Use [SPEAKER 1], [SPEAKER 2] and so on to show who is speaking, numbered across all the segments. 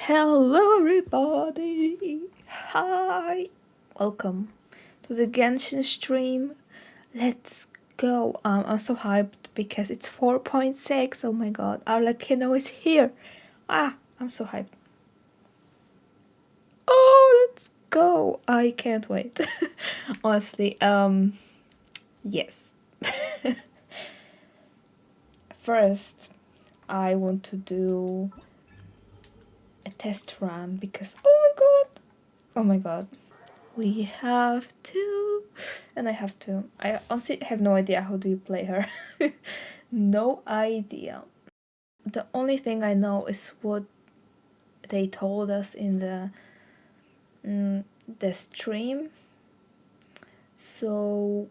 [SPEAKER 1] Hello everybody! Hi! Welcome to the Genshin stream. Let's go. I'm so hyped because it's 4.6. Oh my god, ARLECCHINO is here! I'm so hyped. Oh, let's go! I can't wait. Honestly, yes. First, I want to do a test run because oh my god, we have to, and I have to. I honestly have no idea how do you play her. No idea. The only thing I know is what they told us in the stream. So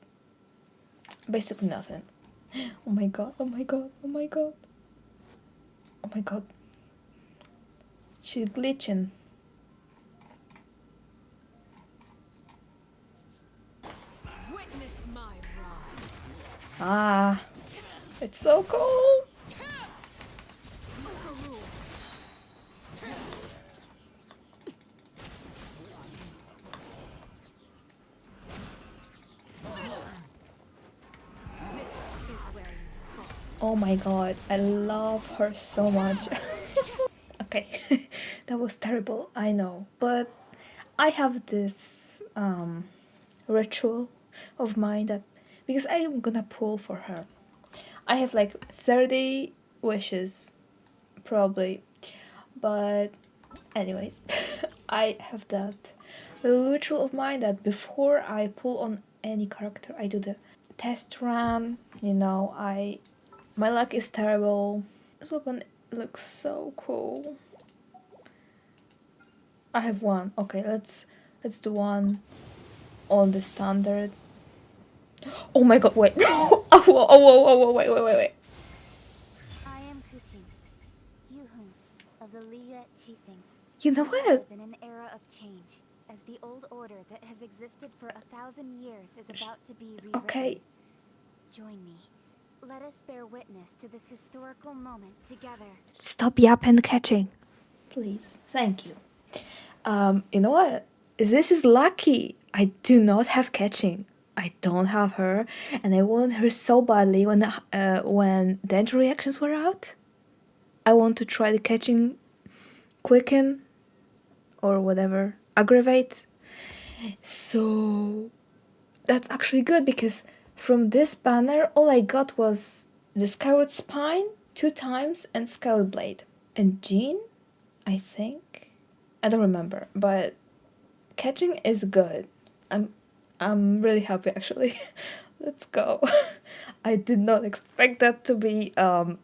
[SPEAKER 1] basically nothing. Oh my god, oh my god, oh my god. Oh my god. She's glitching.
[SPEAKER 2] Witness my rise.
[SPEAKER 1] Ah, it's so cool. Oh my god, I love her so much. Okay, that was terrible, I know, but I have this ritual of mine that because I am gonna pull for her. I have like 30 wishes, probably, but anyways, I have that little ritual of mine that before I pull on any character, I do the test run. You know, my luck is terrible. This weapon looks so cool. I have one. Okay, let's do one on the standard. Oh my god, wait. Wait.
[SPEAKER 3] I am Kuchin, Yuhun of the Liga Chising.
[SPEAKER 1] You know
[SPEAKER 3] We
[SPEAKER 1] what?
[SPEAKER 3] live in an era of change, as the old order that has existed for 1,000 years is about to be rewritten.
[SPEAKER 1] Okay.
[SPEAKER 3] Join me. Let us bear witness to this historical moment together.
[SPEAKER 1] Stop yapping catching. Please. Thank you. You know what? This is lucky. I do not have catching. I don't have her, and I wanted her so badly when danger reactions were out. I want to try the catching quicken or whatever, aggravate. So that's actually good because from this banner all I got was the Skyward Spine 2 times and Skyward Blade. And Jean, I think? I don't remember, but catching is good. I'm really happy actually. Let's go. I did not expect that to be a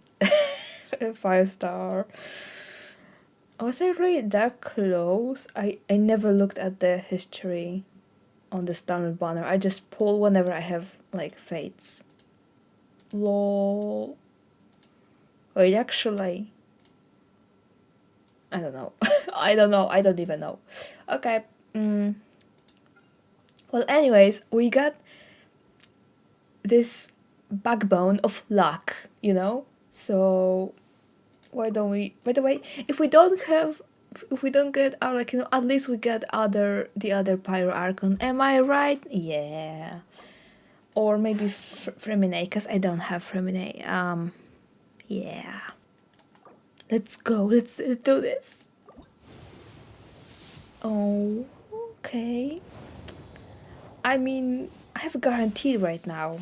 [SPEAKER 1] 5-star. Was I really that close? I never looked at the history on the standard banner. I just pull whenever I have like fates. Lol. Wait, actually, I don't know. I don't even know. Okay. Well, anyways, we got this backbone of luck, you know? So why don't we, by the way, if we don't get our, like, you know, at least we get the other Pyro Archon. Am I right? Yeah. Or maybe Fremine, because I don't have Fremine. Yeah. Let's go. Let's do this. Oh, okay. I mean, I have a guarantee right now.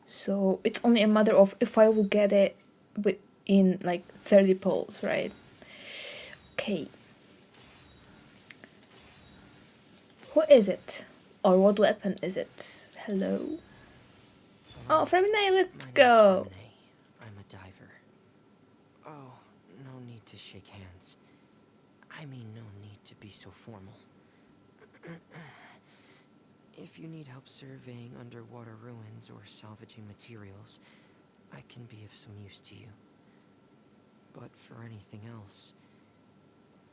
[SPEAKER 1] So it's only a matter of if I will get it within like 30 pulls, right? Okay. Who is it? Or what weapon is it? Hello? Oh, Fremine, let's go!
[SPEAKER 4] I'm a diver. Oh, no need to shake hands. I mean, no need to be so formal. If you need help surveying underwater ruins or salvaging materials, I can be of some use to you. But for anything else,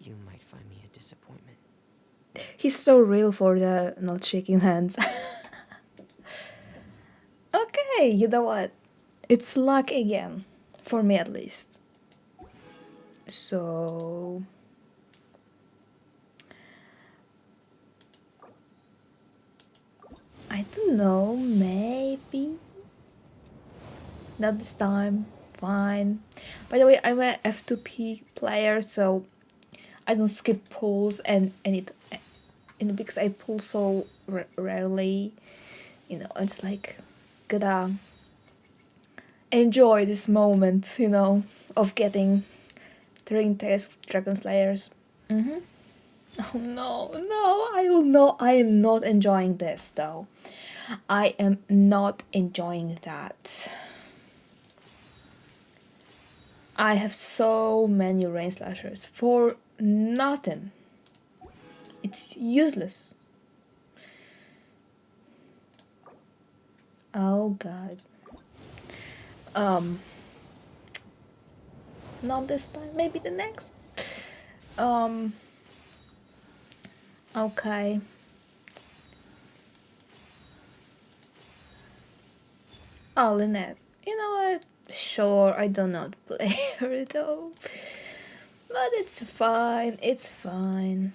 [SPEAKER 4] you might find me a disappointment.
[SPEAKER 1] He's so real for the not shaking hands. Okay, you know what? It's luck again. For me at least. So don't know, maybe. Not this time. Fine. By the way, I'm a F2P player, so I don't skip pulls and it, because I pull so rarely, you know, it's like gotta enjoy this moment, you know, of getting 3 Tales of Dragon Slayers. Oh no, I am not enjoying this though. I am not enjoying that. I have so many rain slashers for nothing. It's useless. Oh god. Not this time, maybe the next. Okay. Oh, Lynette. You know what? Sure, I do not play her though. But it's fine, it's fine.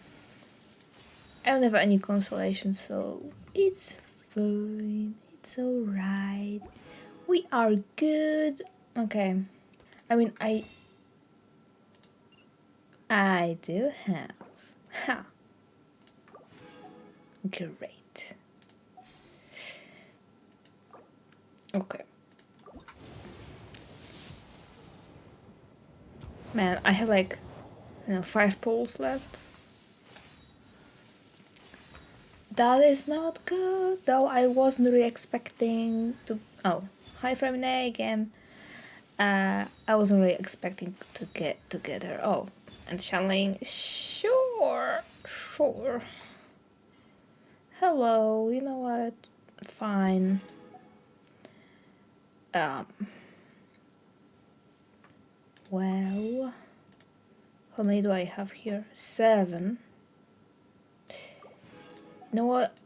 [SPEAKER 1] I don't have any consolation, so it's fine. It's alright. We are good. Okay. I mean, I do have. Ha. Great. Okay. Man, I have like, 5 pulls left. That is not good, though I wasn't really expecting to... Oh, hi Femine again. I wasn't really expecting to get together. Oh, and channeling. Sure. Hello, you know what? Fine. Well, how many do I have here? 7. You know what?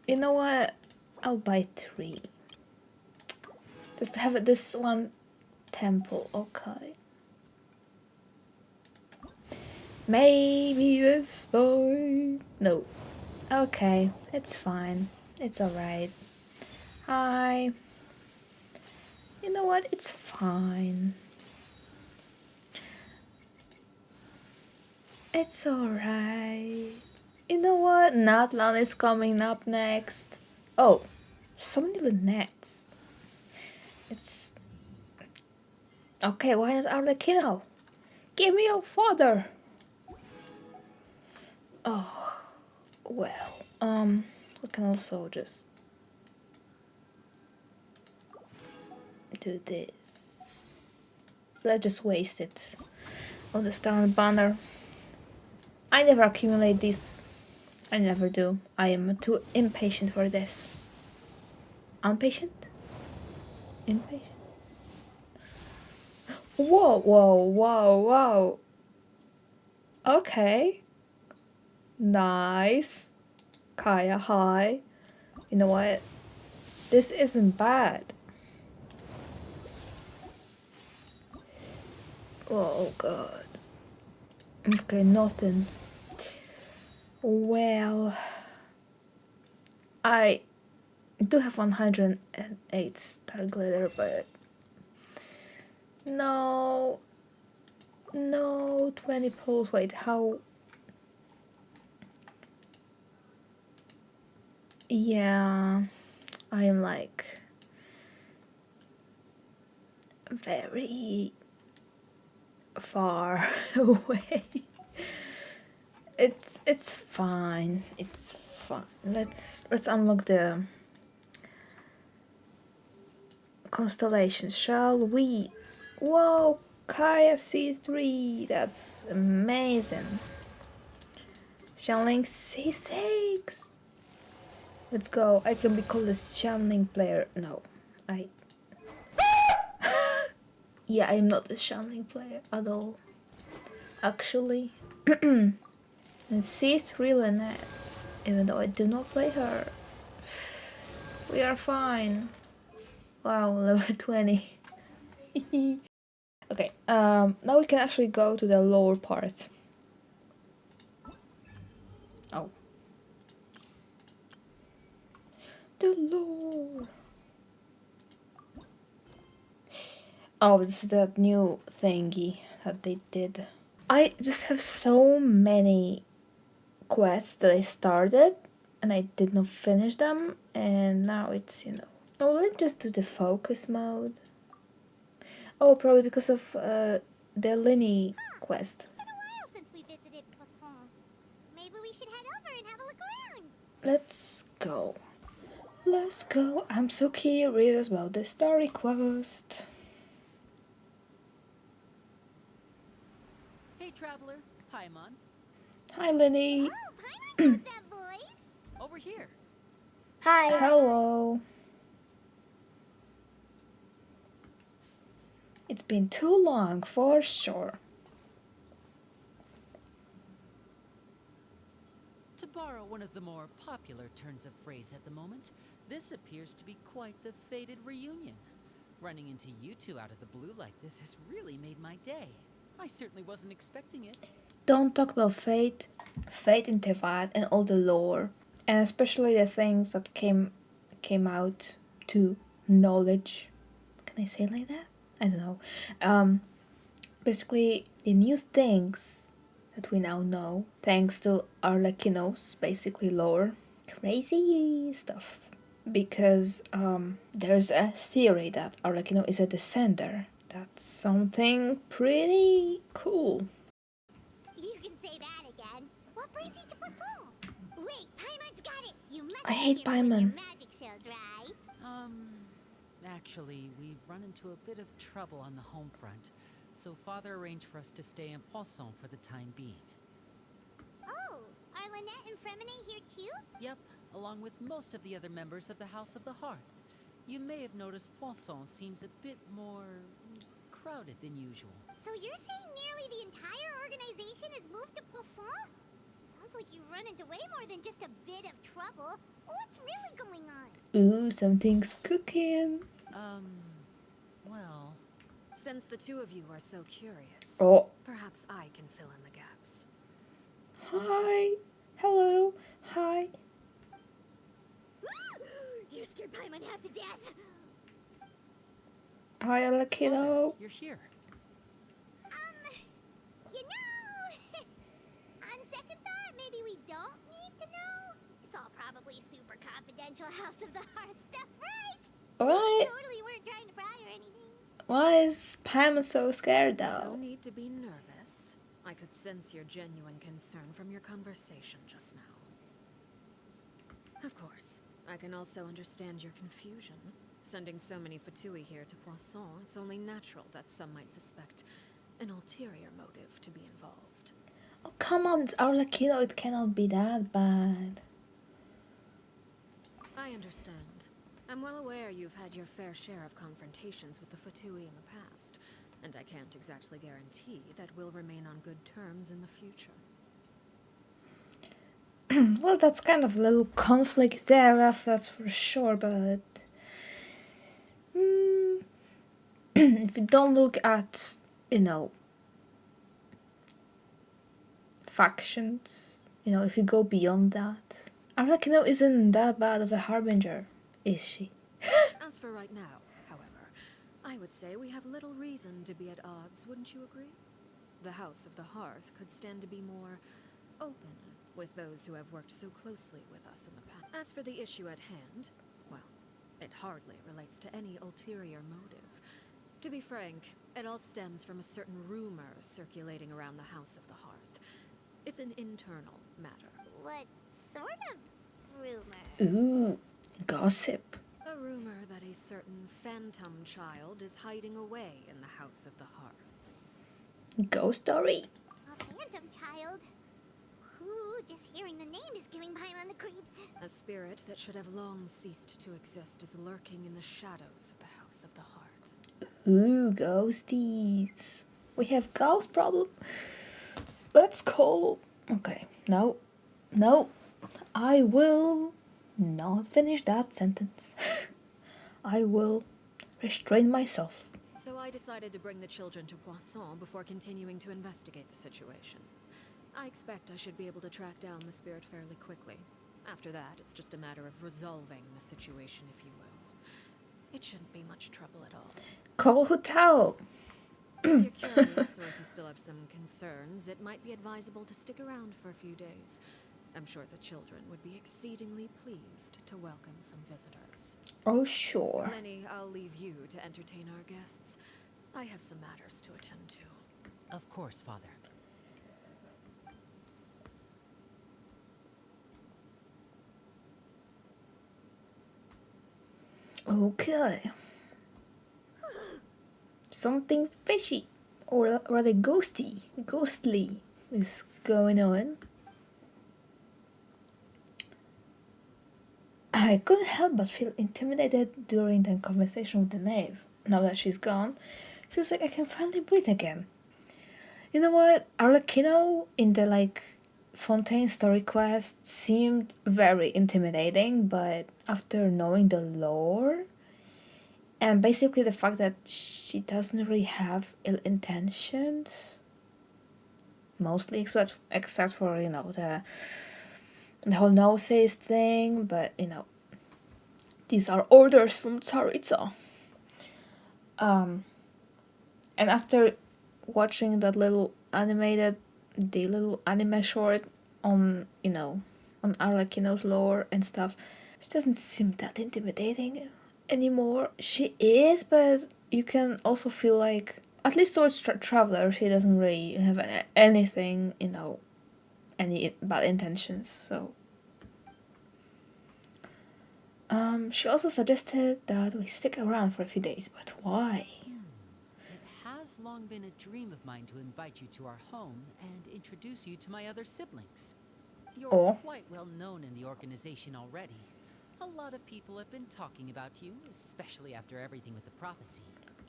[SPEAKER 1] You know what? I'll buy 3. Just to have this one temple, okay. Maybe this time. No. Okay, it's fine. It's alright. Hi. You know what? It's fine. It's alright. You know what? Natlan is coming up next. Oh, so many Lynettes. It's... Okay, why not Arlecchino? Give me your father! Oh, well, we can also just do this. Let's just waste it on the standard banner. I never accumulate these. I never do. I am too impatient for this. Impatient? Impatient? Whoa. Okay. Nice. Kaya, hi. You know what? This isn't bad. Oh god. Okay, nothing. Well, I do have 108 star glitter, but no, 20 pulls. Wait, how? Yeah, I am like very far away. It's fine. It's fine. Let's unlock the constellations, shall we? Whoa, Kaya C3. That's amazing. Channeling C6. Let's go. I can be called a channeling player. No, yeah, I'm not a channeling player at all. Actually. And C3 Lynette, even though I do not play her. We are fine. Wow, level 20. Okay, now we can actually go to the lower part. Oh. The Lord. Oh, this is that new thingy that they did. I just have so many quests that I started and I did not finish them, and now it's, you know. Oh, let me just do the focus mode. Oh, probably because of the Linny quest.
[SPEAKER 3] It's been a while since we visited Poisson. Maybe we should head over and have a look around.
[SPEAKER 1] Let's go. Let's go. I'm so curious about the story quest.
[SPEAKER 5] Hey, traveler. Paimon.
[SPEAKER 1] Hi, Linny.
[SPEAKER 3] Oh, Paimon knows that voice.
[SPEAKER 5] Over here.
[SPEAKER 6] Hi.
[SPEAKER 1] Hello. It's been too long, for sure.
[SPEAKER 5] To borrow one of the more popular turns of phrase at the moment, this appears to be quite the fated reunion. Running into you two out of the blue like this has really made my day. I certainly wasn't expecting it.
[SPEAKER 1] Don't talk about fate in Tevat, and all the lore, and especially the things that came out to knowledge. Can I say it like that? I don't know. Basically, the new things that we now know, thanks to ARLECCHINO's basically lore. Crazy stuff. Because there's a theory that ARLECCHINO is a descender. That's something pretty cool.
[SPEAKER 3] You can say that again. What brings you to Poisson? Wait, Paimon's got it. You must
[SPEAKER 1] I
[SPEAKER 3] be
[SPEAKER 1] hate
[SPEAKER 3] here for
[SPEAKER 1] Paimon.
[SPEAKER 3] your magic shows, right?
[SPEAKER 5] Actually, we've run into a bit of trouble on the home front, so Father arranged for us to stay in Poisson for the time being.
[SPEAKER 3] Oh, are Lynette and Fremine here too?
[SPEAKER 5] Yep, along with most of the other members of the House of the Hearth. You may have noticed Poisson seems a bit more crowded than usual.
[SPEAKER 3] So you're saying nearly the entire organization has moved to Poisson? Sounds like you've run into way more than just a bit of trouble. What's really going on?
[SPEAKER 1] Ooh, something's cooking.
[SPEAKER 5] Well...
[SPEAKER 2] Since the two of you are so curious,
[SPEAKER 1] Oh,
[SPEAKER 2] perhaps I can fill in the gaps.
[SPEAKER 1] hi. Hello. Hi.
[SPEAKER 3] You scared Paimon half to death.
[SPEAKER 1] Hi, Arlecchino.
[SPEAKER 5] You're here.
[SPEAKER 3] You know, on second thought, maybe we don't need to know. It's all probably super confidential House of the Hearth stuff, right?
[SPEAKER 1] Why?
[SPEAKER 3] We totally weren't trying to pry or anything.
[SPEAKER 1] Why is Pam so scared
[SPEAKER 2] No
[SPEAKER 1] though?
[SPEAKER 2] need to be nervous. I could sense your genuine concern from your conversation just now. Of course, I can also understand your confusion. Sending so many Fatui here to Poisson, it's only natural that some might suspect an ulterior motive to be involved.
[SPEAKER 1] Oh, come on, it's Arlecchino. It cannot be that bad.
[SPEAKER 2] I understand. I'm well aware you've had your fair share of confrontations with the Fatui in the past, and I can't exactly guarantee that we'll remain on good terms in the future.
[SPEAKER 1] Well, that's kind of a little conflict there, that's for sure, but... if you don't look at, you know, factions, you know, if you go beyond that, Arlecchino isn't that bad of a harbinger, is she?
[SPEAKER 2] As for right now, however, I would say we have little reason to be at odds, wouldn't you agree? The House of the Hearth could stand to be more open with those who have worked so closely with us in the past. As for the issue at hand, well, it hardly relates to any ulterior motive. To be frank, it all stems from a certain rumor circulating around the House of the Hearth. It's an internal matter.
[SPEAKER 3] What sort of rumor?
[SPEAKER 1] Ooh, gossip.
[SPEAKER 2] A rumor that a certain phantom child is hiding away in the House of the Hearth.
[SPEAKER 1] Ghost story.
[SPEAKER 3] A phantom child? Ooh, just hearing the name is giving Paimon the creeps.
[SPEAKER 2] A spirit that should have long ceased to exist is lurking in the shadows of the House of the Hearth.
[SPEAKER 1] Ooh, ghosties. We have ghost problem. Let's call... Okay, no. I will not finish that sentence. I will restrain myself.
[SPEAKER 2] So I decided to bring the children to Poisson before continuing to investigate the situation. I expect I should be able to track down the spirit fairly quickly. After that, it's just a matter of resolving the situation, if you will. It shouldn't be much trouble at all.
[SPEAKER 1] Call Hotel.
[SPEAKER 2] If you're curious, or if you still have some concerns, it might be advisable to stick around for a few days. I'm sure the children would be exceedingly pleased to welcome some visitors.
[SPEAKER 1] Oh, sure.
[SPEAKER 2] Lenny, I'll leave you to entertain our guests. I have some matters to attend to.
[SPEAKER 5] Of course, Father.
[SPEAKER 1] Okay. Something fishy, or rather ghostly is going on. I couldn't help but feel intimidated during the conversation with the knave. Now that she's gone, feels like I can finally breathe again. You know what? Arlecchino in the Fontaine story quest seemed very intimidating, but after knowing the lore and basically the fact that she doesn't really have ill intentions, mostly except for the whole no-says thing, but these are orders from Tsaritsa. And after watching the little anime short on Arlecchino's lore and stuff, she doesn't seem that intimidating anymore. She is, but you can also feel like, at least towards Traveler, she doesn't really have anything, any bad intentions, so. She also suggested that we stick around for a few days, but why?
[SPEAKER 5] It has long been a dream of mine to invite you to our home and introduce you to my other siblings. You're
[SPEAKER 1] Oh.
[SPEAKER 5] quite well known in the organization already. A lot of people have been talking about you, especially after everything with the prophecy.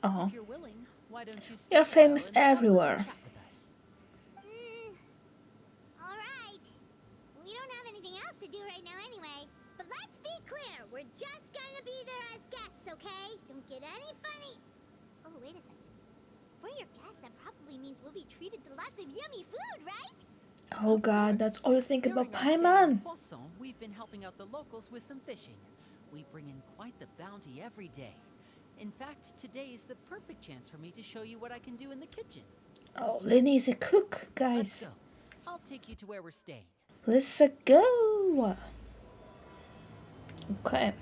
[SPEAKER 1] Oh.
[SPEAKER 5] If you're willing, why don't you stay
[SPEAKER 1] You're
[SPEAKER 5] a while
[SPEAKER 1] famous
[SPEAKER 5] and have a little
[SPEAKER 1] everywhere.
[SPEAKER 5] chat with us?
[SPEAKER 3] Alright. We don't have anything else to do right now anyway. But let's be clear, we're just gonna be there as guests, okay? Don't get any funny. Oh, wait a second. For your guests, that probably means we'll be treated to lots of yummy food, right?
[SPEAKER 1] Oh god, that's all you think about
[SPEAKER 5] During our stay in
[SPEAKER 1] Paimon.
[SPEAKER 5] Poisson, we've been helping out the locals with some fishing. We bring in quite the bounty every day. In fact, today is the perfect chance for me to show you what I can do in the kitchen.
[SPEAKER 1] Oh, Lenny is a cook,
[SPEAKER 5] Let's
[SPEAKER 1] guys.
[SPEAKER 5] go. I'll take you to where we're staying.
[SPEAKER 1] Let's go. Okay.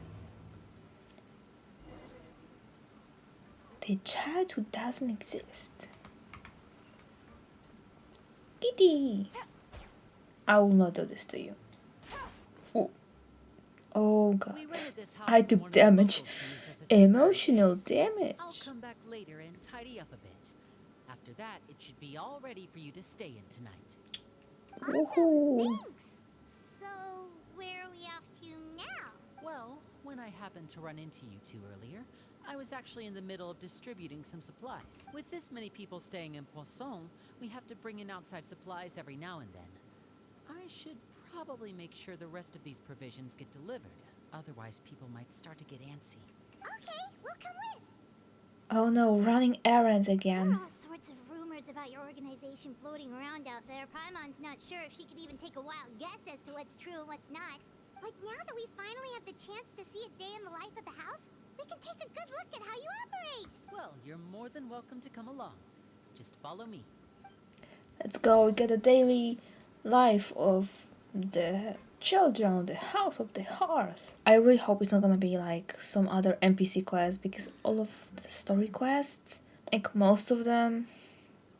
[SPEAKER 1] The child who doesn't exist. Kitty. I will not do this to you. Oh, oh god.
[SPEAKER 5] We rented this house
[SPEAKER 1] I
[SPEAKER 5] from
[SPEAKER 1] took
[SPEAKER 5] one of the
[SPEAKER 1] damage.
[SPEAKER 5] locals to use as a temporary
[SPEAKER 1] Emotional
[SPEAKER 5] base.
[SPEAKER 1] damage.
[SPEAKER 5] I'll come back later and tidy up a bit. After that, it should be all ready for you to stay in tonight.
[SPEAKER 1] Woohoo.
[SPEAKER 3] Thanks. So, where are we off to now?
[SPEAKER 5] Well, when I happened to run into you two earlier, I was actually in the middle of distributing some supplies. With this many people staying in Poisson, we have to bring in outside supplies every now and then. I should probably make sure the rest of these provisions get delivered. Otherwise, people might start to get antsy.
[SPEAKER 3] Okay, we'll come with.
[SPEAKER 1] Oh no, running errands
[SPEAKER 3] There
[SPEAKER 1] again.
[SPEAKER 3] are all sorts of rumors about your organization floating around out there. Paimon's not sure if she could even take a wild guess as to what's true and what's not. But now that we finally have the chance to see a day in the life of the house, we can take a good look at how you operate.
[SPEAKER 5] Well, you're more than welcome to come along. Just follow me.
[SPEAKER 1] Let's go get a daily life of the children of the House of the Hearth. I really hope it's not gonna be like some other NPC quests, because all of the story quests, like most of them,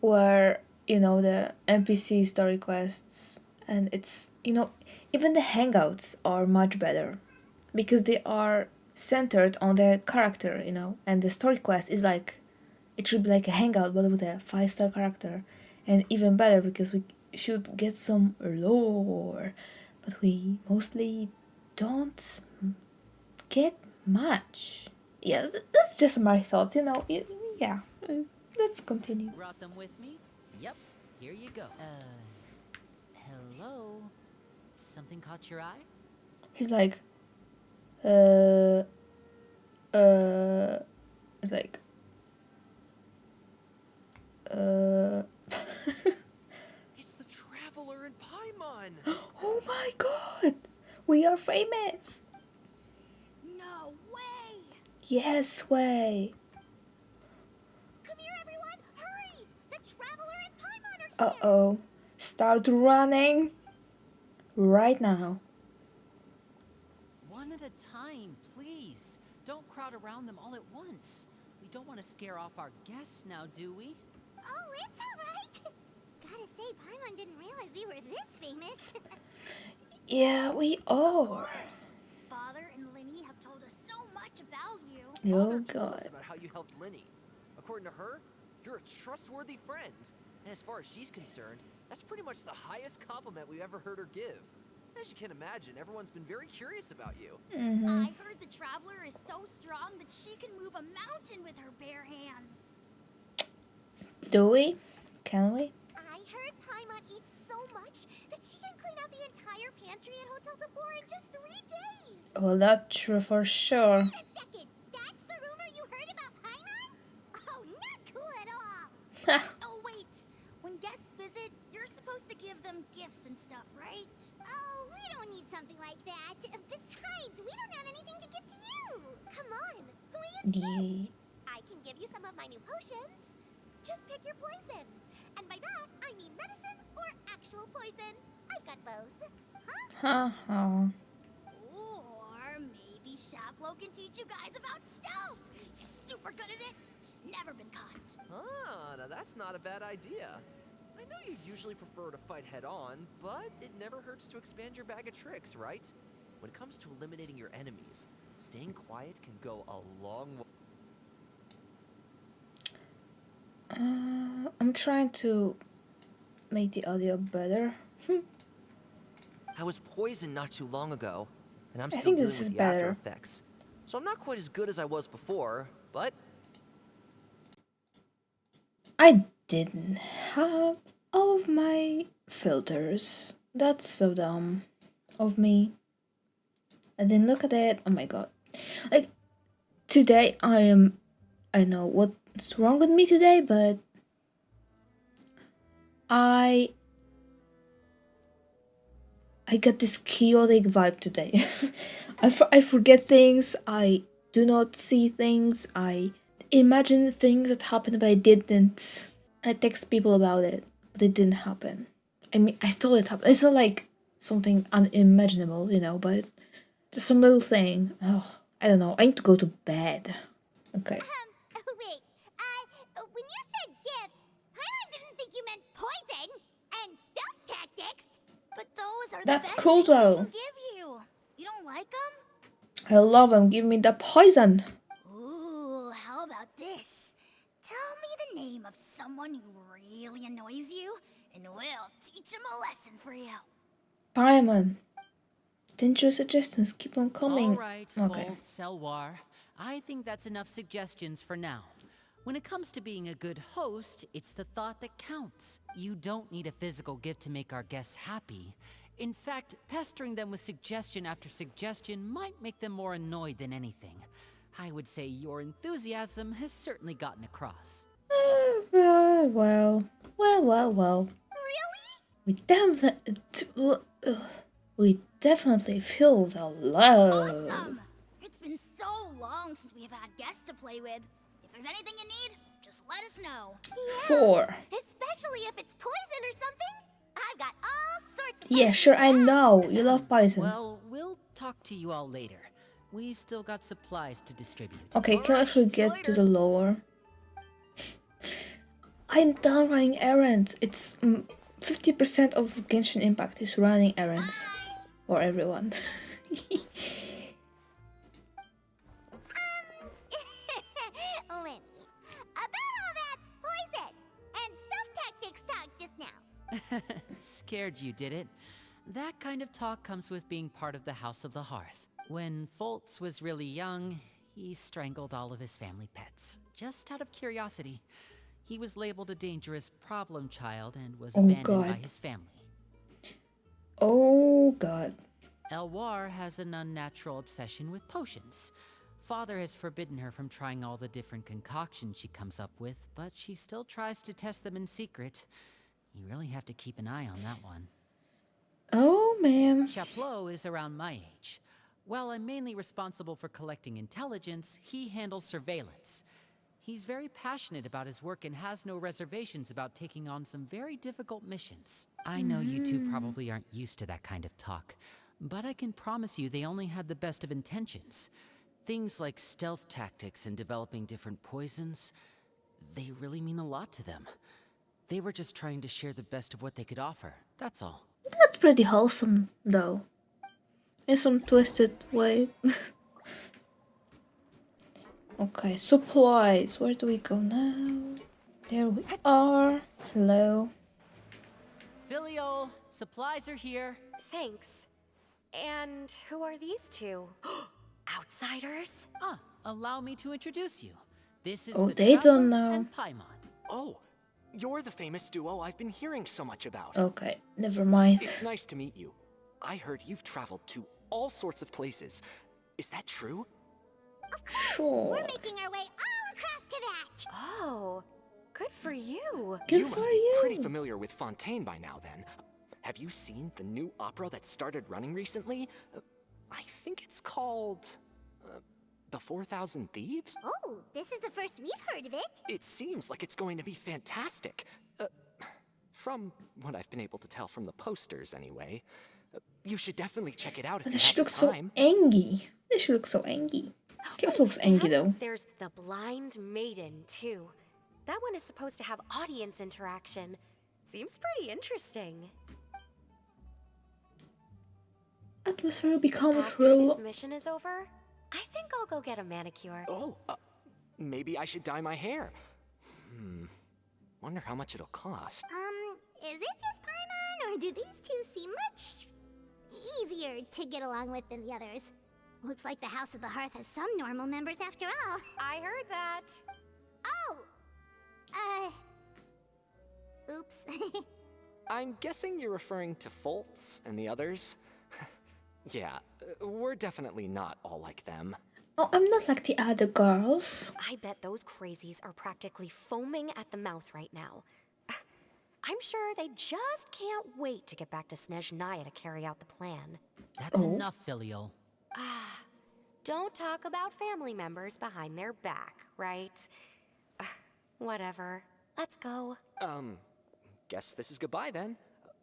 [SPEAKER 1] were, the NPC story quests. And it's, even the hangouts are much better, because they are centered on the character, and the story quest is like, it should be like a hangout but with a 5-star character, and even better because we should get some lore, but we mostly don't get much. Yeah, that's just my thoughts, yeah. Let's continue.
[SPEAKER 5] Brought them with me? Yep, here you go. Hello? Something caught your eye?
[SPEAKER 1] He's like, it's like,
[SPEAKER 4] It's the Traveler in Paimon!
[SPEAKER 1] oh my god! We are famous.
[SPEAKER 3] No way!
[SPEAKER 1] Yes way.
[SPEAKER 3] Come here, everyone! Hurry! The Traveler and Paimon are here!
[SPEAKER 1] Uh-oh. Start running. Right now.
[SPEAKER 5] One at a time, please. Don't crowd around them all at once. We don't want to scare off our guests now, do we?
[SPEAKER 3] Oh, it's alright! Gotta say, Paimon didn't realize we were this famous.
[SPEAKER 1] Yeah, we are.
[SPEAKER 3] Father and Linny have told us so much about you.
[SPEAKER 1] Oh
[SPEAKER 4] Told us
[SPEAKER 1] god.
[SPEAKER 4] about how you helped Linny. According to her, you're a trustworthy friend. And as far as she's concerned, that's pretty much the highest compliment we've ever heard her give. As you can imagine, everyone's been very curious about you.
[SPEAKER 3] I heard the Traveler is so strong that she can move a mountain with her bare hands.
[SPEAKER 1] Do we? Can we?
[SPEAKER 3] I heard Paimon eats so much that she can clean out the entire pantry at Hotel Tabor in just 3 days.
[SPEAKER 1] Well, that's true for sure.
[SPEAKER 3] Wait a second, that's the rumor you heard about Paimon? Oh, not cool at all. Oh, wait. When guests visit, you're supposed to give them gifts and stuff, right? Oh, we don't need something like that. Besides, we don't have anything to give to you. Come on, we insist. I can give you some of my new potions. Just pick your poison. And by that, I mean medicine or actual poison. I've got both. Huh?
[SPEAKER 1] Haha.
[SPEAKER 3] Or maybe Shaplo can teach you guys about stealth. He's super good at it. He's never been caught.
[SPEAKER 4] Ah, now that's not a bad idea. I know you usually prefer to fight head-on, but it never hurts to expand your bag of tricks, right? When it comes to eliminating your enemies, staying quiet can go a long way.
[SPEAKER 1] I'm trying to make the audio better.
[SPEAKER 4] I was poisoned not too long ago, and I'm
[SPEAKER 1] I
[SPEAKER 4] still
[SPEAKER 1] think
[SPEAKER 4] dealing
[SPEAKER 1] this
[SPEAKER 4] with
[SPEAKER 1] is
[SPEAKER 4] the after
[SPEAKER 1] better.
[SPEAKER 4] effects. So I'm not quite as good as I was before, but
[SPEAKER 1] I didn't have all of my filters. That's so dumb of me. I didn't look at it. Oh my god. Like, today I know what's wrong with me today, but I got this chaotic vibe today. I forget things, I do not see things, I imagine things that happened but I didn't. I text people about it, but it didn't happen. I mean, I thought it happened. It's not like something unimaginable, you know, but just some little thing. Oh, I don't know. I need to go to bed. Okay.
[SPEAKER 3] Wait. When you said gifts, Paimon didn't think you meant poison and stealth tactics. But those are
[SPEAKER 1] That's
[SPEAKER 3] the best
[SPEAKER 1] cool,
[SPEAKER 3] things we
[SPEAKER 1] though.
[SPEAKER 3] can give you. You don't like them?
[SPEAKER 1] I love them. Give me the poison.
[SPEAKER 3] Ooh, how about this? Tell me the name of someone who really annoys you, and we'll teach him a lesson for you.
[SPEAKER 1] Paimon. Didn't your suggestions keep on coming?
[SPEAKER 5] All right,
[SPEAKER 1] Okay.
[SPEAKER 5] Volt, Selwar. I think that's enough suggestions for now. When it comes to being a good host, it's the thought that counts. You don't need a physical gift to make our guests happy. In fact, pestering them with suggestion after suggestion might make them more annoyed than anything. I would say your enthusiasm has certainly gotten across.
[SPEAKER 1] Well.
[SPEAKER 3] Really?
[SPEAKER 1] We definitely feel the love.
[SPEAKER 3] Awesome! It's been so long since we have had guests to play with. If there's anything you need, just let us know.
[SPEAKER 1] 4.
[SPEAKER 3] Especially if it's poison or something. I've got all sorts of
[SPEAKER 1] Yeah,
[SPEAKER 3] potions
[SPEAKER 1] sure, I
[SPEAKER 3] around.
[SPEAKER 1] know. You love poison.
[SPEAKER 5] Well, we'll talk to you all later. We've still got supplies to distribute.
[SPEAKER 1] Okay, can I
[SPEAKER 4] Alright,
[SPEAKER 1] actually
[SPEAKER 4] see you
[SPEAKER 1] get to
[SPEAKER 4] later.
[SPEAKER 1] the lower? I'm done running errands. It's 50% of Genshin Impact is running errands. For everyone.
[SPEAKER 3] Lenny, about all that poison and stealth tactics talk just now.
[SPEAKER 5] Scared you, did it? That kind of talk comes with being part of the House of the Hearth. When Foltz was really young, he strangled all of his family pets, just out of curiosity. He was labeled a dangerous problem child and was
[SPEAKER 1] Oh,
[SPEAKER 5] abandoned by
[SPEAKER 1] God.
[SPEAKER 5] his family.
[SPEAKER 1] Oh god.
[SPEAKER 5] Elwar has an unnatural obsession with potions. Father has forbidden her from trying all the different concoctions she comes up with, but she still tries to test them in secret. You really have to keep an eye on that one.
[SPEAKER 1] Oh man.
[SPEAKER 5] Chaplot is around my age. While I'm mainly responsible for collecting intelligence, he handles surveillance. He's very passionate about his work and has no reservations about taking on some very difficult missions. I know you two probably aren't used to that kind of talk, but I can promise you they only had the best of intentions. Things like stealth tactics and developing different poisons, they really mean a lot to them. They were just trying to share the best of what they could offer, that's all.
[SPEAKER 1] That's pretty wholesome, though. In some twisted way. Okay, supplies. Where do we go now? There we are. Hello.
[SPEAKER 5] Filial, supplies are here.
[SPEAKER 6] Thanks. And who are these two? Outsiders?
[SPEAKER 5] Allow me to introduce you. This is
[SPEAKER 1] Oh,
[SPEAKER 5] the
[SPEAKER 1] they
[SPEAKER 5] Traveler
[SPEAKER 1] don't know.
[SPEAKER 5] and Paimon.
[SPEAKER 7] Oh, you're the famous duo I've been hearing so much about.
[SPEAKER 1] Okay, never mind.
[SPEAKER 7] It's nice to meet you. I heard you've traveled to all sorts of places. Is that true?
[SPEAKER 1] Sure.
[SPEAKER 3] We're making our way all across to that.
[SPEAKER 6] Oh, good for you.
[SPEAKER 1] Good
[SPEAKER 7] You
[SPEAKER 1] for
[SPEAKER 7] must be pretty
[SPEAKER 1] you.
[SPEAKER 7] familiar with Fontaine by now, then. Have you seen the new opera that started running recently? I think it's called... The 4,000 Thieves?
[SPEAKER 3] Oh, this is the first we've heard of it.
[SPEAKER 7] It seems like it's going to be fantastic. From what I've been able to tell from the posters, anyway. You should definitely check it out if you
[SPEAKER 1] She
[SPEAKER 7] have
[SPEAKER 1] looks so
[SPEAKER 7] time.
[SPEAKER 1] angry. She looks so angry. She also looks angry, though.
[SPEAKER 6] There's the Blind Maiden, too. That one is supposed to have audience interaction. Seems pretty interesting.
[SPEAKER 1] Atmosphere becomes
[SPEAKER 6] After
[SPEAKER 1] real.
[SPEAKER 6] this mission is over, I think I'll go get a manicure.
[SPEAKER 7] Oh, maybe I should dye my hair. Wonder how much it'll cost.
[SPEAKER 3] Is it just Paimon, or do these two seem much easier to get along with than the others? Looks like the House of the Hearth has some normal members after all.
[SPEAKER 6] I heard that.
[SPEAKER 3] Oh! Oops.
[SPEAKER 7] I'm guessing you're referring to Foltz and the others? Yeah, we're definitely not all like them.
[SPEAKER 1] Oh, I'm not like the other girls.
[SPEAKER 6] I bet those crazies are practically foaming at the mouth right now. I'm sure they just can't wait to get back to Snezhnaya to carry out the plan.
[SPEAKER 5] That's enough, Filial.
[SPEAKER 6] Don't talk about family members behind their back, right? Whatever. Let's go.
[SPEAKER 7] Guess this is goodbye then.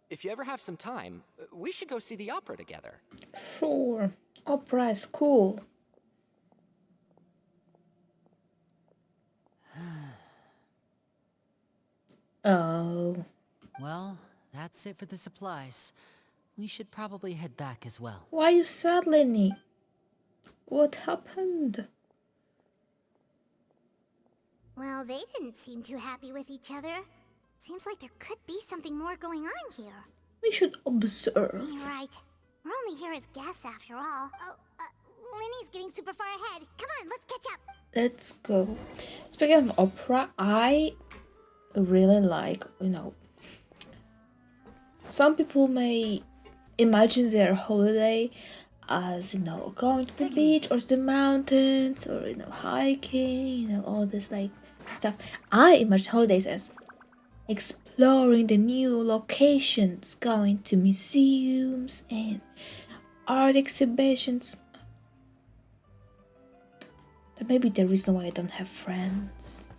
[SPEAKER 7] If you ever have some time, we should go see the opera together.
[SPEAKER 1] Sure. Opera is cool. Oh.
[SPEAKER 5] Well, that's it for the supplies. We should probably head back as well.
[SPEAKER 1] Why are you sad, Lenny? What happened?
[SPEAKER 3] Well, they didn't seem too happy with each other. Seems like there could be something more going on here.
[SPEAKER 1] We should observe.
[SPEAKER 3] You're right. We're only here as guests after all. Oh, Linny's getting super far ahead. Come on, let's catch up.
[SPEAKER 1] Let's go. Speaking of opera, I really like, some people may imagine their holiday as, going to the beach or to the mountains or, hiking, all this like stuff. I imagine holidays as exploring the new locations, going to museums and art exhibitions. That may be the reason why I don't have friends.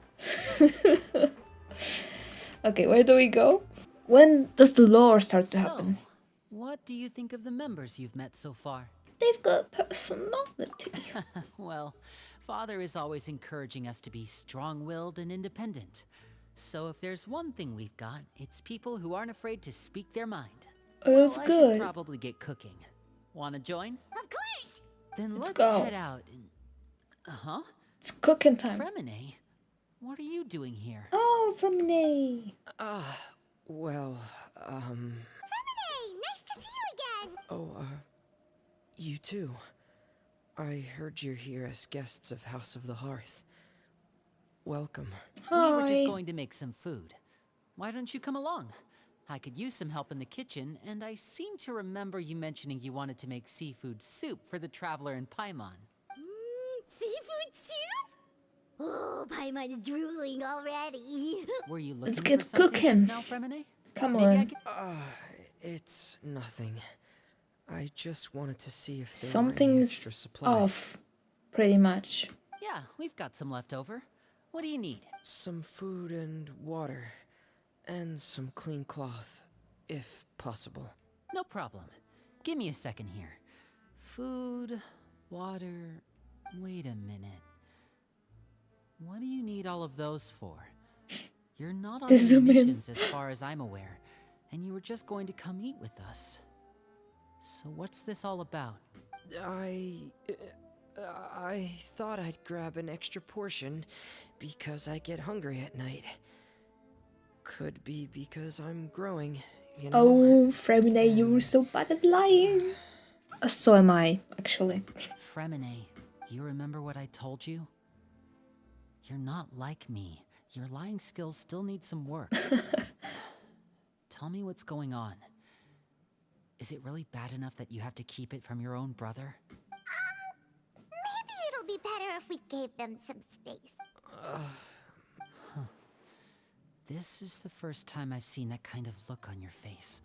[SPEAKER 1] Okay, where do we go? When does the lore start to happen?
[SPEAKER 5] What do you think of the members you've met so far?
[SPEAKER 1] They've got personality.
[SPEAKER 5] Well, Father is always encouraging us to be strong-willed and independent. So if there's one thing we've got, it's people who aren't afraid to speak their mind.
[SPEAKER 1] That's
[SPEAKER 5] Well, I
[SPEAKER 1] good.
[SPEAKER 5] should probably get cooking. Wanna join?
[SPEAKER 3] Of course!
[SPEAKER 5] Then
[SPEAKER 1] Let's
[SPEAKER 5] let's
[SPEAKER 1] go.
[SPEAKER 5] head out and...
[SPEAKER 1] It's cooking time.
[SPEAKER 5] Fremine? What are you doing here?
[SPEAKER 1] Oh, from me.
[SPEAKER 4] Well,
[SPEAKER 3] Hey, nice to see you again!
[SPEAKER 4] you too. I heard you're here as guests of House of the Hearth. Welcome.
[SPEAKER 1] Hi.
[SPEAKER 5] We were just going to make some food. Why don't you come along? I could use some help in the kitchen, and I seem to remember you mentioning you wanted to make seafood soup for the Traveler in Paimon.
[SPEAKER 3] Seafood soup? Oh, Paimon's drooling already.
[SPEAKER 5] Were you
[SPEAKER 1] Let's
[SPEAKER 5] looking
[SPEAKER 1] get
[SPEAKER 5] for something
[SPEAKER 1] cooking.
[SPEAKER 5] just now, Fremine?
[SPEAKER 1] Come
[SPEAKER 5] Maybe I
[SPEAKER 1] on.
[SPEAKER 5] could...
[SPEAKER 4] It's nothing. I just wanted to see if there were any
[SPEAKER 1] Something's
[SPEAKER 4] extra supplies.
[SPEAKER 1] off, pretty much.
[SPEAKER 5] Yeah, we've got some left over. What do you need?
[SPEAKER 4] Some food and water, and some clean cloth, if possible.
[SPEAKER 5] No problem. Give me a second here. Food, water. Wait a minute. What do you need all of those for? You're not on
[SPEAKER 1] The
[SPEAKER 5] any
[SPEAKER 1] zoom in.
[SPEAKER 5] missions as far as I'm aware, and you were just going to come eat with us. So what's this all about?
[SPEAKER 4] I thought I'd grab an extra portion because I get hungry at night. Could be because I'm growing, you know?
[SPEAKER 1] Oh, Fremine, you were so bad at lying. So am I, actually.
[SPEAKER 5] Fremine, you remember what I told you? You're not like me. Your lying skills still need some work. Tell me what's going on. Is it really bad enough that you have to keep it from your own brother?
[SPEAKER 3] Maybe it'll be better if we gave them some space.
[SPEAKER 5] This is the first time I've seen that kind of look on your face.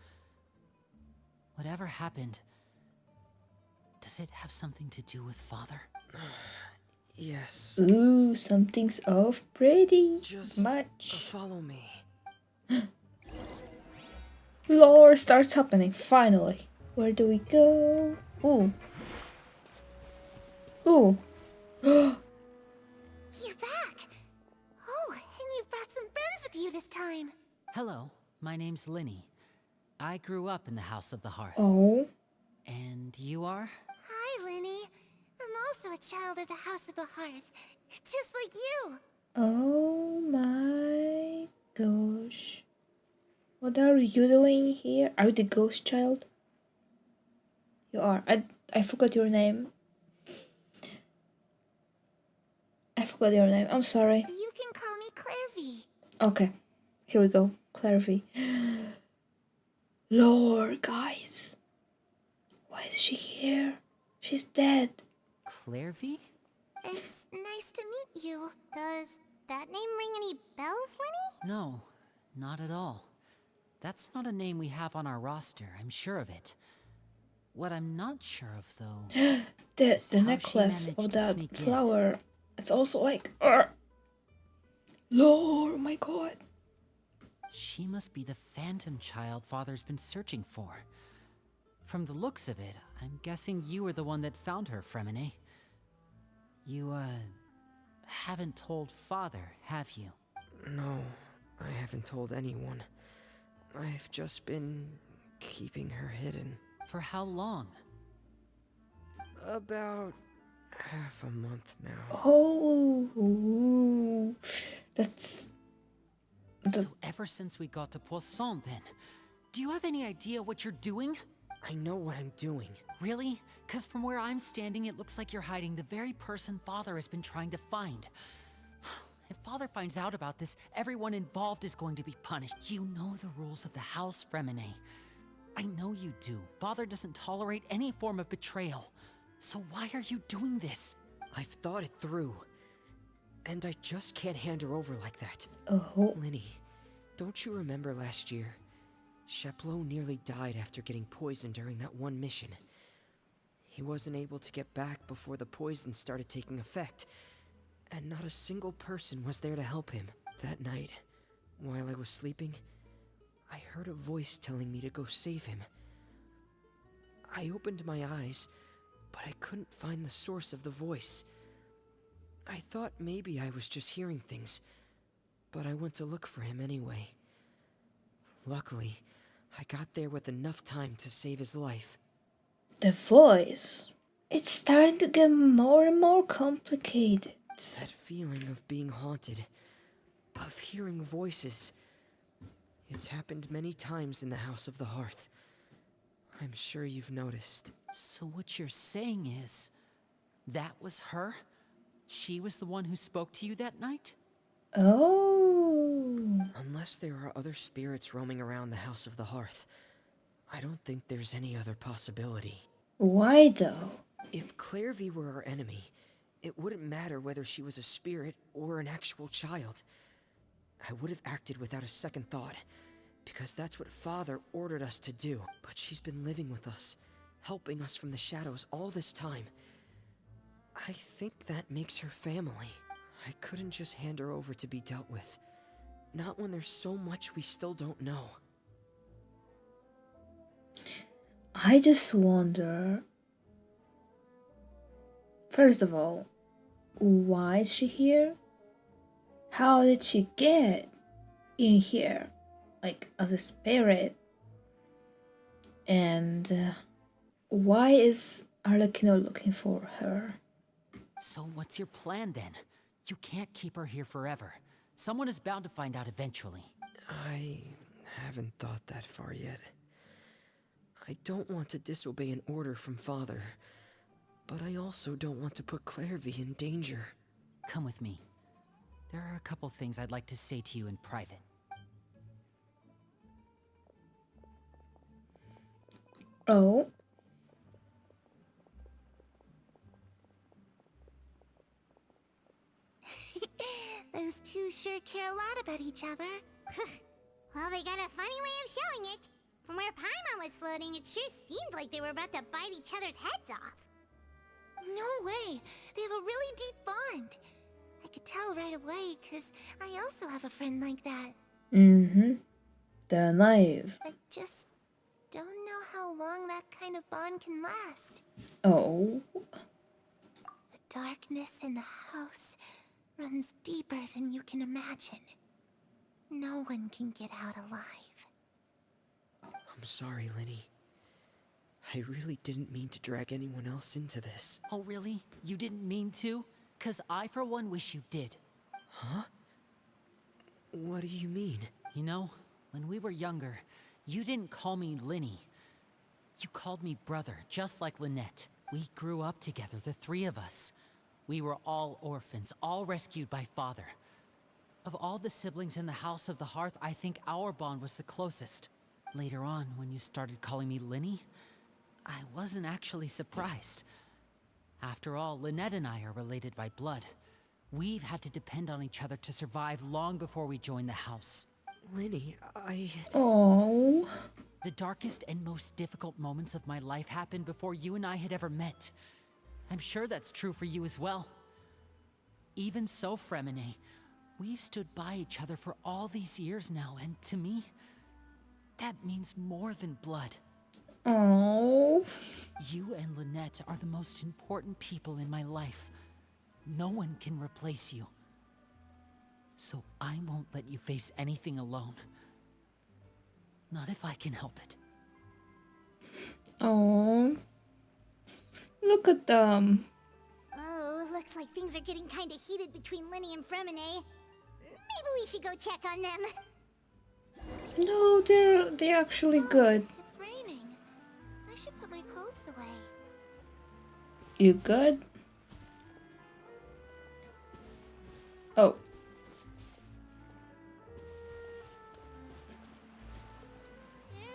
[SPEAKER 5] Whatever happened, does it have something to do with Father?
[SPEAKER 4] Yes.
[SPEAKER 1] Ooh, something's off pretty
[SPEAKER 4] Just
[SPEAKER 1] much.
[SPEAKER 4] follow me.
[SPEAKER 1] Lore starts happening, finally. Where do we go? Ooh. Ooh.
[SPEAKER 3] You're back! Oh, and you've brought some friends with you this time.
[SPEAKER 5] Hello, my name's Linny. I grew up in the House of the Hearth.
[SPEAKER 1] Oh.
[SPEAKER 5] And you are?
[SPEAKER 3] Hi, Linny. I'm also a child of the House of the Hearth, just like you.
[SPEAKER 1] Oh my gosh. What are you doing here? Are you the ghost child? You are. I forgot your name. I forgot your name. I'm sorry.
[SPEAKER 3] You can call me Clairvy.
[SPEAKER 1] Okay. Here we go. Clarity. Lore, guys. Why is she here? She's dead.
[SPEAKER 5] Clairvy?
[SPEAKER 3] It's nice to meet you. Does that name ring any bells, Linny?
[SPEAKER 5] No, not at all. That's not a name we have on our roster, I'm sure of it. What I'm not sure of, though...
[SPEAKER 1] The
[SPEAKER 5] is how she
[SPEAKER 1] necklace
[SPEAKER 5] managed
[SPEAKER 1] of
[SPEAKER 5] to
[SPEAKER 1] that
[SPEAKER 5] sneak in.
[SPEAKER 1] flower. It's also like... Lore, oh my god.
[SPEAKER 5] She must be the phantom child Father's been searching for. From the looks of it, I'm guessing you were the one that found her, Fremine. You, haven't told Father, have you?
[SPEAKER 4] No, I haven't told anyone. I've just been keeping her hidden.
[SPEAKER 5] For how long?
[SPEAKER 4] About half a month now.
[SPEAKER 1] Oh, that's...
[SPEAKER 5] So ever since we got to Poisson, then, do you have any idea what you're doing?
[SPEAKER 4] I know what I'm doing.
[SPEAKER 5] Really? Because from where I'm standing, it looks like you're hiding the very person Father has been trying to find. If Father finds out about this, everyone involved is going to be punished. You know the rules of the house, Fremine. I know you do. Father doesn't tolerate any form of betrayal. So why are you doing this?
[SPEAKER 4] I've thought it through. And I just can't hand her over like that.
[SPEAKER 1] Oh.
[SPEAKER 4] Linny, don't you remember last year? Chaplot nearly died after getting poisoned during that one mission. He wasn't able to get back before the poison started taking effect, and not a single person was there to help him. That night, while I was sleeping, I heard a voice telling me to go save him. I opened my eyes, but I couldn't find the source of the voice. I thought maybe I was just hearing things, but I went to look for him anyway. Luckily, I got there with enough time to save his life.
[SPEAKER 1] The voice. It's starting to get more and more complicated.
[SPEAKER 4] That feeling of being haunted, of hearing voices. It's happened many times in the House of the Hearth. I'm sure you've noticed.
[SPEAKER 5] So what you're saying is, that was her? She was the one who spoke to you that night?
[SPEAKER 1] Oh.
[SPEAKER 4] Unless there are other spirits roaming around the House of the Hearth, I don't think there's any other possibility.
[SPEAKER 1] Why though?
[SPEAKER 4] If Clairvy were our enemy, it wouldn't matter whether she was a spirit or an actual child. I would have acted without a second thought, because that's what Father ordered us to do. But she's been living with us, helping us from the shadows all this time. I think that makes her family. I couldn't just hand her over to be dealt with. Not when there's so much we still don't know.
[SPEAKER 1] I just wonder, first of all, why is she here? How did she get in here? Like, as a spirit? And why is Arlecchino looking for her?
[SPEAKER 5] So what's your plan then? You can't keep her here forever. Someone is bound to find out eventually.
[SPEAKER 4] I haven't thought that far yet. I don't want to disobey an order from Father, but I also don't want to put Clairvy in danger.
[SPEAKER 5] Come with me. There are a couple things I'd like to say to you in private.
[SPEAKER 1] Oh.
[SPEAKER 3] Those two sure care a lot about each other. Well, they got a funny way of showing it. From where Paimon was floating, it sure seemed like they were about to bite each other's heads off. No way! They have a really deep bond. I could tell right away, because I also have a friend like that.
[SPEAKER 1] Mm-hmm. They're naive.
[SPEAKER 3] I just don't know how long that kind of bond can last.
[SPEAKER 1] Oh.
[SPEAKER 3] The darkness in the house runs deeper than you can imagine. No one can get out alive.
[SPEAKER 4] I'm sorry, Linny. I really didn't mean to drag anyone else into this.
[SPEAKER 5] Oh really? You didn't mean to? 'Cause I for one wish you did.
[SPEAKER 4] Huh? What do you mean?
[SPEAKER 5] You know, when we were younger, you didn't call me Linny. You called me brother, just like Lynette. We grew up together, the three of us. We were all orphans, all rescued by Father. Of all the siblings in the House of the Hearth, I think our bond was the closest. Later on, when you started calling me Linny, I wasn't actually surprised. After all, Lynette and I are related by blood. We've had to depend on each other to survive long before we joined the house.
[SPEAKER 4] Linny,
[SPEAKER 1] Oh.
[SPEAKER 5] The darkest and most difficult moments of my life happened before you and I had ever met. I'm sure that's true for you as well. Even so, Fremine, we've stood by each other for all these years now, and to me, that means more than blood.
[SPEAKER 1] Oh.
[SPEAKER 5] You and Lynette are the most important people in my life. No one can replace you. So I won't let you face anything alone. Not if I can help it.
[SPEAKER 1] Oh. Look at them.
[SPEAKER 3] Oh, looks like things are getting kinda heated between Linny and Fremine. Maybe we should go check on them.
[SPEAKER 1] No, they're actually good.
[SPEAKER 3] It's raining. I should put my clothes away.
[SPEAKER 1] You good? Oh.
[SPEAKER 3] Mary?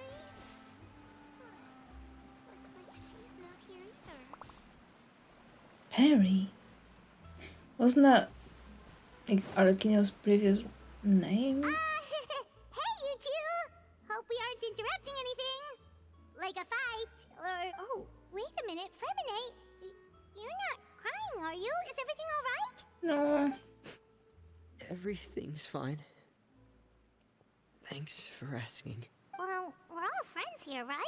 [SPEAKER 3] Looks like she's not here either.
[SPEAKER 1] Perry? Wasn't that like Arlecchino's previous name?
[SPEAKER 3] Hey, you two! Hope we aren't interrupting anything. Like a fight, or... Oh, wait a minute, Fremine. You're not crying, are you? Is everything alright?
[SPEAKER 1] No.
[SPEAKER 4] everything's fine. Thanks for asking.
[SPEAKER 3] Well, we're all friends here, right?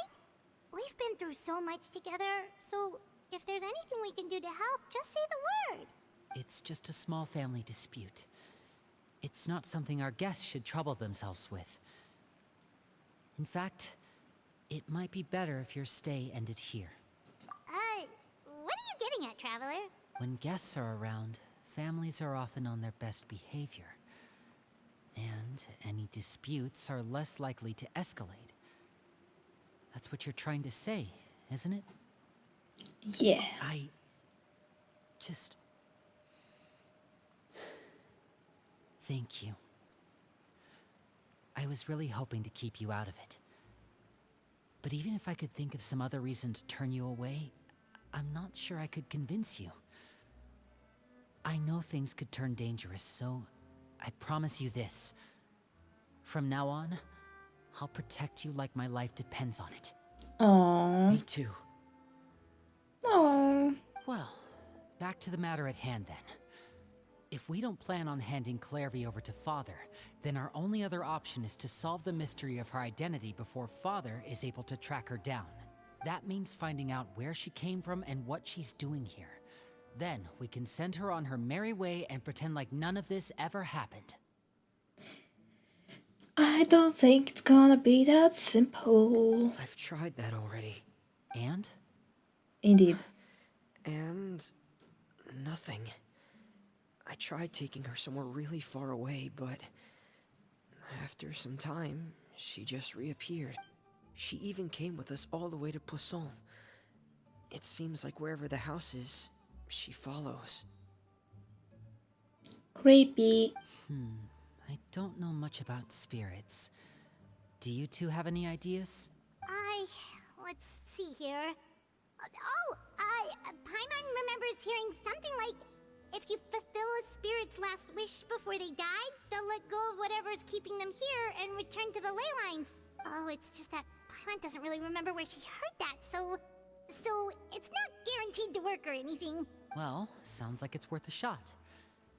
[SPEAKER 3] We've been through so much together, so if there's anything we can do to help, just say the word.
[SPEAKER 5] It's just a small family dispute. It's not something our guests should trouble themselves with. In fact, it might be better if your stay ended here.
[SPEAKER 3] What are you getting at, Traveler?
[SPEAKER 5] When guests are around, families are often on their best behavior. And any disputes are less likely to escalate. That's what you're trying to say, isn't it?
[SPEAKER 1] Yeah.
[SPEAKER 5] I just... Thank you. I was really hoping to keep you out of it. But even if I could think of some other reason to turn you away, I'm not sure I could convince you. I know things could turn dangerous, so I promise you this. From now on, I'll protect you like my life depends on it.
[SPEAKER 1] Aww.
[SPEAKER 4] Me too.
[SPEAKER 1] Oh,
[SPEAKER 5] Well, back to the matter at hand then. If we don't plan on handing Clairvy over to Father, then our only other option is to solve the mystery of her identity before Father is able to track her down. That means finding out where she came from and what she's doing here. Then we can send her on her merry way and pretend like none of this ever happened.
[SPEAKER 1] I don't think it's gonna be that simple.
[SPEAKER 4] I've tried that already.
[SPEAKER 5] And?
[SPEAKER 1] Indeed.
[SPEAKER 4] And nothing. I tried taking her somewhere really far away, but after some time, she just reappeared. She even came with us all the way to Poisson. It seems like wherever the house is, she follows.
[SPEAKER 1] Creepy.
[SPEAKER 5] I don't know much about spirits. Do you two have any ideas?
[SPEAKER 3] Let's see here. Paimon remembers hearing something like, if you fulfill a spirit's last wish before they died, they'll let go of whatever's keeping them here and return to the ley lines. Oh, it's just that Paimon doesn't really remember where she heard that, so it's not guaranteed to work or anything.
[SPEAKER 5] Well, sounds like it's worth a shot.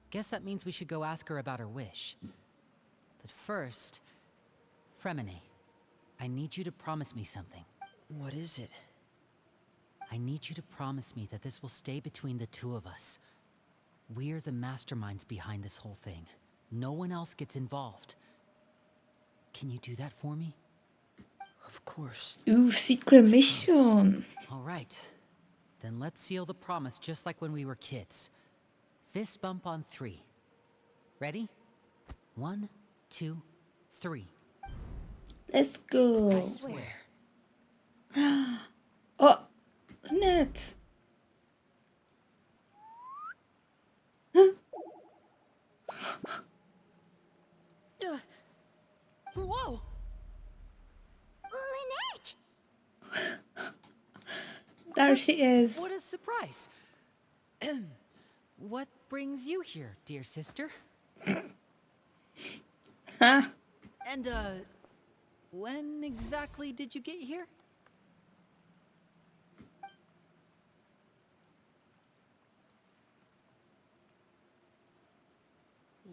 [SPEAKER 5] Guess that means we should go ask her about her wish. But first, Fremine, I need you to promise me something.
[SPEAKER 4] What is it?
[SPEAKER 5] I need you to promise me that this will stay between the two of us. We're the masterminds behind this whole thing. No one else gets involved. Can you do that for me?
[SPEAKER 4] Of course.
[SPEAKER 1] Ooh, secret mission.
[SPEAKER 5] All right. Then let's seal the promise just like when we were kids. Fist bump on 3. Ready? 1, 2, 3.
[SPEAKER 1] Let's go.
[SPEAKER 5] I swear.
[SPEAKER 1] Oh, Annette.
[SPEAKER 5] Whoa!
[SPEAKER 3] Lynette!
[SPEAKER 1] There she is.
[SPEAKER 5] What a surprise! What brings you here, dear sister?
[SPEAKER 1] Huh?
[SPEAKER 5] And, when exactly did you get here?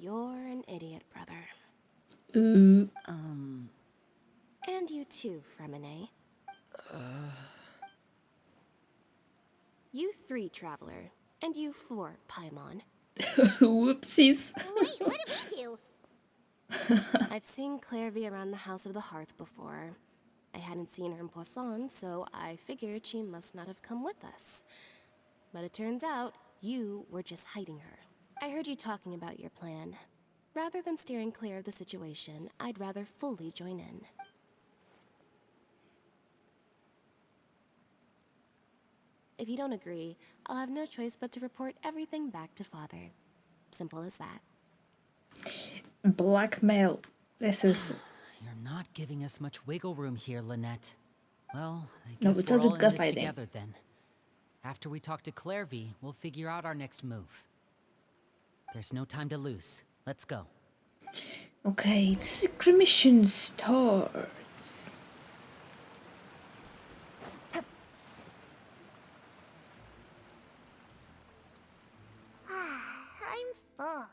[SPEAKER 6] You're an idiot, brother.
[SPEAKER 1] Ooh.
[SPEAKER 6] And you too, Fremine. You 3, Traveler. And you 4, Paimon.
[SPEAKER 1] Whoopsies.
[SPEAKER 3] Wait, what did we do?
[SPEAKER 6] I've seen Clairvy around the House of the Hearth before. I hadn't seen her in Poisson, so I figured she must not have come with us. But it turns out, you were just hiding her. I heard you talking about your plan. Rather than steering clear of the situation, I'd rather fully join in. If you don't agree, I'll have no choice but to report everything back to Father. Simple as that.
[SPEAKER 1] Blackmail. This is.
[SPEAKER 5] You're not giving us much wiggle room here, Lynette. Well, I
[SPEAKER 1] No,
[SPEAKER 5] guess
[SPEAKER 1] it's
[SPEAKER 5] we're
[SPEAKER 1] also
[SPEAKER 5] all in this
[SPEAKER 1] gaslighting.
[SPEAKER 5] together then. After we talk to Clairvy, we'll figure out our next move. There's no time to lose. Let's go.
[SPEAKER 1] Okay, the secret mission starts.
[SPEAKER 3] I'm full.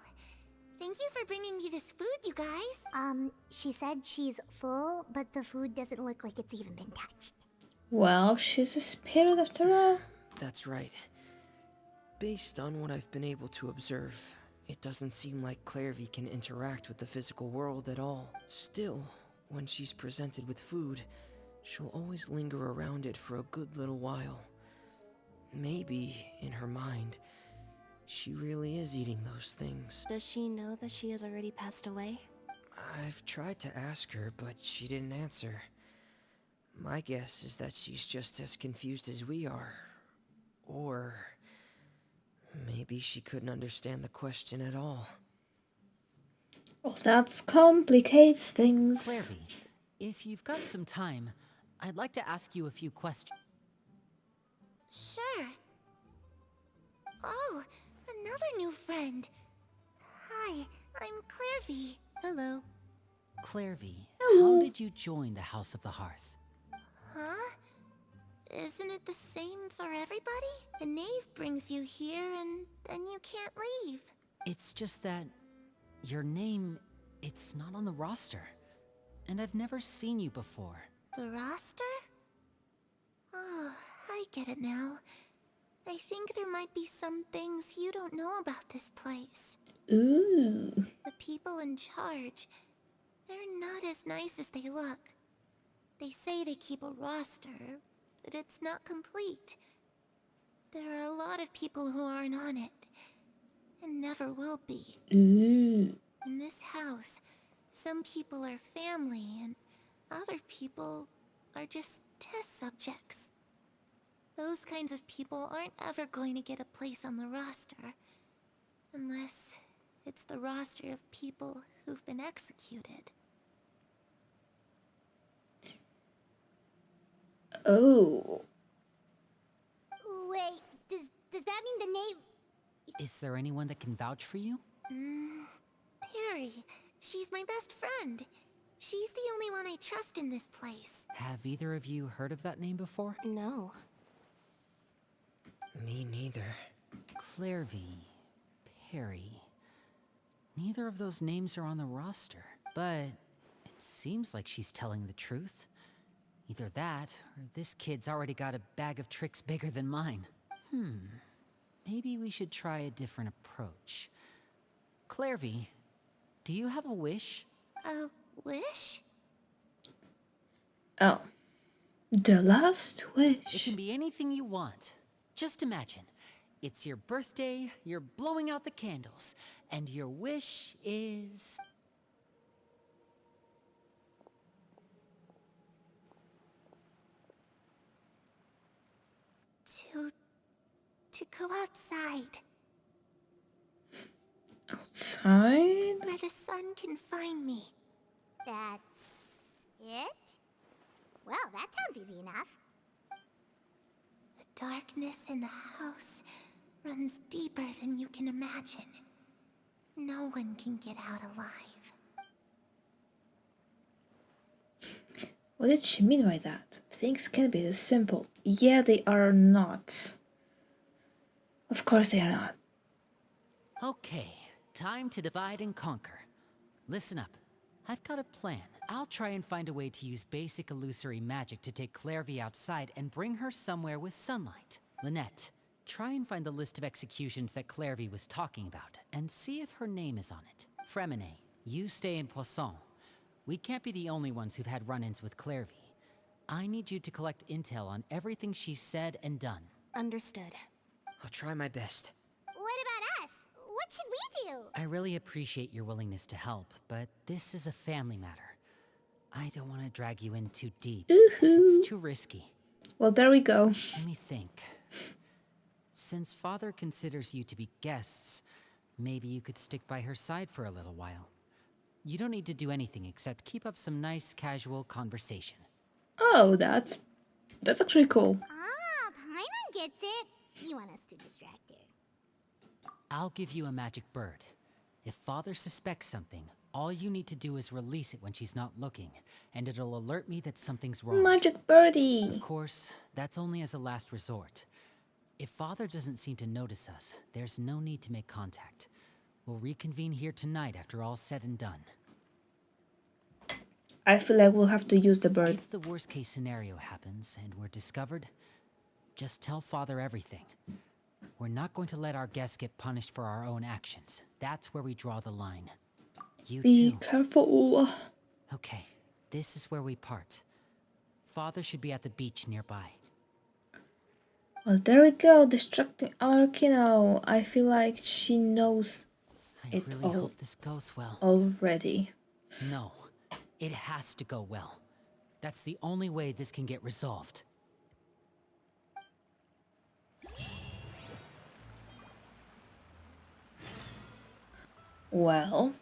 [SPEAKER 3] Thank you for bringing me this food, you guys. She said she's full, but the food doesn't look like it's even been touched.
[SPEAKER 1] Well, she's a spirit after all.
[SPEAKER 4] That's right. Based on what I've been able to observe, it doesn't seem like Clairvy can interact with the physical world at all. Still, when she's presented with food, she'll always linger around it for a good little while. Maybe, in her mind, she really is eating those things.
[SPEAKER 6] Does she know that she has already passed away?
[SPEAKER 4] I've tried to ask her, but she didn't answer. My guess is that she's just as confused as we are. Or maybe she couldn't understand the question at all.
[SPEAKER 1] Well, that complicates things.
[SPEAKER 5] Clairvy, if you've got some time, I'd like to ask you a few questions.
[SPEAKER 3] Sure. Oh, another new friend. Hi, I'm Clairvy.
[SPEAKER 6] Hello.
[SPEAKER 5] Clairvy,
[SPEAKER 1] Hello.
[SPEAKER 5] how did you join the House of the Hearth?
[SPEAKER 3] Huh? isn't it the same for everybody? The knave brings you here and then you can't leave.
[SPEAKER 5] It's just that your name, it's not on the roster. And I've never seen you before.
[SPEAKER 3] The roster? Oh, I get it now. I think there might be some things you don't know about this place.
[SPEAKER 1] Ooh.
[SPEAKER 3] The people in charge, they're not as nice as they look. They say they keep a roster, but it's not complete. There are a lot of people who aren't on it, and never will be.
[SPEAKER 1] Ooh.
[SPEAKER 3] In this house, some people are family, and other people are just test subjects. Those kinds of people aren't ever going to get a place on the roster, unless it's the roster of people who've been executed.
[SPEAKER 1] Oh.
[SPEAKER 3] Wait, does that mean the knave...
[SPEAKER 5] Is there anyone that can vouch for you?
[SPEAKER 3] Perry. She's my best friend. She's the only one I trust in this place.
[SPEAKER 5] Have either of you heard of that name before?
[SPEAKER 6] No.
[SPEAKER 4] Me neither.
[SPEAKER 5] Clairvy, Perry. Neither of those names are on the roster, but it seems like she's telling the truth. Either that, or this kid's already got a bag of tricks bigger than mine. Maybe we should try a different approach. Clairvy, do you have a wish?
[SPEAKER 3] A wish?
[SPEAKER 1] Oh. The last
[SPEAKER 5] It
[SPEAKER 1] wish.
[SPEAKER 5] can be anything you want. Just imagine, it's your birthday, you're blowing out the candles, and your wish is...
[SPEAKER 3] To go outside,
[SPEAKER 1] Outside?
[SPEAKER 3] where the sun can find me. That's it? Well, that sounds easy enough. The darkness in the house runs deeper than you can imagine. No one can get out alive.
[SPEAKER 1] What did she mean by that? Things can be this simple. Yeah, they are not. Of course they are not.
[SPEAKER 5] Okay, time to divide and conquer. Listen up. I've got a plan. I'll try and find a way to use basic illusory magic to take Clairvy outside and bring her somewhere with sunlight. Lynette, try and find the list of executions that Clairvy was talking about, and see if her name is on it. Fremine, you stay in Poisson. We can't be the only ones who've had run-ins with Clairvy. I need you to collect intel on everything she's said and done.
[SPEAKER 6] Understood.
[SPEAKER 4] I'll try my best.
[SPEAKER 3] What about us? What should we do?
[SPEAKER 5] I really appreciate your willingness to help, but this is a family matter. I don't want to drag you in too deep. It's too risky.
[SPEAKER 1] Well, there we go.
[SPEAKER 5] Let me think. Since Father considers you to be guests, maybe you could stick by her side for a little while. You don't need to do anything except keep up some nice, casual conversation.
[SPEAKER 1] Oh, that's actually cool.
[SPEAKER 3] Ah, Paimon gets it. You want us to distract her.
[SPEAKER 5] I'll give you a magic bird. If Father suspects something, all you need to do is release it when she's not looking, and it'll alert me that something's wrong.
[SPEAKER 1] Magic birdie.
[SPEAKER 5] Of course, that's only as a last resort. If Father doesn't seem to notice us, there's no need to make contact. We'll reconvene here tonight after all's said and done.
[SPEAKER 1] I feel like we'll have to use the bird.
[SPEAKER 5] If the worst case scenario happens and we're discovered, just tell Father everything. We're not going to let our guests get punished for our own actions. That's where we draw the line. You
[SPEAKER 1] Be
[SPEAKER 5] too.
[SPEAKER 1] careful.
[SPEAKER 5] Okay, this is where we part. Father should be at the beach nearby.
[SPEAKER 1] Well, there we go. Distracting ARLECCHINO. I feel like she knows
[SPEAKER 5] I
[SPEAKER 1] it
[SPEAKER 5] really
[SPEAKER 1] all
[SPEAKER 5] hope this goes well.
[SPEAKER 1] already.
[SPEAKER 5] No, it has to go well. That's the only way this can get resolved.
[SPEAKER 1] Well,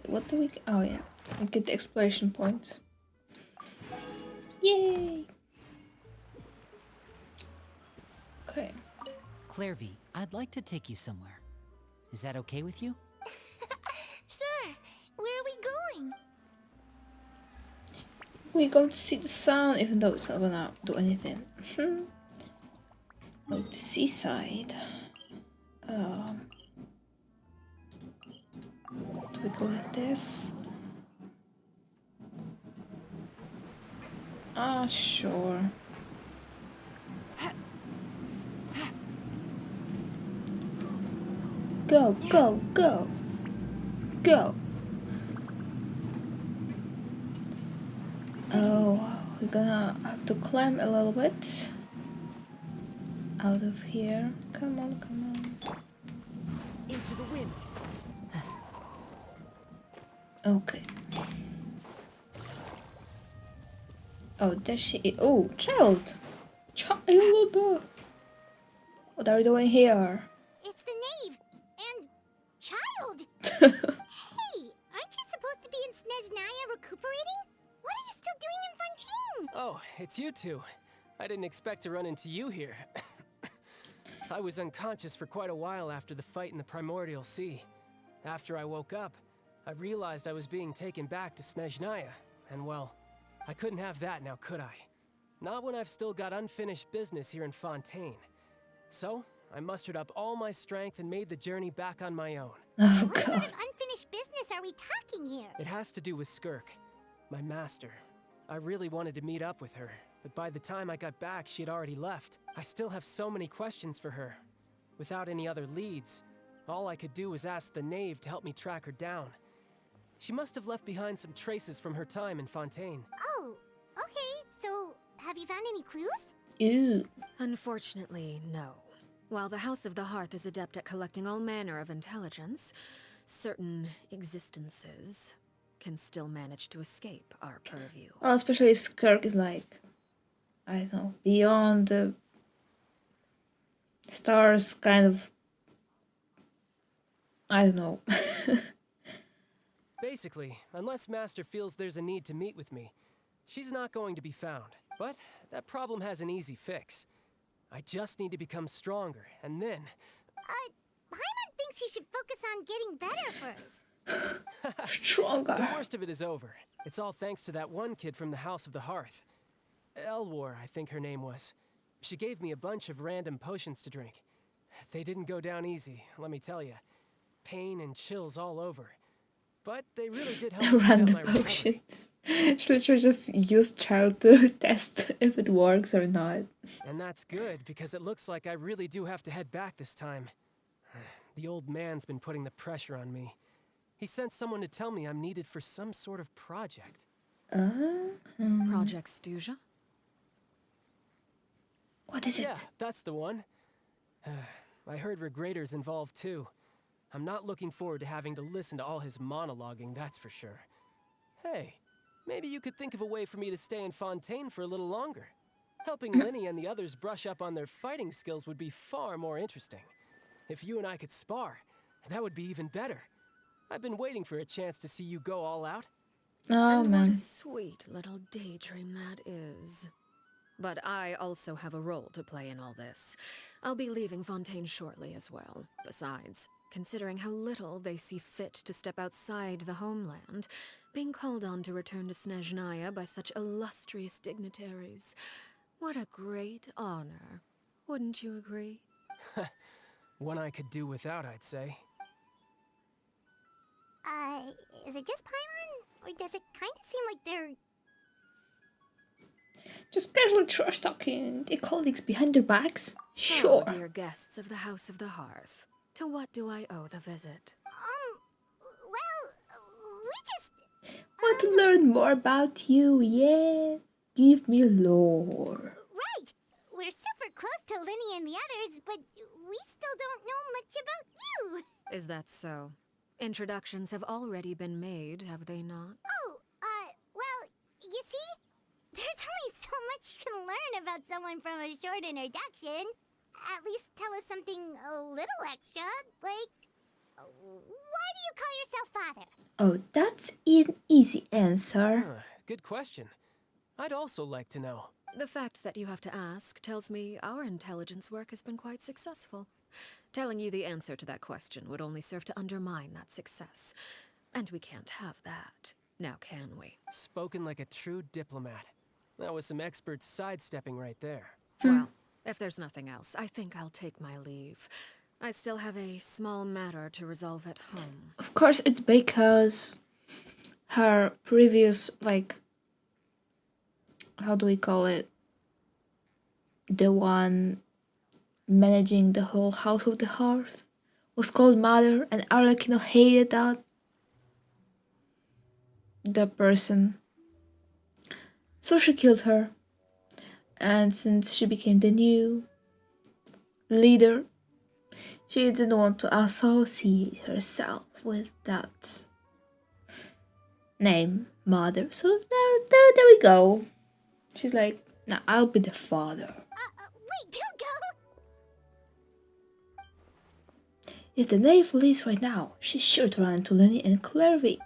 [SPEAKER 1] what do we... Oh, yeah. We get the exploration points. Yay! Okay.
[SPEAKER 5] Clairvy, I'd like to take you somewhere. Is that okay with you?
[SPEAKER 3] Sure. Where are we going?
[SPEAKER 1] We're going to see the sun, even though it's not gonna do anything. Like the seaside. Do we go like this? Ah, sure. Go, go, go! Go! Oh, we're gonna have to climb a little bit out of here. Come on, come on.
[SPEAKER 4] Into the wind.
[SPEAKER 1] Okay. Oh, there she is. Oh, child! Child! What are you doing here?
[SPEAKER 3] It's the knave and child. Hey, aren't you supposed to be in Snezhnaya recuperating? What are you still doing in Fontaine?
[SPEAKER 8] Oh, it's you two. I didn't expect to run into you here. I was unconscious for quite a while after the fight in the Primordial Sea. After I woke up, I realized I was being taken back to Snezhnaya, and well, I couldn't have that now, could I? Not when I've still got unfinished business here in Fontaine. So, I mustered up all my strength and made the journey back on my own.
[SPEAKER 1] Oh,
[SPEAKER 3] What sort
[SPEAKER 1] God.
[SPEAKER 3] of unfinished business are we talking here?
[SPEAKER 8] It has to do with Skirk, my master. I really wanted to meet up with her, but by the time I got back, she had already left. I still have so many questions for her. Without any other leads, all I could do was ask the knave to help me track her down. She must have left behind some traces from her time in Fontaine.
[SPEAKER 3] Oh, okay. So, have you found any clues?
[SPEAKER 1] Ew.
[SPEAKER 2] Unfortunately, no. While the House of the Hearth is adept at collecting all manner of intelligence, certain existences can still manage to escape our purview.
[SPEAKER 1] Well, especially Skirk is like, I don't know, beyond the stars, kind of. I don't know.
[SPEAKER 8] Basically, unless Master feels there's a need to meet with me, she's not going to be found. But that problem has an easy fix. I just need to become stronger, and then...
[SPEAKER 3] Paimon thinks you should focus on getting better first.
[SPEAKER 1] Stronger.
[SPEAKER 8] The worst of it is over. It's all thanks to that one kid from the House of the Hearth. Elwar, I think her name was. She gave me a bunch of random potions to drink. They didn't go down easy, let me tell you. Pain and chills all over. But they really did help speed up
[SPEAKER 1] Random
[SPEAKER 8] my recovery.
[SPEAKER 1] potions. She literally just used child to test if it works or not.
[SPEAKER 8] And that's good, because it looks like I really do have to head back this time. The old man's been putting the pressure on me. He sent someone to tell me I'm needed for some sort of project.
[SPEAKER 2] Project Stuja?
[SPEAKER 1] What is
[SPEAKER 8] Yeah,
[SPEAKER 1] it?
[SPEAKER 8] that's the one. I heard Regrader's involved too. I'm not looking forward to having to listen to all his monologuing, that's for sure. Hey, maybe you could think of a way for me to stay in Fontaine for a little longer. Helping Linny and the others brush up on their fighting skills would be far more interesting. If you and I could spar, that would be even better. I've been waiting for a chance to see you go all out.
[SPEAKER 1] Oh,
[SPEAKER 2] And what
[SPEAKER 1] man.
[SPEAKER 2] a sweet little daydream that is. But I also have a role to play in all this. I'll be leaving Fontaine shortly as well. Besides, considering how little they see fit to step outside the homeland, being called on to return to Snezhnaya by such illustrious dignitaries, what a great honor. Wouldn't you agree?
[SPEAKER 8] One I could do without, I'd say.
[SPEAKER 3] Is it just Paimon? Or does it kind of seem like they're...
[SPEAKER 1] Just casually trash talking their colleagues behind their backs? Sure.
[SPEAKER 2] Oh, dear guests of the House of the Hearth, to what do I owe the visit?
[SPEAKER 3] Well, we just...
[SPEAKER 1] Want to learn more about you? Yes. Give me lore.
[SPEAKER 3] Right! We're super close to Linny and the others, but we still don't know much about you!
[SPEAKER 2] Is that so? Introductions have already been made, have they not?
[SPEAKER 3] Oh, well, you see? There's only so much you can learn about someone from a short introduction. At least tell us something a little extra, like... Why do you call yourself father?
[SPEAKER 1] Oh, that's an easy answer.
[SPEAKER 8] Good question. I'd also like to know.
[SPEAKER 2] The fact that you have to ask tells me our intelligence work has been quite successful. Telling you the answer to that question would only serve to undermine that success. And we can't have that, now can we?
[SPEAKER 8] Spoken like a true diplomat. That was some expert sidestepping right there.
[SPEAKER 2] Well, If there's nothing else, I think I'll take my leave. I still have a small matter to resolve at home.
[SPEAKER 1] Of course, it's because her previous, like, how do we call it? The one managing the whole House of the Hearth was called Mother, and Arlecchino hated that. The person. So she killed her. And since she became the new leader, she didn't want to associate herself with that name, Mother. So there we go. She's like, nah, I'll be the father.
[SPEAKER 3] Wait, don't go!
[SPEAKER 1] If the knave leaves right now, she's sure to run into Lenny and Clervy.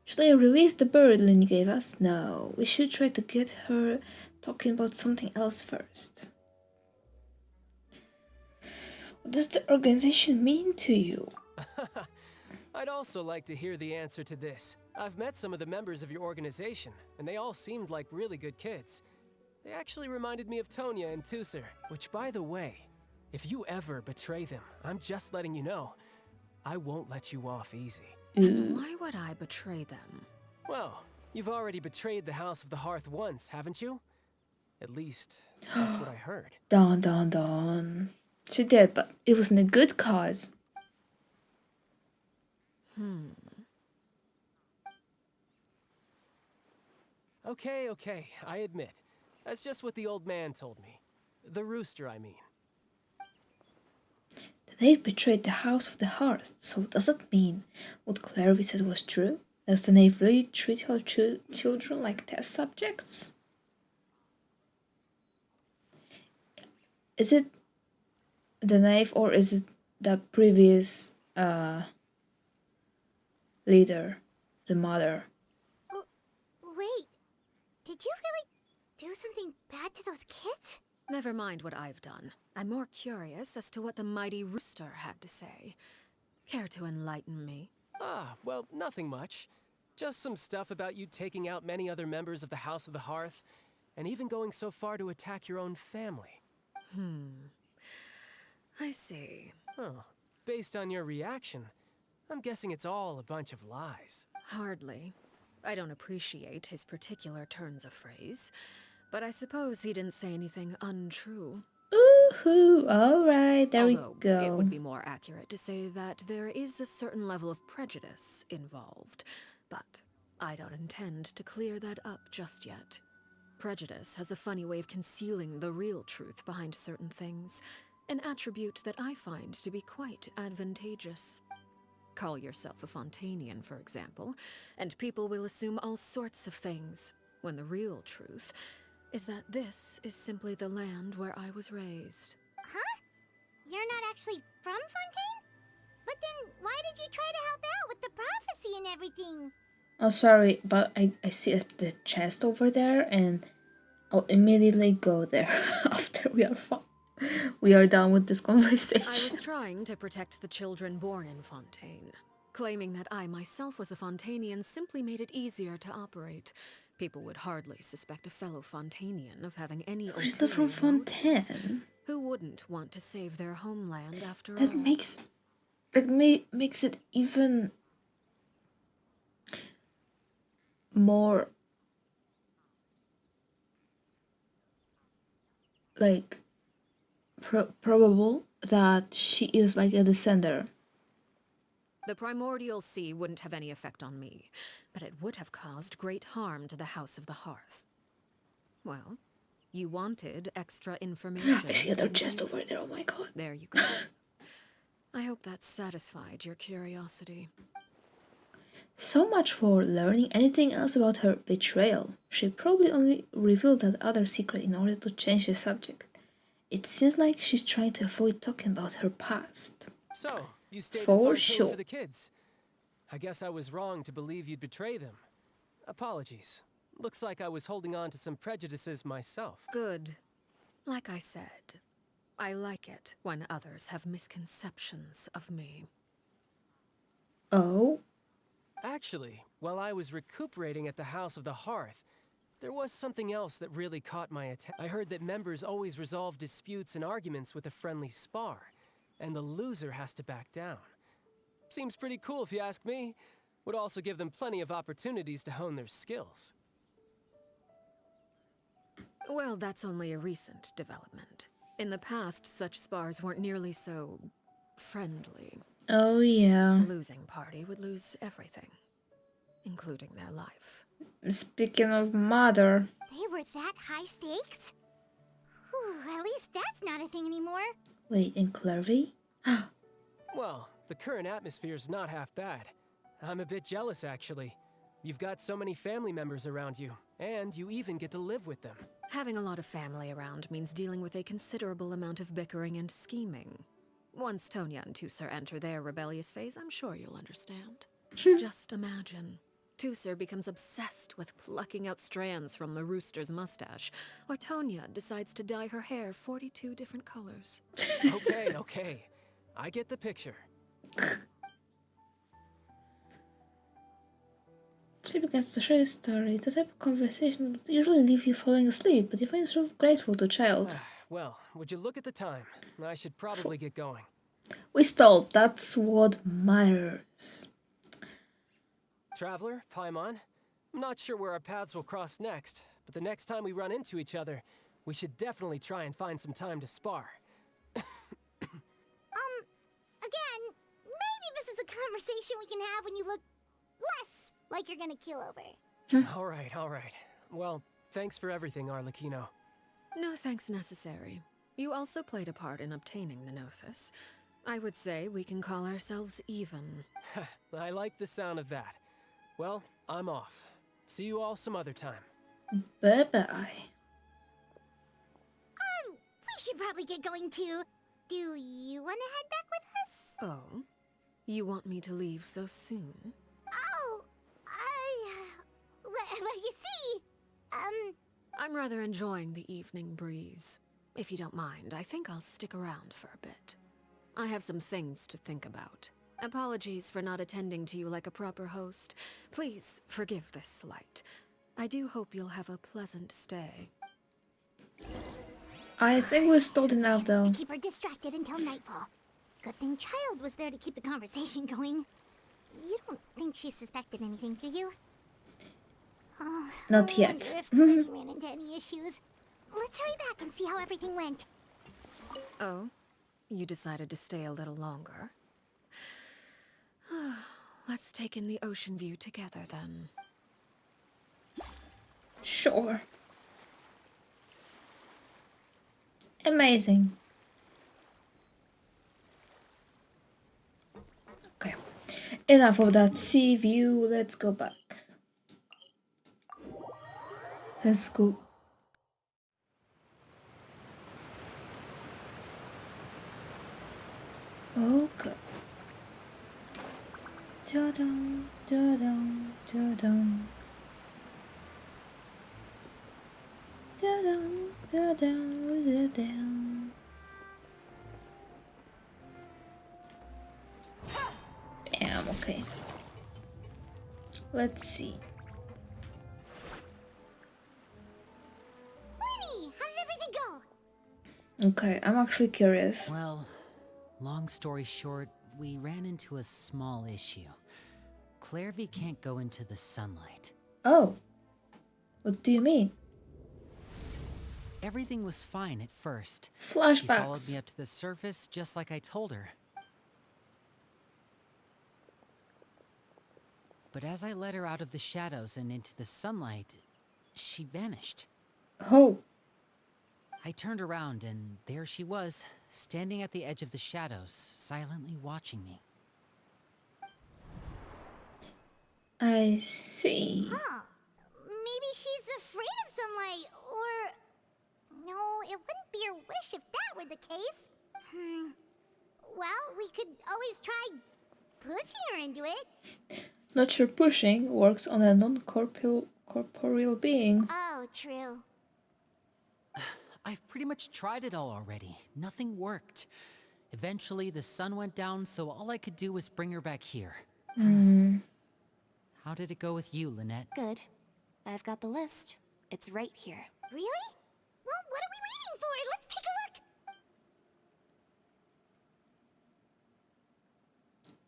[SPEAKER 1] Should I release the bird Lenny gave us? No, we should try to get her talking about something else first. What does the organization mean to you?
[SPEAKER 8] I'd also like to hear the answer to this. I've met some of the members of your organization, and they all seemed like really good kids. They actually reminded me of Tonya and Tusser, which, by the way, if you ever betray them, I'm just letting you know, I won't let you off easy.
[SPEAKER 2] And why would I betray them?
[SPEAKER 8] Well, you've already betrayed the House of the Hearth once, haven't you? At least, that's what I heard.
[SPEAKER 1] Don. She did, but it was in a good cause.
[SPEAKER 8] Okay, I admit. That's just what the old man told me. The rooster, I mean.
[SPEAKER 1] The knave betrayed the House of the Hearth, so does that mean what Clervy said was true? Does the knave really treat her children like test subjects? Is it the knave or is it the previous leader, the mother?
[SPEAKER 3] Wait, did you really do something bad to those kids?
[SPEAKER 2] Never mind what I've done. I'm more curious as to what the mighty rooster had to say. Care to enlighten me?
[SPEAKER 8] Ah, well, nothing much. Just some stuff about you taking out many other members of the House of the Hearth, and even going so far to attack your own family.
[SPEAKER 2] I see.
[SPEAKER 8] Oh, based on your reaction, I'm guessing it's all a bunch of lies.
[SPEAKER 2] Hardly. I don't appreciate his particular turns of phrase, but I suppose he didn't say anything untrue.
[SPEAKER 1] Ooh, alright, there
[SPEAKER 2] Although,
[SPEAKER 1] we go.
[SPEAKER 2] it would be more accurate to say that there is a certain level of prejudice involved, but I don't intend to clear that up just yet. Prejudice has a funny way of concealing the real truth behind certain things, an attribute that I find to be quite advantageous. Call yourself a Fontanian, for example, and people will assume all sorts of things, when the real truth is that this is simply the land where I was raised.
[SPEAKER 3] Huh? You're not actually from Fontaine? But then why did you try to help out with the prophecy and everything?
[SPEAKER 1] Oh, sorry, but I see the chest over there, and I'll immediately go there after we are done with this conversation.
[SPEAKER 2] I was trying to protect the children born in Fontaine. Claiming that I myself was a Fontanian simply made it easier to operate. People would hardly suspect a fellow Fontanian of having any
[SPEAKER 1] She's not from
[SPEAKER 2] ulterior motives.
[SPEAKER 1] Fontaine.
[SPEAKER 2] Who wouldn't want to save their homeland after all?
[SPEAKER 1] That makes it even more like probable that she is like a descender.
[SPEAKER 2] The primordial sea wouldn't have any effect on me, but it would have caused great harm to the House of the Hearth. Well, you wanted extra information.
[SPEAKER 1] I see another chest over there, oh my god.
[SPEAKER 2] There you go. I hope that satisfied your curiosity.
[SPEAKER 1] So much for learning anything else about her betrayal. She probably only revealed that other secret in order to change the subject. It seems like she's trying to avoid talking about her past.
[SPEAKER 8] So, you stayed in
[SPEAKER 1] For
[SPEAKER 8] Fontaine
[SPEAKER 1] sure.
[SPEAKER 8] for the kids. I guess I was wrong to believe you'd betray them. Apologies. Looks like I was holding on to some prejudices myself.
[SPEAKER 2] Good. Like I said, I like it when others have misconceptions of me.
[SPEAKER 1] Oh?
[SPEAKER 8] Actually, while I was recuperating at the House of the Hearth, there was something else that really caught my attention. I heard that members always resolve disputes and arguments with a friendly spar, and the loser has to back down. Seems pretty cool if you ask me. Would also give them plenty of opportunities to hone their skills.
[SPEAKER 2] Well, that's only a recent development. In the past, such spars weren't nearly so friendly.
[SPEAKER 1] Oh yeah.
[SPEAKER 2] The losing party would lose everything, including their life.
[SPEAKER 1] Speaking of mother.
[SPEAKER 3] They were that high stakes? Whew, at least that's not a thing anymore.
[SPEAKER 1] Wait, in Clervy?
[SPEAKER 8] Well, the current atmosphere's not half bad. I'm a bit jealous, actually. You've got so many family members around you, and you even get to live with them.
[SPEAKER 2] Having a lot of family around means dealing with a considerable amount of bickering and scheming. Once Tonya and Tusser enter their rebellious phase, I'm sure you'll understand. Just imagine. Tusser becomes obsessed with plucking out strands from the rooster's mustache, or Tonya decides to dye her hair 42 different colors.
[SPEAKER 8] Okay. I get the picture.
[SPEAKER 1] She begins to share a story. It's a type of conversation that usually leave you falling asleep, but you find yourself grateful to child.
[SPEAKER 8] Well, would you look at the time? I should probably get going.
[SPEAKER 1] We stalled. That's what matters.
[SPEAKER 8] Traveler, Paimon, I'm not sure where our paths will cross next, but the next time we run into each other, we should definitely try and find some time to spar.
[SPEAKER 3] Again, maybe this is a conversation we can have when you look less like you're gonna keel over.
[SPEAKER 8] All right. Well, thanks for everything, Arlecchino.
[SPEAKER 2] No thanks necessary. You also played a part in obtaining the Gnosis. I would say we can call ourselves even.
[SPEAKER 8] I like the sound of that. Well, I'm off. See you all some other time.
[SPEAKER 1] Bye-bye.
[SPEAKER 3] We should probably get going too. Do you want to head back with us?
[SPEAKER 2] Oh? You want me to leave so soon?
[SPEAKER 3] Oh, well, you see,
[SPEAKER 2] I'm rather enjoying the evening breeze. If you don't mind, I think I'll stick around for a bit. I have some things to think about. Apologies for not attending to you like a proper host. Please forgive this slight. I do hope you'll have a pleasant stay.
[SPEAKER 1] I think we're stalled enough though.
[SPEAKER 3] to keep her distracted until nightfall. Good thing Child was there to keep the conversation going. You don't think she suspected anything, do you? Oh,
[SPEAKER 1] Not
[SPEAKER 3] I
[SPEAKER 1] yet.
[SPEAKER 3] wonder if we ran into any issues. Let's hurry back and see how everything went.
[SPEAKER 2] Oh? You decided to stay a little longer? Let's take in the ocean view together then.
[SPEAKER 1] Sure. Amazing. Okay. Enough of that sea view. Let's go back. Let's go. Okay. Da-dum, da-dum, da-dum. Da-dum, da-dum, da-dum. Bam, okay. Let's see.
[SPEAKER 3] Winnie, how did everything go?
[SPEAKER 1] Okay, I'm actually curious.
[SPEAKER 5] Well, long story short, we ran into a small issue. Clervy can't go into the sunlight.
[SPEAKER 1] Oh. What do you mean?
[SPEAKER 5] Everything was fine at first. She followed
[SPEAKER 1] Flashbacks.
[SPEAKER 5] me up to the surface just like I told her. But as I led her out of the shadows and into the sunlight, she vanished.
[SPEAKER 1] Oh.
[SPEAKER 5] I turned around and there she was, standing at the edge of the shadows, silently watching me.
[SPEAKER 1] I see.
[SPEAKER 3] Huh. Maybe she's afraid of sunlight, or... No, it wouldn't be her wish if that were the case. Well, we could always try pushing her into it.
[SPEAKER 1] Not sure pushing works on a non-corporeal being.
[SPEAKER 3] Oh, true.
[SPEAKER 5] I've pretty much tried it all already. Nothing worked. Eventually, the sun went down, so all I could do was bring her back here. How did it go with you, Lynette?
[SPEAKER 6] Good. I've got the list. It's right here.
[SPEAKER 3] Really? Well, what are we waiting for? Let's take a look!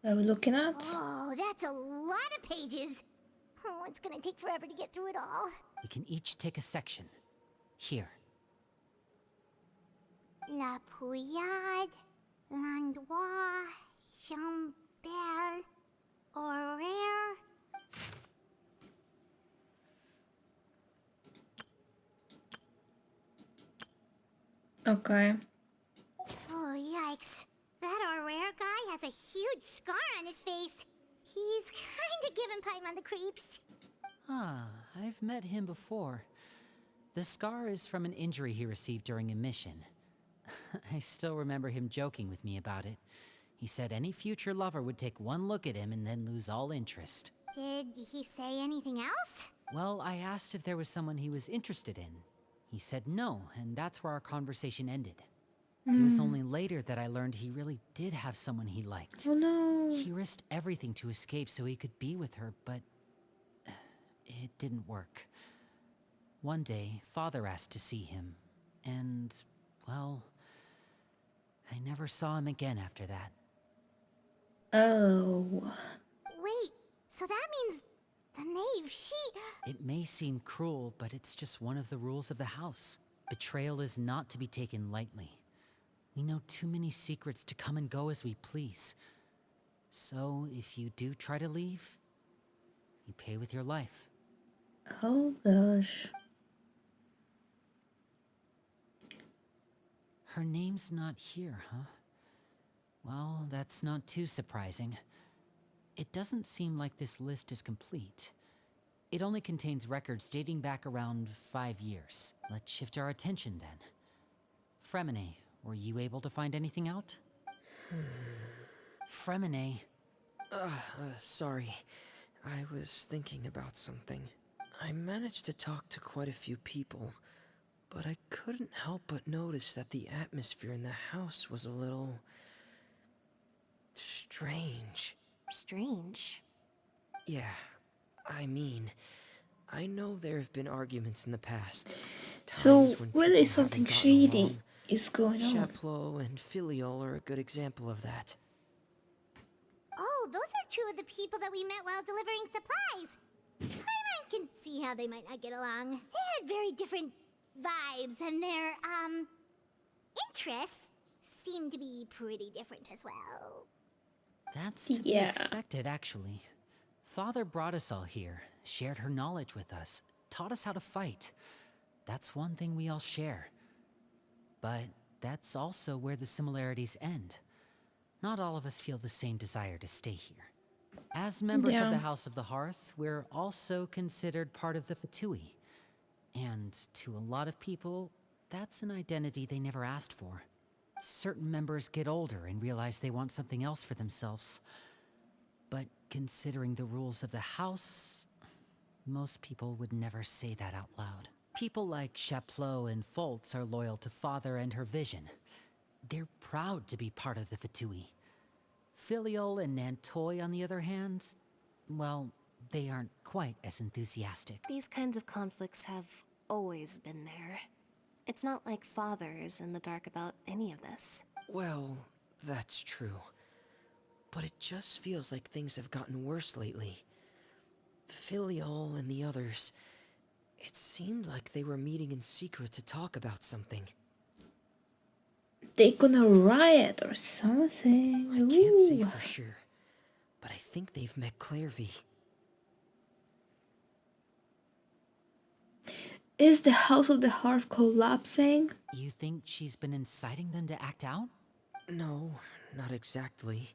[SPEAKER 1] What are we looking at?
[SPEAKER 3] Oh, that's a lot of pages. Oh, it's gonna take forever to get through it all.
[SPEAKER 5] We can each take a section. Here.
[SPEAKER 3] La Pouillade, L'Endroit, Chambel, Orere.
[SPEAKER 1] Okay.
[SPEAKER 3] Oh, yikes. That Orere guy has a huge scar on his face. He's kinda giving Paimon the creeps.
[SPEAKER 5] Ah, I've met him before. The scar is from an injury he received during a mission. I still remember him joking with me about it. He said any future lover would take one look at him and then lose all interest.
[SPEAKER 3] Did he say anything else?
[SPEAKER 5] Well, I asked if there was someone he was interested in. He said no, and that's where our conversation ended. It was only later that I learned he really did have someone he liked.
[SPEAKER 1] Oh no.
[SPEAKER 5] He risked everything to escape so he could be with her, but it didn't work. One day, Father asked to see him, and, well, I never saw him again after that.
[SPEAKER 1] Oh.
[SPEAKER 3] Wait, so that means the knave, she...
[SPEAKER 5] It may seem cruel, but it's just one of the rules of the house. Betrayal is not to be taken lightly. We know too many secrets to come and go as we please. So, if you do try to leave, you pay with your life.
[SPEAKER 1] Oh gosh.
[SPEAKER 5] Her name's not here, huh? Well, that's not too surprising. It doesn't seem like this list is complete. It only contains records dating back around 5 years. Let's shift our attention then. Fremine, were you able to find anything out? Fremine.
[SPEAKER 4] Sorry. I was thinking about something. I managed to talk to quite a few people, but I couldn't help but notice that the atmosphere in the house was a little... strange.
[SPEAKER 6] Strange.
[SPEAKER 4] Yeah, I mean, I know there have been arguments in the past.
[SPEAKER 1] So
[SPEAKER 4] Times when
[SPEAKER 1] really
[SPEAKER 4] people
[SPEAKER 1] something
[SPEAKER 4] haven't gotten
[SPEAKER 1] shady
[SPEAKER 4] along.
[SPEAKER 1] is going on.
[SPEAKER 4] Chaplot and Filial are a good example of that.
[SPEAKER 3] Oh, those are two of the people that we met while delivering supplies. Paimon can see how they might not get along. They had very different vibes, and their, interests seem to be pretty different as well.
[SPEAKER 5] That's to be
[SPEAKER 1] Yeah.
[SPEAKER 5] expected, actually. Father brought us all here, shared her knowledge with us, taught us how to fight. That's one thing we all share. But that's also where the similarities end. Not all of us feel the same desire to stay here. As members
[SPEAKER 1] Yeah.
[SPEAKER 5] of the House of the Hearth, we're also considered part of the Fatui. And to a lot of people, that's an identity they never asked for. Certain members get older and realize they want something else for themselves. But considering the rules of the house, most people would never say that out loud. People like Chaplot and Foltz are loyal to Father and her vision. They're proud to be part of the Fatui. Filial and Nantoy, on the other hand, well, they aren't quite as enthusiastic.
[SPEAKER 6] These kinds of conflicts have always been there. It's not like Father is in the dark about any of this.
[SPEAKER 4] Well, that's true. But it just feels like things have gotten worse lately. Filial and the others, it seemed like they were meeting in secret to talk about something.
[SPEAKER 1] They're gonna riot or something.
[SPEAKER 4] I can't say
[SPEAKER 1] Ooh.
[SPEAKER 4] for sure, but I think they've met Clairvy.
[SPEAKER 1] Is the House of the Hearth collapsing?
[SPEAKER 5] You think she's been inciting them to act out?
[SPEAKER 4] No, not exactly.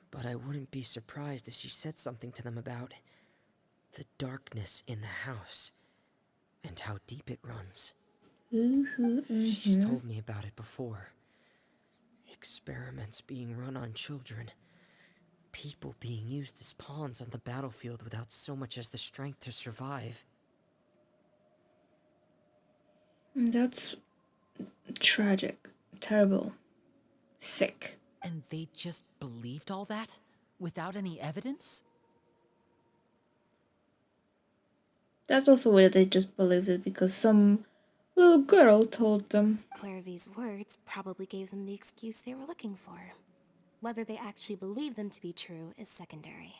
[SPEAKER 4] But I wouldn't be surprised if she said something to them about the darkness in the house and how deep it runs. She's told me about it before. Experiments being run on children. People being used as pawns on the battlefield without so much as the strength to survive.
[SPEAKER 1] That's tragic, terrible, sick.
[SPEAKER 5] And they just believed all that? Without any evidence?
[SPEAKER 1] That's also weird they just believed it because some little girl told them.
[SPEAKER 6] Clairvy's words probably gave them the excuse they were looking for. Whether they actually believe them to be true is secondary.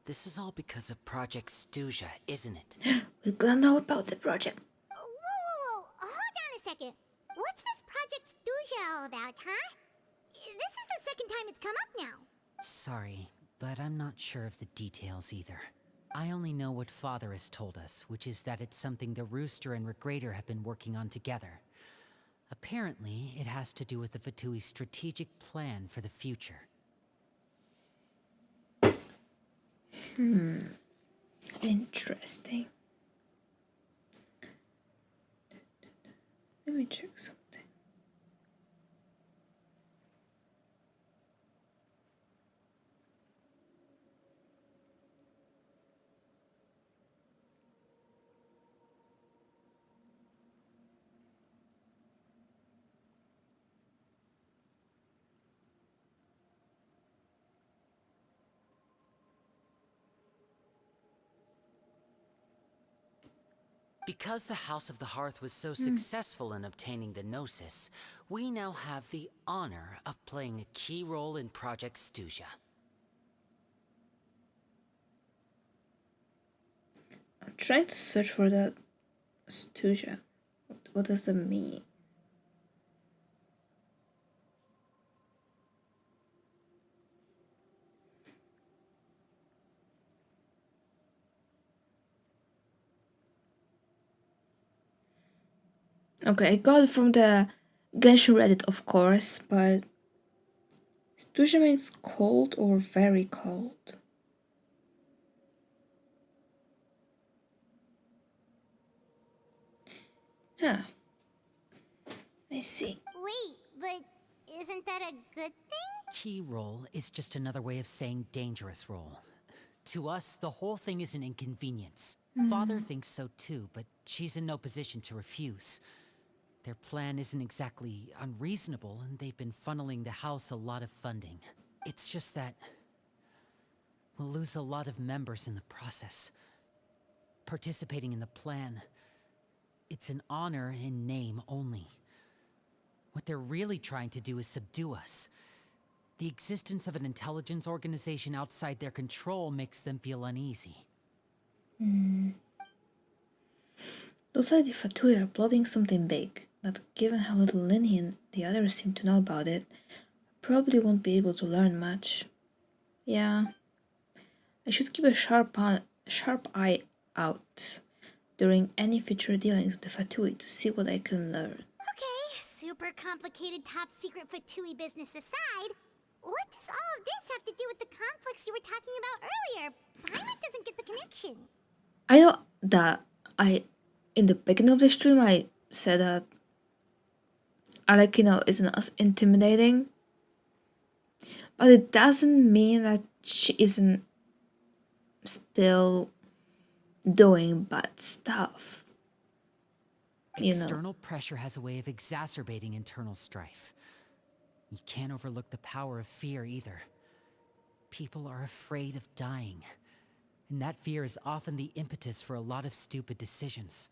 [SPEAKER 5] This is all because of Project Stuja, isn't it?
[SPEAKER 1] We're gonna know about the project.
[SPEAKER 3] Whoa. Hold on a second. What's this Project Stuja all about, huh? This is the second time it's come up now.
[SPEAKER 5] Sorry, but I'm not sure of the details either. I only know what Father has told us, which is that it's something the Rooster and Regrader have been working on together. Apparently, it has to do with the Fatui's strategic plan for the future.
[SPEAKER 1] Interesting. Let me check something.
[SPEAKER 5] Because the House of the Hearth was so successful in obtaining the Gnosis, we now have the honor of playing a key role in Project Stuja.
[SPEAKER 1] I'm trying to search for that Stuja. What does that mean? Okay, I got it from the Genshin Reddit, of course, but Stuja means cold or very cold. Huh. I see.
[SPEAKER 3] Wait, but isn't that a good thing?
[SPEAKER 5] Key role is just another way of saying dangerous role. To us, the whole thing is an inconvenience. Father thinks so too, but she's in no position to refuse. Their plan isn't exactly unreasonable, and they've been funneling the house a lot of funding. It's just that we'll lose a lot of members in the process. Participating in the plan, it's an honor in name only. What they're really trying to do is subdue us. The existence of an intelligence organization outside their control makes them feel uneasy.
[SPEAKER 1] Those are the Fatui are plotting something big, but given how little Linian the others seem to know about it, probably won't be able to learn much. Yeah, I should keep a sharp eye out during any future dealings with the Fatui to see what I can learn.
[SPEAKER 3] Okay, super complicated top secret Fatui business aside, what does all of this have to do with the conflicts you were talking about earlier? Paimon doesn't get the connection.
[SPEAKER 1] I know that in the beginning of the stream, I said that ARLECCHINO isn't as intimidating, but it doesn't mean that she isn't still doing bad stuff. You know.
[SPEAKER 5] External pressure has a way of exacerbating internal strife. You can't overlook the power of fear either. People are afraid of dying, and that fear is often the impetus for a lot of stupid decisions.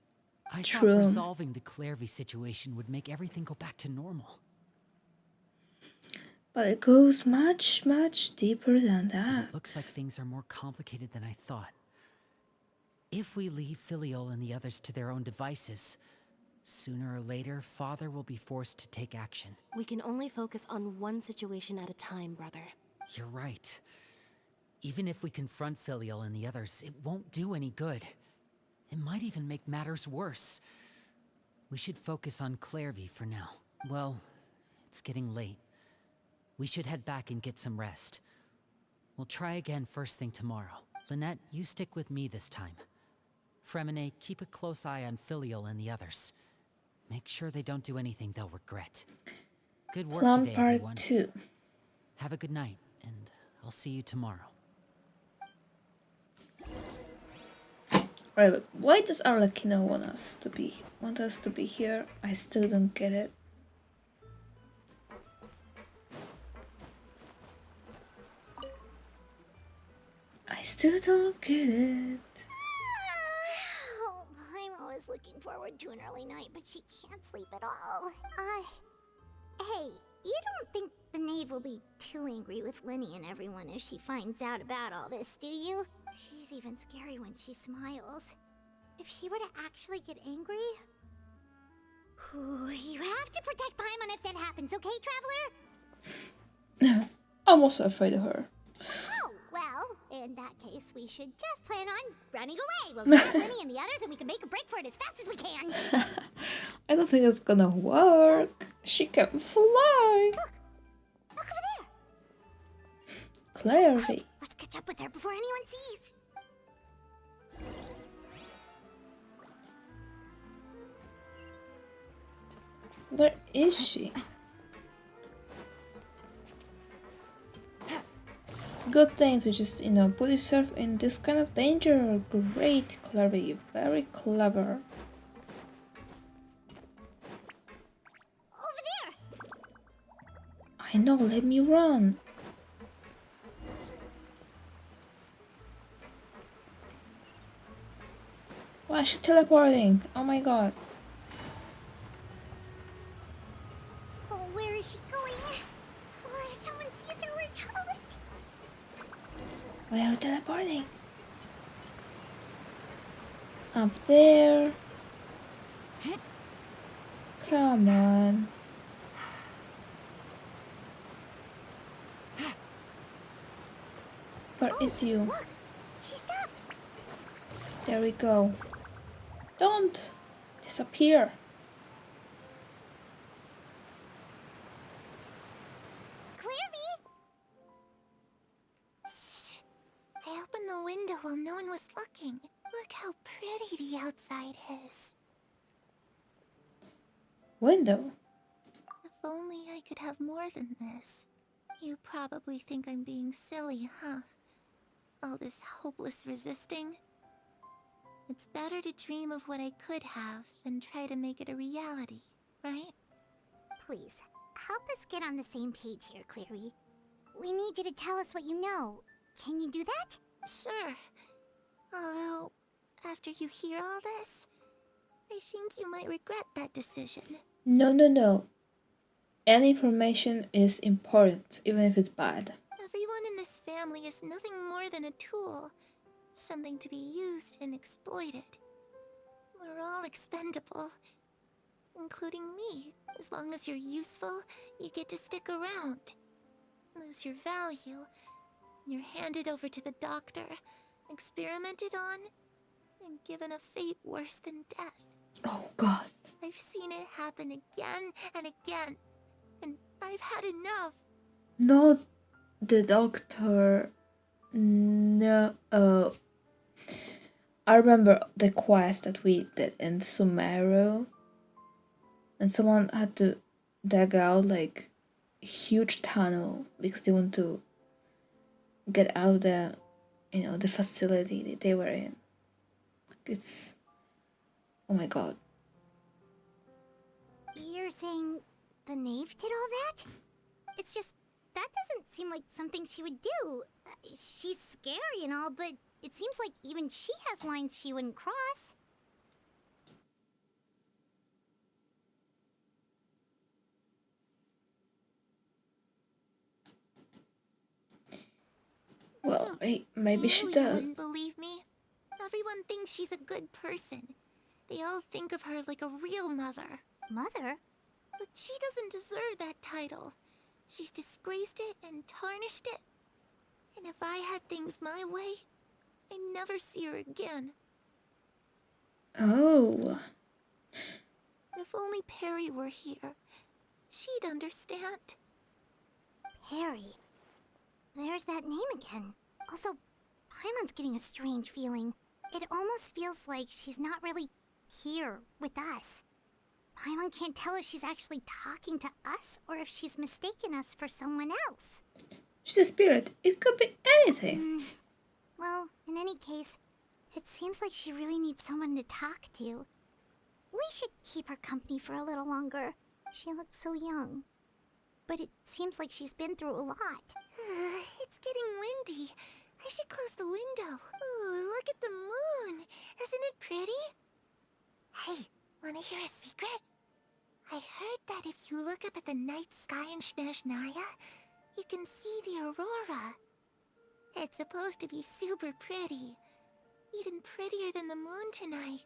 [SPEAKER 5] I thought resolving the Clairvy situation would make everything go back to normal.
[SPEAKER 1] But it goes much, much deeper than that.
[SPEAKER 5] It looks like things are more complicated than I thought. If we leave Filiol and the others to their own devices, sooner or later, Father will be forced to take action.
[SPEAKER 6] We can only focus on one situation at a time, brother.
[SPEAKER 5] You're right. Even if we confront Filiol and the others, it won't do any good. It might even make matters worse. We should focus on Clairvy for now. Well, it's getting late. We should head back and get some rest. We'll try again first thing tomorrow. Lynette, you stick with me this time. Fremine, keep a close eye on Filiol and the others. Make sure they don't do anything they'll regret. Good work today, everyone.
[SPEAKER 1] Part 2.
[SPEAKER 5] Have a good night, and I'll see you tomorrow.
[SPEAKER 1] Alright, but why does ARLECCHINO want us to be here? I still don't get it. I still don't get it.
[SPEAKER 3] was looking forward to an early night, but she can't sleep at all. Hey, you don't think the knave will be too angry with Linny and everyone if she finds out about all this, do you? She's even scary when she smiles. If she were to actually get angry... You have to protect Paimon if that happens, okay, Traveler?
[SPEAKER 1] I'm also afraid of her.
[SPEAKER 3] Oh, well, in that case, we should just plan on running away. We'll grab Linny and the others and we can make a break for it as fast as we can.
[SPEAKER 1] I don't think it's gonna work. She can fly.
[SPEAKER 3] Look over there.
[SPEAKER 1] Clearly.
[SPEAKER 3] Let's catch up with her before anyone sees.
[SPEAKER 1] Where is she? Good thing to just, put yourself in this kind of danger. Great, Clary. Very clever.
[SPEAKER 3] Over there.
[SPEAKER 1] I know, let me run. Why is she teleporting? Oh my god.
[SPEAKER 3] Oh, where is she going? Oh, if someone sees her, we're toast.
[SPEAKER 1] Why are you teleporting? Up there. Come on. Where is you?
[SPEAKER 3] Look, she stopped.
[SPEAKER 1] There we go. Don't disappear.
[SPEAKER 3] Clairvy! Shh. I opened the window while no one was looking. Look how pretty the outside is.
[SPEAKER 1] Window?
[SPEAKER 3] If only I could have more than this. You probably think I'm being silly, huh? All this hopeless resisting. It's better to dream of what I could have than try to make it a reality, right? Please, help us get on the same page here, Clary. We need you to tell us what you know. Can you do that? Sure. Although, after you hear all this, I think you might regret that decision.
[SPEAKER 1] No, no, no. Any information is important, even if it's bad.
[SPEAKER 3] Everyone in this family is nothing more than a tool. Something to be used and exploited. We're all expendable. Including me. As long as you're useful, you get to stick around. Lose your value. You're handed over to the doctor, experimented on, and given a fate worse than death.
[SPEAKER 1] Oh god.
[SPEAKER 3] I've seen it happen again and again, and I've had enough.
[SPEAKER 1] Not the doctor. No. I remember the quest that we did in Sumeru, and someone had to dig out like a huge tunnel because they want to get out of the, the facility that they were in. It's, oh my god.
[SPEAKER 3] You're saying the knave did all that? It's just, that doesn't seem like something she would do. She's scary and all, but it seems like even she has lines she wouldn't cross.
[SPEAKER 1] Well, maybe she
[SPEAKER 3] You
[SPEAKER 1] does.
[SPEAKER 3] wouldn't believe me. Everyone thinks she's a good person. They all think of her like a real mother. Mother? But she doesn't deserve that title. She's disgraced it and tarnished it. And if I had things my way, I'd never see her again.
[SPEAKER 1] Oh.
[SPEAKER 3] If only Perry were here, she'd understand. Perry. There's that name again. Also, Paimon's getting a strange feeling. It almost feels like she's not really here with us. Paimon can't tell if she's actually talking to us or if she's mistaken us for someone else.
[SPEAKER 1] She's a spirit. It could be anything.
[SPEAKER 3] Well, in any case, it seems like she really needs someone to talk to. We should keep her company for a little longer. She looks so young. But it seems like she's been through a lot. It's getting windy. I should close the window. Ooh, look at the moon. Isn't it pretty? Wanna hear a secret? I heard that if you look up at the night sky in Snezhnaya, you can see the aurora. It's supposed to be super pretty. Even prettier than the moon tonight.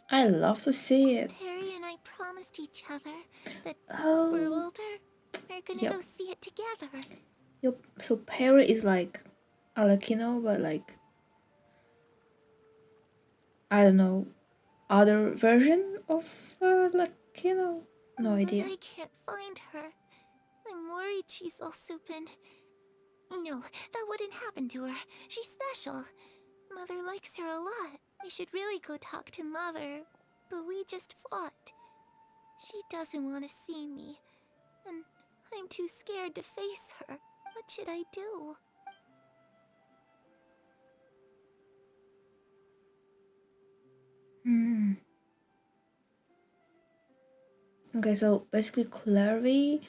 [SPEAKER 1] I love to see it.
[SPEAKER 3] Perry and I promised each other that once
[SPEAKER 1] Oh.
[SPEAKER 3] we're older, we're gonna
[SPEAKER 1] Yep.
[SPEAKER 3] go see it together.
[SPEAKER 1] Yep. So PERUERE is like ARLECCHINO, but like, I don't know, other version of ARLECCHINO? No idea.
[SPEAKER 3] I can't find her. I'm worried she's also been... No, that wouldn't happen to her. She's special. Mother likes her a lot. We should really go talk to Mother. But we just fought. She doesn't want to see me. And I'm too scared to face her. What should I do?
[SPEAKER 1] Okay, so basically Clary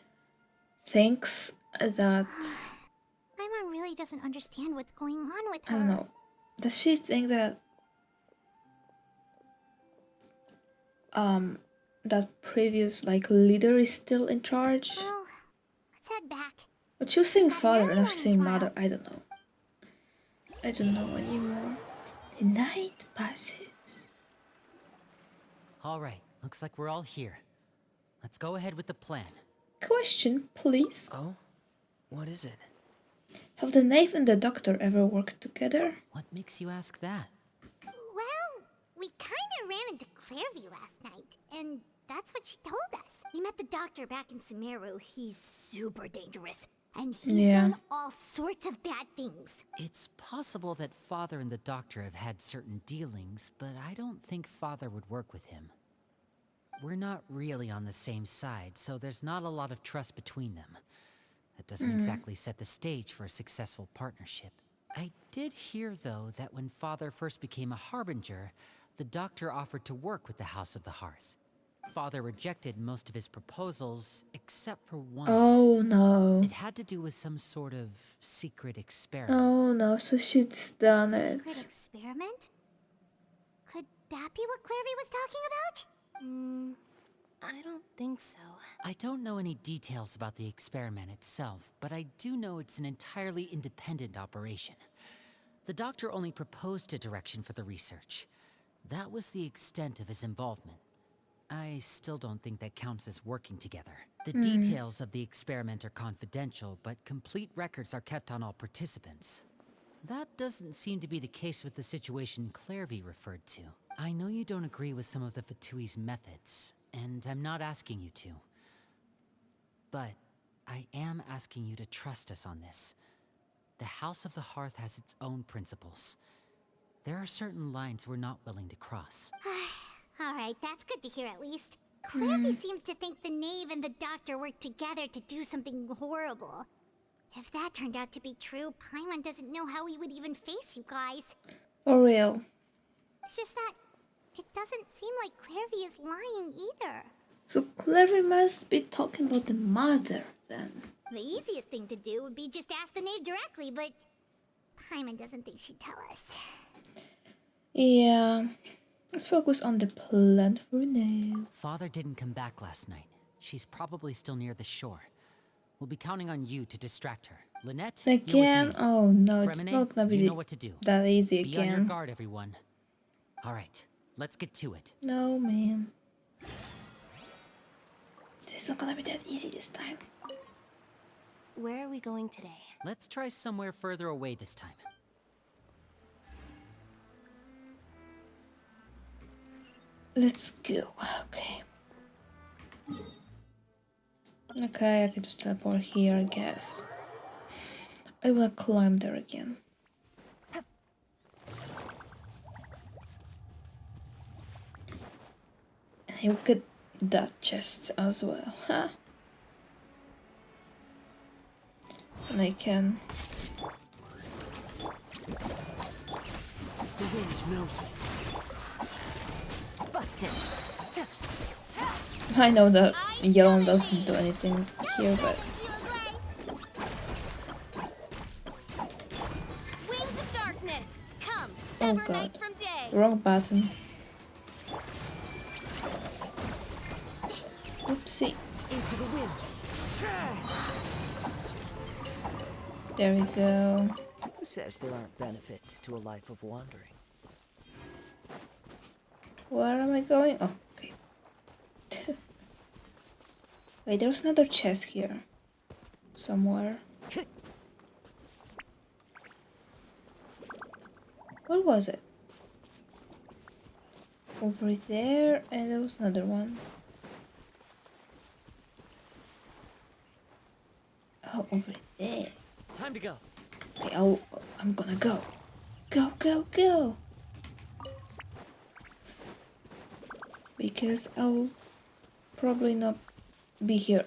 [SPEAKER 1] thinks that...
[SPEAKER 3] Paimon really doesn't understand what's going on with
[SPEAKER 1] I
[SPEAKER 3] her.
[SPEAKER 1] don't know. Does she think that that previous like leader is still in charge?
[SPEAKER 3] Well, let's head back.
[SPEAKER 1] But she was saying
[SPEAKER 3] Got an
[SPEAKER 1] father
[SPEAKER 3] early
[SPEAKER 1] and I'm
[SPEAKER 3] one
[SPEAKER 1] saying
[SPEAKER 3] tomorrow.
[SPEAKER 1] mother. I don't know. I don't know anymore. The night passes.
[SPEAKER 5] Alright, looks like we're all here. Let's go ahead with the plan.
[SPEAKER 1] Question, please.
[SPEAKER 4] Oh? What is it?
[SPEAKER 1] Have the knave and the doctor ever worked together?
[SPEAKER 5] What makes you ask that?
[SPEAKER 3] Well, we kinda ran into Clairvy last night, and that's what she told us. We met the doctor back in Sumeru. He's super dangerous, and he's done all sorts of bad things.
[SPEAKER 5] It's possible that Father and the Doctor have had certain dealings, but I don't think Father would work with him. We're not really on the same side, so there's not a lot of trust between them. That doesn't exactly set the stage for a successful partnership. I did hear, though, that when Father first became a Harbinger, the Doctor offered to work with the House of the Hearth. Father rejected most of his proposals, except for one.
[SPEAKER 1] Oh no.
[SPEAKER 5] It had to do with some sort of secret experiment.
[SPEAKER 1] Oh no, so she's done it.
[SPEAKER 3] Secret experiment? Could that be what Clairvy was talking about?
[SPEAKER 6] I don't think so.
[SPEAKER 5] I don't know any details about the experiment itself, but I do know it's an entirely independent operation. The Doctor only proposed a direction for the research. That was the extent of his involvement. I still don't think that counts as working together. The details of the experiment are confidential, but complete records are kept on all participants. That doesn't seem to be the case with the situation Clairvy referred to. I know you don't agree with some of the Fatui's methods, and I'm not asking you to. But I am asking you to trust us on this. The House of the Hearth has its own principles. There are certain lines we're not willing to cross.
[SPEAKER 3] Alright, that's good to hear at least. Clairvy seems to think the knave and the doctor worked together to do something horrible. If that turned out to be true, Paimon doesn't know how he would even face you guys.
[SPEAKER 1] For real.
[SPEAKER 3] It's just that it doesn't seem like Clairvy is lying either.
[SPEAKER 1] So Clary must be talking about the mother then.
[SPEAKER 3] The easiest thing to do would be just ask the knave directly, but Paimon doesn't think she'd tell us.
[SPEAKER 1] Yeah. Let's focus on the plan for now.
[SPEAKER 5] Father didn't come back last night. She's probably still near the shore. We'll be counting on you to distract her. Lynette, you're with
[SPEAKER 1] Again?
[SPEAKER 5] me.
[SPEAKER 1] Oh no, it's
[SPEAKER 5] Fremine,
[SPEAKER 1] not gonna be
[SPEAKER 5] you know what to do.
[SPEAKER 1] that easy
[SPEAKER 5] Be on your
[SPEAKER 1] again.
[SPEAKER 5] guard, everyone. Alright, let's get to it.
[SPEAKER 1] No, man. This is not gonna be that easy this time.
[SPEAKER 6] Where are we going today?
[SPEAKER 5] Let's try somewhere further away this time.
[SPEAKER 1] Let's go. Okay. Okay, I can just teleport here, I guess. I wanna climb there again. And I will get that chest as well, huh? And I can...
[SPEAKER 7] The wind knows me.
[SPEAKER 6] Busted.
[SPEAKER 1] I know that yellow doesn't do anything here, but...
[SPEAKER 6] Wings of darkness, come.
[SPEAKER 1] Oh
[SPEAKER 6] Sever
[SPEAKER 1] god.
[SPEAKER 6] night from day.
[SPEAKER 1] Wrong button. Oopsie.
[SPEAKER 5] Into the wind.
[SPEAKER 1] There we go.
[SPEAKER 5] Who says there aren't benefits to a life of wandering?
[SPEAKER 1] Where am I going? Oh, okay. Wait, there's another chest here. Somewhere. Where was it? Over there, and there was another one. Oh, over there.
[SPEAKER 5] Time to go.
[SPEAKER 1] Okay, I'm gonna go. Go, go, go! Because I'll probably not be here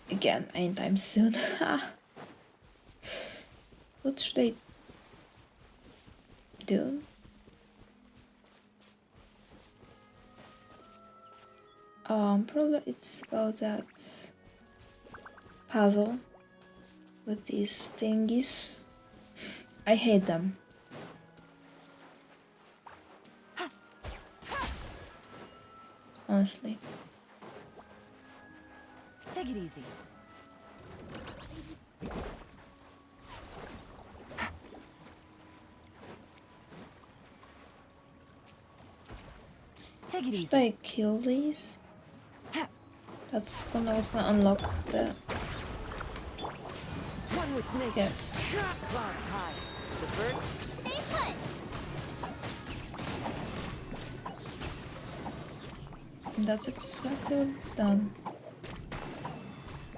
[SPEAKER 1] again anytime soon. What should I do? Probably it's about that puzzle with these thingies. I hate them. Honestly.
[SPEAKER 2] Take it easy. Take it easy.
[SPEAKER 1] Should I kill these? That's what's gonna unlock the...
[SPEAKER 5] One with nature.
[SPEAKER 1] Yes.
[SPEAKER 5] Clouds high. The bird.
[SPEAKER 3] Stay put.
[SPEAKER 1] That's exactly what it's done.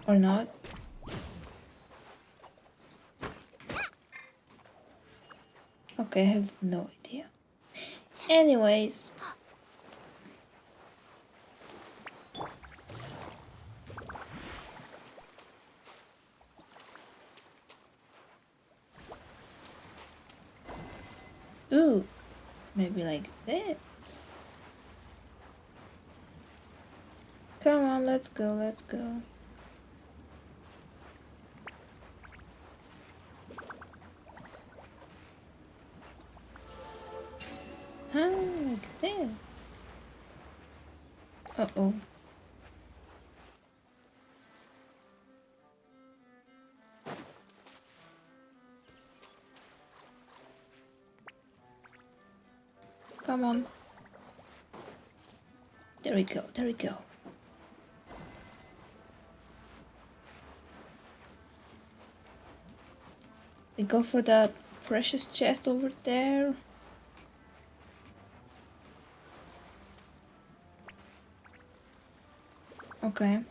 [SPEAKER 1] Or not. Okay, I have no idea. Anyways. Ooh, maybe like this. Come on, let's go, let's go. Huh, like this. Uh-oh. Come on. There we go, there we go. We go for that precious chest over there. Okay.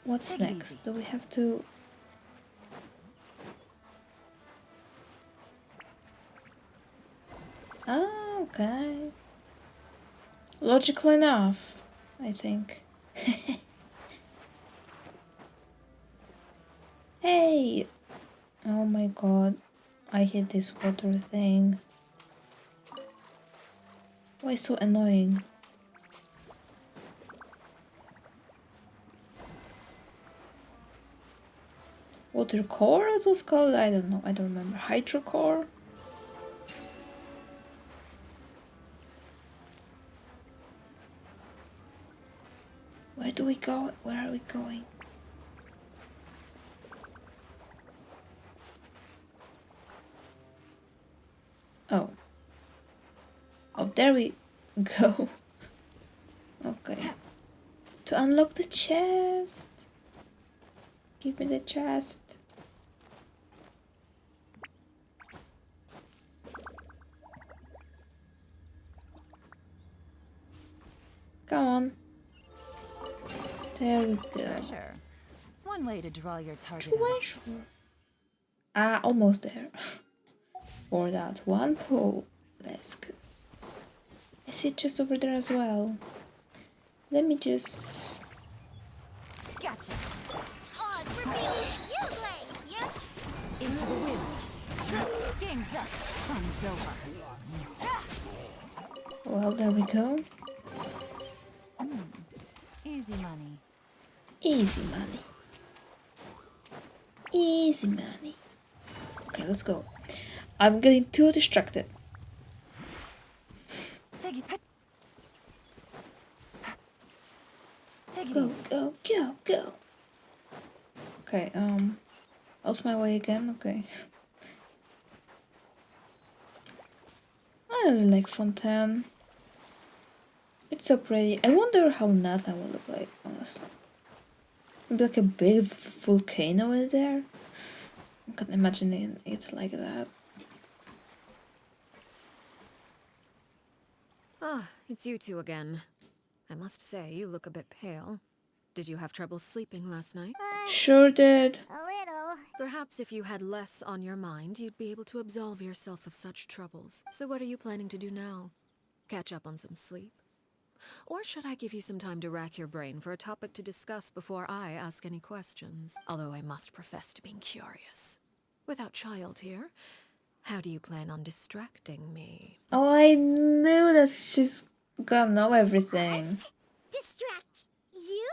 [SPEAKER 1] What's
[SPEAKER 2] Take it
[SPEAKER 1] next?
[SPEAKER 2] easy.
[SPEAKER 1] Do we have to... Ah, okay. Logical enough, I think. Hey! Oh my god. I hate this water thing. Why so annoying? Water core it was called? I don't know. I don't remember. Hydro core? Where do we go? Where are we going? Oh. Oh, there we go. Okay. To unlock the chest. Give me the chest. Come on. There we go.
[SPEAKER 2] Treasure. One way to draw your target.
[SPEAKER 1] Treasure. Ah, almost there. For that one pole. Let's go. I see it just over there as well. Let me just...
[SPEAKER 2] Gotcha.
[SPEAKER 3] Odds revealed. You play. Yep.
[SPEAKER 5] Into the wind.
[SPEAKER 2] Game's up. Fun's over.
[SPEAKER 1] Well, there we go.
[SPEAKER 2] Easy money.
[SPEAKER 1] Easy money. Easy money. Okay, let's go. I'm getting too distracted. Go, go, go, go. Okay, lost my way again, okay. I really like Fontaine. It's so pretty. I wonder how Nathan will look like, honestly. Maybe like a big volcano in there. I can't imagine it like that.
[SPEAKER 2] Ah, it's you two again. I must say, you look a bit pale. Did you have trouble sleeping last night?
[SPEAKER 1] Sure did.
[SPEAKER 3] A little.
[SPEAKER 2] Perhaps if you had less on your mind, you'd be able to absolve yourself of such troubles. So what are you planning to do now? Catch up on some sleep? Or should I give you some time to rack your brain for a topic to discuss before I ask any questions? Although I must profess to being curious. Without child here, how do you plan on distracting me?
[SPEAKER 1] Oh, I knew that she's gonna know everything.
[SPEAKER 3] Distract you?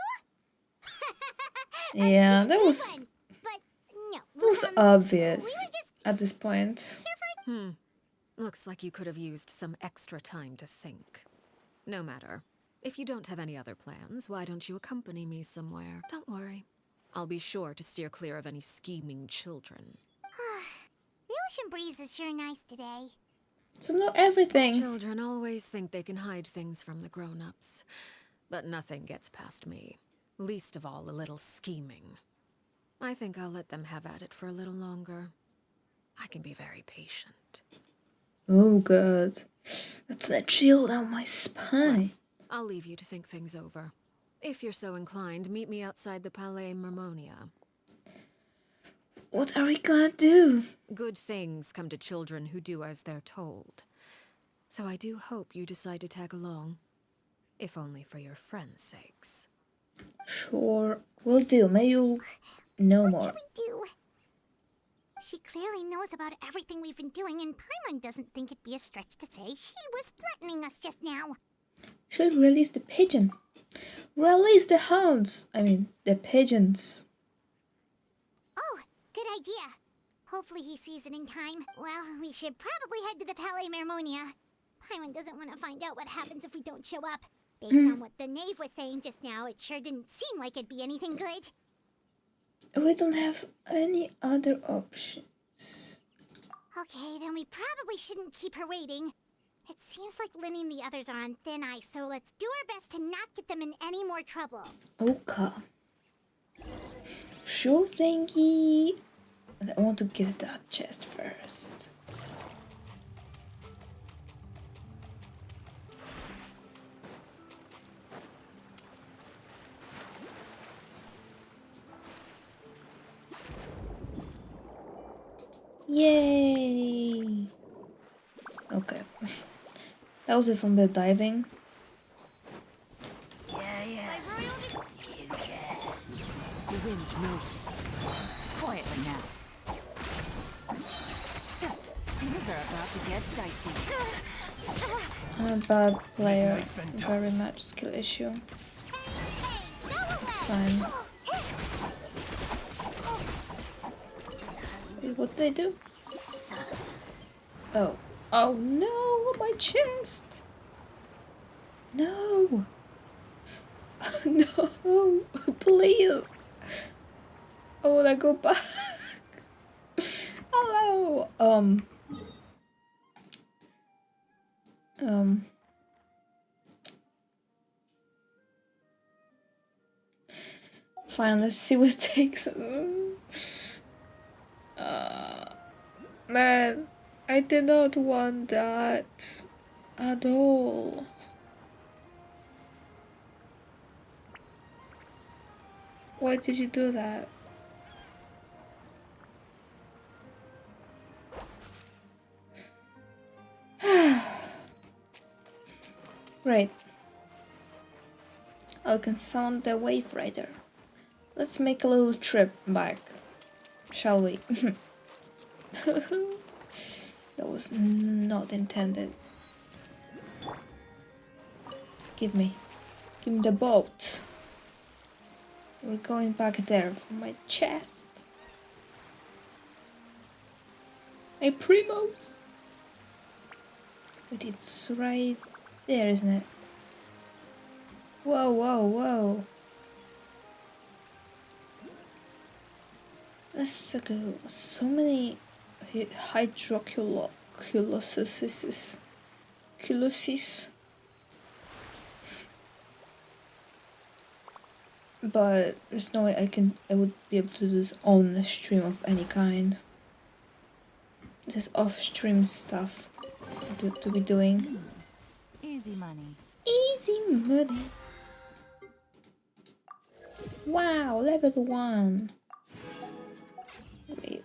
[SPEAKER 1] Yeah, that
[SPEAKER 3] Good
[SPEAKER 1] was
[SPEAKER 3] one. But no.
[SPEAKER 1] obvious
[SPEAKER 3] We were just
[SPEAKER 1] at this point.
[SPEAKER 2] Looks like you could have used some extra time to think. No matter. If you don't have any other plans, why don't you accompany me somewhere? Don't worry. I'll be sure to steer clear of any scheming children.
[SPEAKER 3] The ocean breeze is sure nice today.
[SPEAKER 1] So know everything.
[SPEAKER 2] Children always think they can hide things from the grown-ups. But nothing gets past me. Least of all a little scheming. I think I'll let them have at it for a little longer. I can be very patient.
[SPEAKER 1] Oh god. That's a chill down my spine.
[SPEAKER 2] I'll leave you to think things over. If you're so inclined, meet me outside the Palais Mermonia.
[SPEAKER 1] What are we gonna do?
[SPEAKER 2] Good things come to children who do as they're told. So I do hope you decide to tag along. If only for your friends' sakes.
[SPEAKER 1] Sure, will do. Maybe you'll know more.
[SPEAKER 3] What should we do? She clearly knows about everything we've been doing, and Paimon doesn't think it'd be a stretch to say she was threatening us just now.
[SPEAKER 1] Should release the pigeon. Release the hounds. I mean, the pigeons.
[SPEAKER 3] Oh, good idea. Hopefully he sees it in time. Well, we should probably head to the Palais Mermonia. Paimon doesn't want to find out what happens if we don't show up. Based on what the knave was saying just now, it sure didn't seem like it'd be anything good.
[SPEAKER 1] We don't have any other options.
[SPEAKER 3] Okay, then we probably shouldn't keep her waiting. It seems like Linny and the others are on thin ice, so let's do our best to not get them in any more trouble.
[SPEAKER 1] Okay. Sure thingy. I want to get that chest first. Yay! Okay. That was it from the diving.
[SPEAKER 5] The wind knows me. Quietly now. Things are about to get dicey.
[SPEAKER 1] I'm a bad player. Very much skill issue. It's fine. Wait, what did I do? Oh. Oh no! My chest! No! No! Please! I wanna go back! Hello! Fine, let's see what it takes. Man, I did not want that at all. Why did you do that? Right. I can sound the Wave Rider. Let's make a little trip back, shall we? That was not intended. Give me the boat. We're going back there for my chest. My primos! But it's right there, isn't it? Whoa, whoa, whoa. Let's go. So many hydroculosis. But there's no way I would be able to do this on a stream of any kind. This off-stream stuff to be doing.
[SPEAKER 9] Easy money.
[SPEAKER 1] Easy money. Wow, level 1. Wait.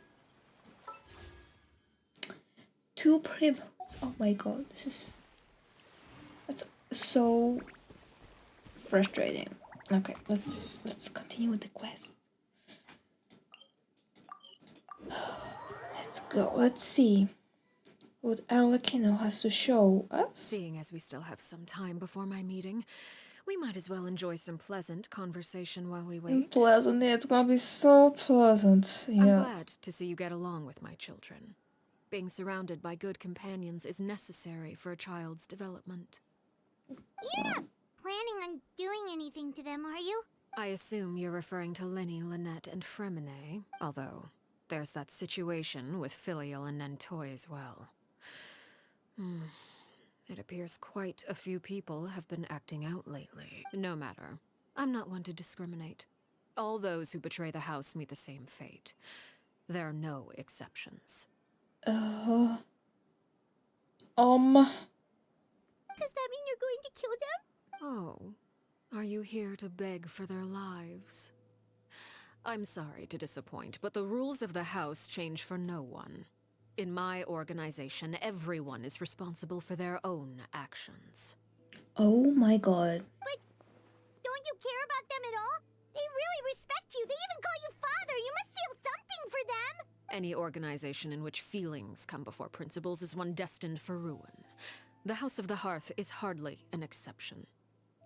[SPEAKER 1] 2 primos. Oh my god, that's so frustrating. Okay, let's continue with the quest. Let's go. Let's see what ARLECCHINO has to show us.
[SPEAKER 2] Seeing as we still have some time before my meeting, we might as well enjoy some pleasant conversation while we wait.
[SPEAKER 1] Pleasant, yeah, it's gonna be so pleasant. Yeah.
[SPEAKER 2] I'm glad to see you get along with my children. Being surrounded by good companions is necessary for a child's development.
[SPEAKER 3] You're not planning on doing anything to them, are you?
[SPEAKER 2] I assume you're referring to Linny, Lynette, and Fremine, although there's that situation with Filial and Nentoy as well. It appears quite a few people have been acting out lately. No matter. I'm not one to discriminate. All those who betray the house meet the same fate. There are no exceptions.
[SPEAKER 3] Does that mean you're going to kill them?
[SPEAKER 2] Oh, are you here to beg for their lives? I'm sorry to disappoint, but the rules of the house change for no one. In my organization, everyone is responsible for their own actions.
[SPEAKER 1] Oh my god.
[SPEAKER 3] But don't you care about them at all? They really respect you. They even call you father. You must feel something for them.
[SPEAKER 2] Any organization in which feelings come before principles is one destined for ruin. The House of the Hearth is hardly an exception.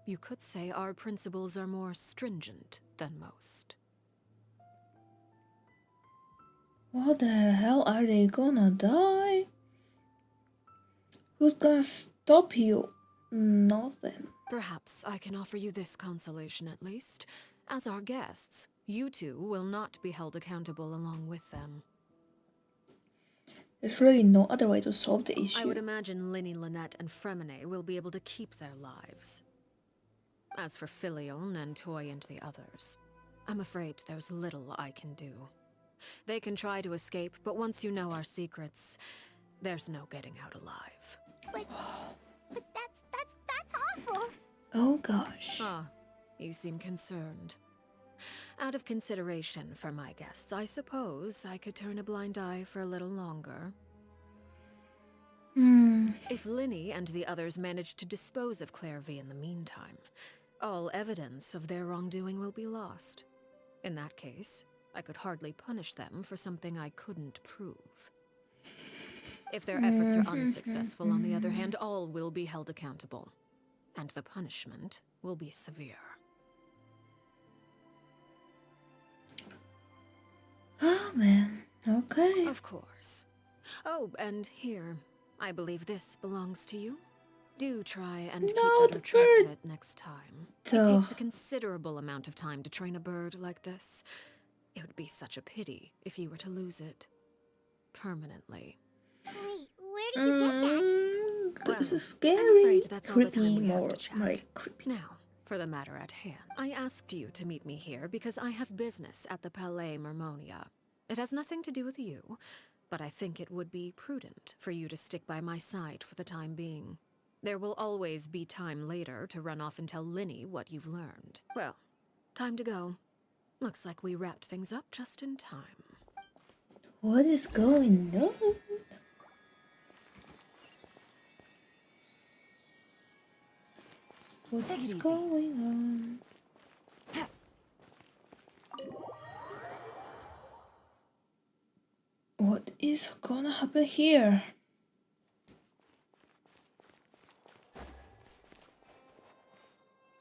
[SPEAKER 2] You could say our principles are more stringent than most.
[SPEAKER 1] What the hell, are they gonna die? Who's gonna stop you? Nothing.
[SPEAKER 2] Perhaps I can offer you this consolation at least. As our guests, you two will not be held accountable along with them.
[SPEAKER 1] There's really no other way to solve the issue.
[SPEAKER 2] I would imagine Linny, Lynette, and Fremine will be able to keep their lives. As for Filial, Nentoy, and the others, I'm afraid there's little I can do. They can try to escape, but once you know our secrets, there's no getting out alive.
[SPEAKER 3] But that's awful.
[SPEAKER 1] Oh gosh.
[SPEAKER 2] Ah, you seem concerned. Out of consideration for my guests, I suppose I could turn a blind eye for a little longer. If Linny and the others manage to dispose of Claire V in the meantime, all evidence of their wrongdoing will be lost. In that case, I could hardly punish them for something I couldn't prove. If their efforts are unsuccessful, on the other hand, all will be held accountable. And the punishment will be severe.
[SPEAKER 1] Oh man. Okay.
[SPEAKER 2] Of course. Oh, and here, I believe this belongs to you. Do try and keep better track of it next time. It takes a considerable amount of time to train a bird like this. It would be such a pity if you were to lose it. Permanently.
[SPEAKER 3] Wait, where did you get that?
[SPEAKER 1] This is scary.
[SPEAKER 2] I'm afraid that's all the
[SPEAKER 1] Creepy,
[SPEAKER 2] time we
[SPEAKER 1] more
[SPEAKER 2] have to chat.
[SPEAKER 1] creepy.
[SPEAKER 2] Now, for the matter at hand. I asked you to meet me here because I have business at the Palais Mermonia. It has nothing to do with you, but I think it would be prudent for you to stick by my side for the time being. There will always be time later to run off and tell Linny what you've learned. Well, time to go. Looks like we wrapped things up just in time.
[SPEAKER 1] What is going on? What is going on? What is gonna happen here?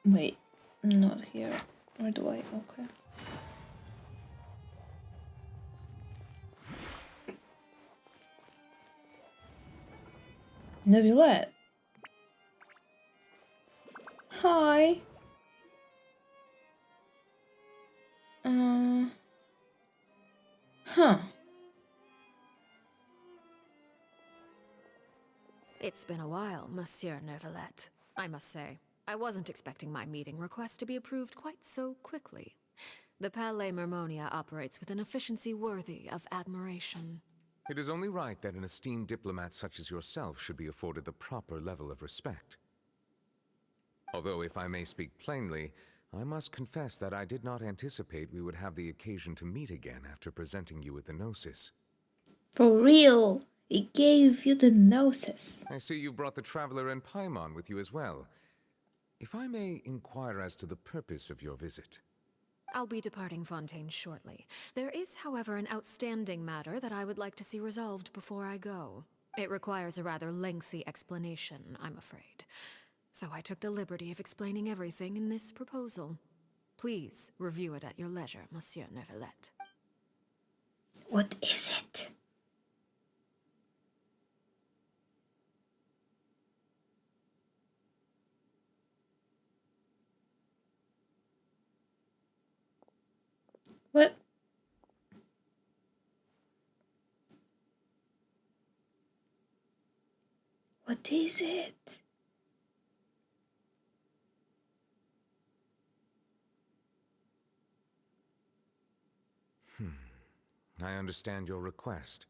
[SPEAKER 1] Wait, not here. Where do I? Okay. Neuvillette. Hi. Huh.
[SPEAKER 2] It's been a while, Monsieur Neuvillette. I must say, I wasn't expecting my meeting request to be approved quite so quickly. The Palais Mermonia operates with an efficiency worthy of admiration.
[SPEAKER 10] It is only right that an esteemed diplomat such as yourself should be afforded the proper level of respect. Although, if I may speak plainly, I must confess that I did not anticipate we would have the occasion to meet again after presenting you with the Gnosis.
[SPEAKER 1] For real. He gave you the Gnosis.
[SPEAKER 10] I see you brought the Traveler and Paimon with you as well. If I may inquire as to the purpose of your visit.
[SPEAKER 2] I'll be departing Fontaine shortly. There is, however, an outstanding matter that I would like to see resolved before I go. It requires a rather lengthy explanation, I'm afraid. So I took the liberty of explaining everything in this proposal. Please review it at your leisure, Monsieur Neuvillette.
[SPEAKER 1] What is it? What? What is it?
[SPEAKER 10] I understand your request.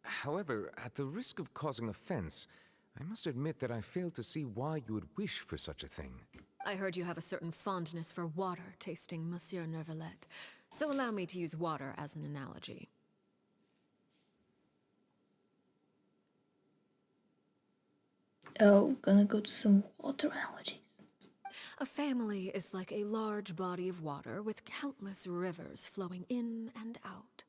[SPEAKER 10] However, at the risk of causing offense, I must admit that I fail to see why you would wish for such a thing.
[SPEAKER 2] I heard you have a certain fondness for water tasting, Monsieur Neuvillette. So allow me to use water as an analogy.
[SPEAKER 1] Oh, gonna go to some water analogies.
[SPEAKER 2] A family is like a large body of water with countless rivers flowing in and out.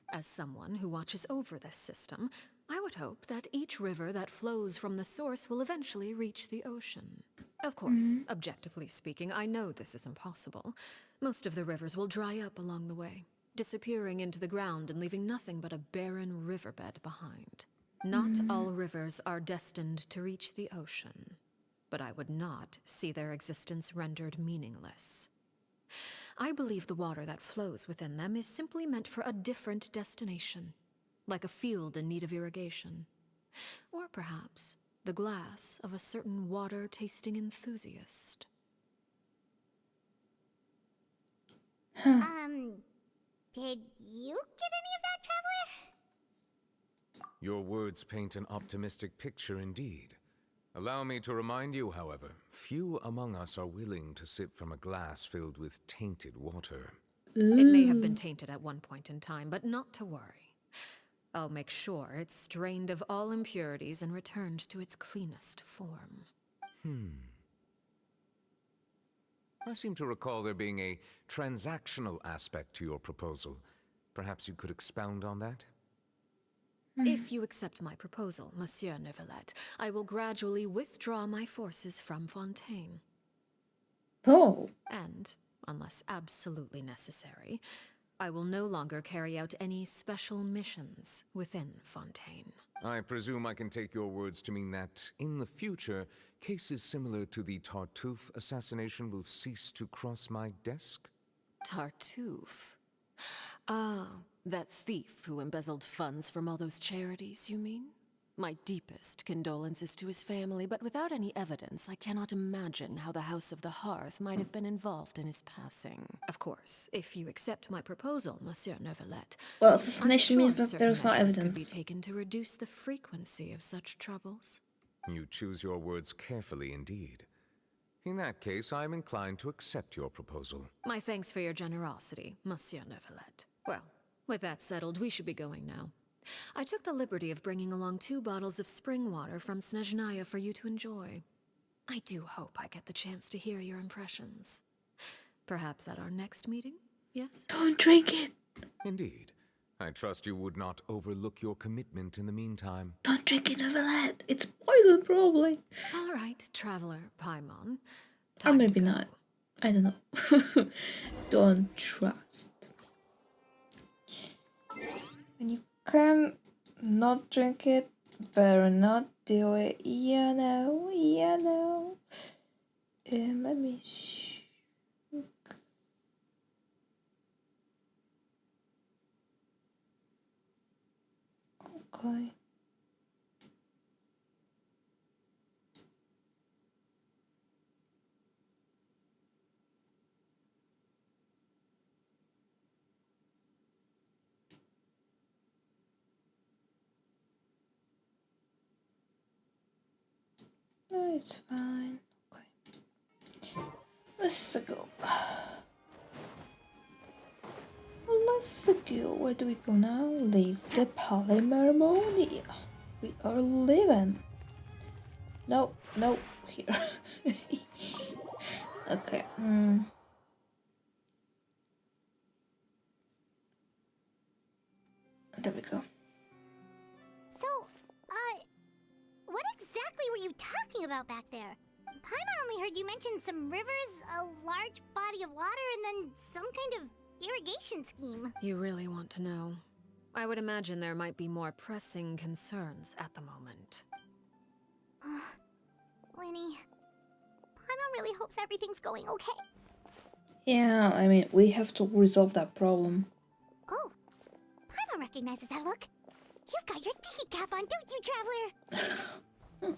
[SPEAKER 2] As someone who watches over this system, I would hope that each river that flows from the source will eventually reach the ocean. Of course, objectively speaking, I know this is impossible. Most of the rivers will dry up along the way, disappearing into the ground and leaving nothing but a barren riverbed behind. Not all rivers are destined to reach the ocean, but I would not see their existence rendered meaningless. I believe the water that flows within them is simply meant for a different destination, like a field in need of irrigation. Or perhaps the glass of a certain water-tasting enthusiast.
[SPEAKER 3] Did you get any of that, Traveler?
[SPEAKER 10] Your words paint an optimistic picture indeed. Allow me to remind you, however, few among us are willing to sip from a glass filled with tainted water.
[SPEAKER 2] It may have been tainted at one point in time, but not to worry. I'll make sure it's strained of all impurities and returned to its cleanest form.
[SPEAKER 10] I seem to recall there being a transactional aspect to your proposal. Perhaps you could expound on that?
[SPEAKER 2] If you accept my proposal, Monsieur Neuvillette, I will gradually withdraw my forces from Fontaine.
[SPEAKER 1] Oh.
[SPEAKER 2] And, unless absolutely necessary, I will no longer carry out any special missions within Fontaine.
[SPEAKER 10] I presume I can take your words to mean that, in the future, cases similar to the Tartuffe assassination will cease to cross my desk?
[SPEAKER 2] Tartuffe? Ah, that thief who embezzled funds from all those charities, you mean? My deepest condolences to his family, but without any evidence, I cannot imagine how the House of the Hearth might have been involved in his passing. Of course, if you accept my proposal, Monsieur Neuvillette,
[SPEAKER 1] Well,
[SPEAKER 2] I'm
[SPEAKER 1] assassination
[SPEAKER 2] sure
[SPEAKER 1] means that
[SPEAKER 2] certain
[SPEAKER 1] there's no
[SPEAKER 2] measures could be
[SPEAKER 1] evidence.
[SPEAKER 2] taken to reduce the frequency of such troubles.
[SPEAKER 10] You choose your words carefully indeed. In that case, I am inclined to accept your proposal.
[SPEAKER 2] My thanks for your generosity, Monsieur Neuvillette. Well, with that settled, we should be going now. I took the liberty of bringing along 2 bottles of spring water from Snezhnaya for you to enjoy. I do hope I get the chance to hear your impressions. Perhaps at our next meeting, yes?
[SPEAKER 1] Don't drink it.
[SPEAKER 10] Indeed. I trust you would not overlook your commitment in the meantime.
[SPEAKER 1] Don't drink it, Neuvillette. It's poison, probably.
[SPEAKER 2] All right, Traveler Paimon.
[SPEAKER 1] Or
[SPEAKER 2] Time
[SPEAKER 1] maybe
[SPEAKER 2] to go.
[SPEAKER 1] not. I don't know. Don't trust. When you can not drink it. Better not do it. Yeah, no. Yeah, no. Let me. Okay. No, it's fine. Okay. Let's go. Let's go. Where do we go now? Leave the Polymermonia. We are leaving. No, no, here. Okay. There we go.
[SPEAKER 3] So, what exactly were you talking about back there? Paimon only heard you mention some rivers, a large body of water, and then some kind of irrigation scheme.
[SPEAKER 2] You really want to know? I would imagine there might be more pressing concerns at the moment.
[SPEAKER 3] Lenny, Paimon really hopes everything's going okay.
[SPEAKER 1] Yeah, I mean, we have to resolve that problem.
[SPEAKER 3] Oh, Paimon recognizes that look. You've got your thinking cap on, don't you, Traveler?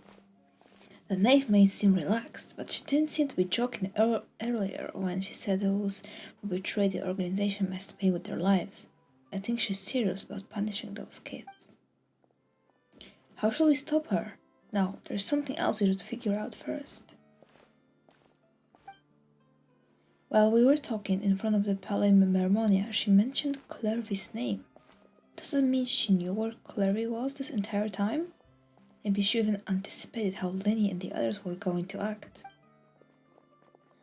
[SPEAKER 1] The knave maid seemed relaxed, but she didn't seem to be joking earlier when she said those who betrayed the organization must pay with their lives. I think she's serious about punishing those kids. How shall we stop her? No, there's something else we should figure out first. While we were talking in front of the Polymermonia, she mentioned Clervy's name. Does that mean she knew where Clervy was this entire time? Maybe she even anticipated how Lenny and the others were going to act.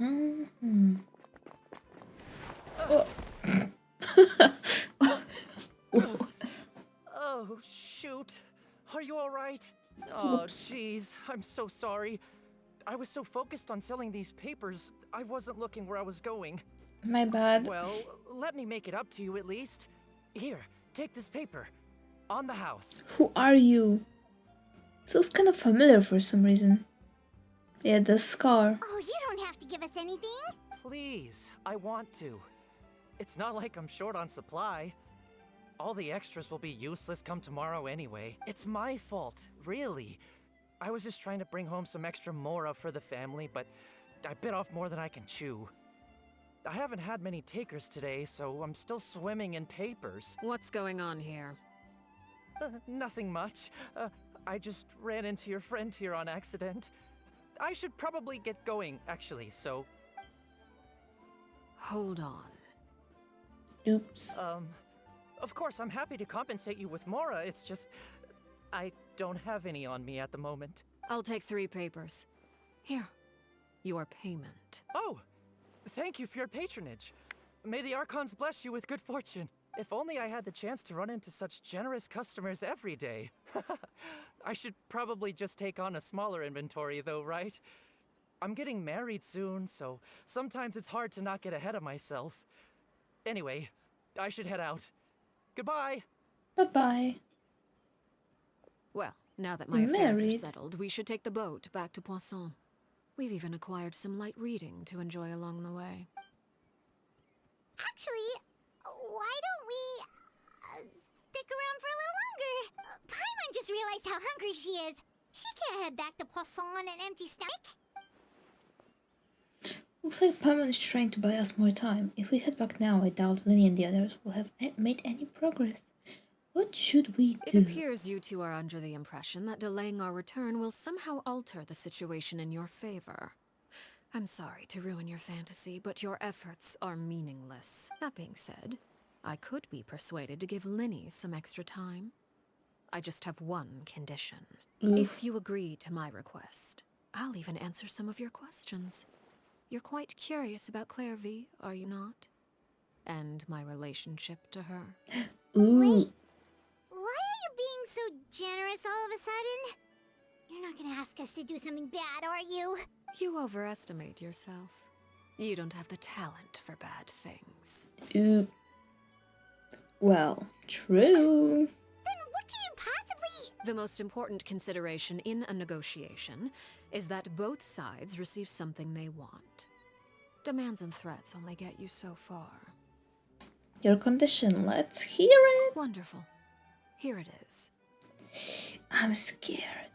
[SPEAKER 1] Oh.
[SPEAKER 7] Oh, shoot. Are you alright? Oh, jeez. I'm so sorry. I was so focused on selling these papers, I wasn't looking where I was going.
[SPEAKER 1] My bad.
[SPEAKER 7] Well, let me make it up to you at least. Here, take this paper. On the house.
[SPEAKER 1] Who are you? Feels kind of familiar for some reason. Yeah, the scar.
[SPEAKER 3] Oh, you don't have to give us anything.
[SPEAKER 7] Please, I want to. It's not like I'm short on supply. All the extras will be useless come tomorrow anyway. It's my fault, really. I was just trying to bring home some extra mora for the family, but I bit off more than I can chew. I haven't had many takers today, so I'm still swimming in papers.
[SPEAKER 2] What's going on here?
[SPEAKER 7] Nothing much. I just ran into your friend here on accident. I should probably get going, actually, so...
[SPEAKER 2] Hold on.
[SPEAKER 1] Oops.
[SPEAKER 7] Of course, I'm happy to compensate you with mora, it's just... I don't have any on me at the moment.
[SPEAKER 2] I'll take 3 papers. Here, your payment.
[SPEAKER 7] Oh! Thank you for your patronage. May the Archons bless you with good fortune. If only I had the chance to run into such generous customers every day. I should probably just take on a smaller inventory though, right? I'm getting married soon, so sometimes it's hard to not get ahead of myself. Anyway, I should head out. Goodbye!
[SPEAKER 1] Bye-bye.
[SPEAKER 2] Well, now that my affairs are settled, we should take the boat back to Poisson. We've even acquired some light reading to enjoy along the way.
[SPEAKER 3] Actually, why don't we stick around for a little longer? Paimon just realized how hungry she is. She can't head back to Poisson on an empty stomach.
[SPEAKER 1] Looks like Paimon is trying to buy us more time. If we head back now, I doubt Lenny and the others will have made any progress. What should we do?
[SPEAKER 2] It appears you two are under the impression that delaying our return will somehow alter the situation in your favor. I'm sorry to ruin your fantasy, but your efforts are meaningless. That being said, I could be persuaded to give Lenny some extra time. I just have one condition. If you agree to my request, I'll even answer some of your questions. You're quite curious about Clervy, are you not? And my relationship to her.
[SPEAKER 1] Ooh.
[SPEAKER 3] Why are you being so generous all of a sudden? You're not gonna ask us to do something bad, are you?
[SPEAKER 2] You overestimate yourself. You don't have the talent for bad things.
[SPEAKER 1] Ooh. Well, true.
[SPEAKER 2] The most important consideration in a negotiation is that both sides receive something they want. Demands and threats only get you so far.
[SPEAKER 1] Your condition, let's hear it.
[SPEAKER 2] Wonderful. Here it is.
[SPEAKER 1] I'm scared.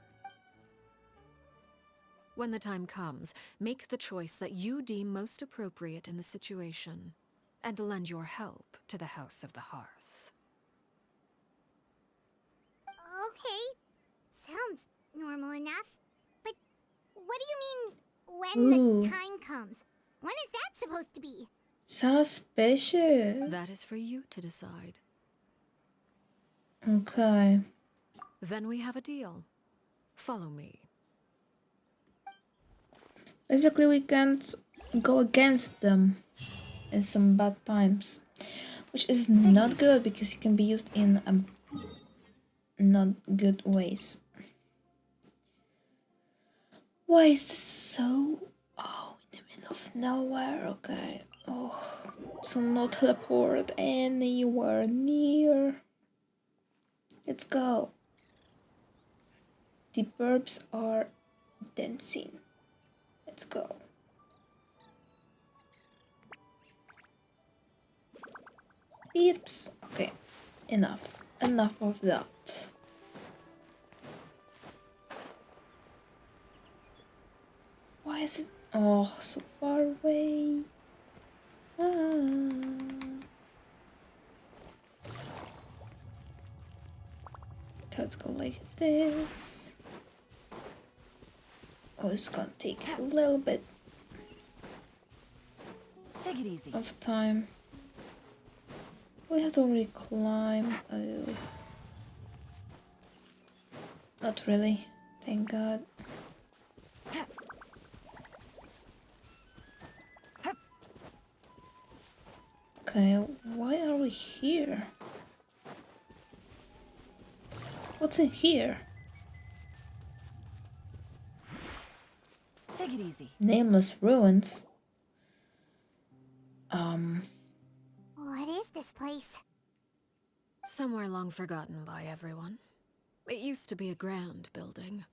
[SPEAKER 2] When the time comes, make the choice that you deem most appropriate in the situation, and lend your help to the House of the Hearth.
[SPEAKER 3] Okay. Sounds normal enough. But what do you mean, when
[SPEAKER 1] Ooh.
[SPEAKER 3] the time comes? When is that supposed to be?
[SPEAKER 1] Suspicious.
[SPEAKER 2] That is for you to decide.
[SPEAKER 1] Okay.
[SPEAKER 2] Then we have a deal. Follow me.
[SPEAKER 1] Basically, we can't go against them in some bad times, which is not good because it can be used in not good ways. Why is this so... Oh, in the middle of nowhere, okay. Oh, so no teleport anywhere near. Let's go. The burbs are dancing. Let's go. Beeps. Okay, enough. Enough of that. Why is it... Oh, so far away. Let's go like this. Oh, it's gonna take a little bit
[SPEAKER 9] Take it easy.
[SPEAKER 1] of time. We have to already climb. Oh. Not really. Thank God. Okay, why are we here? What's in here?
[SPEAKER 9] Take it easy.
[SPEAKER 1] Nameless ruins.
[SPEAKER 3] What is this place?
[SPEAKER 2] Somewhere long forgotten by everyone. It used to be a grand building.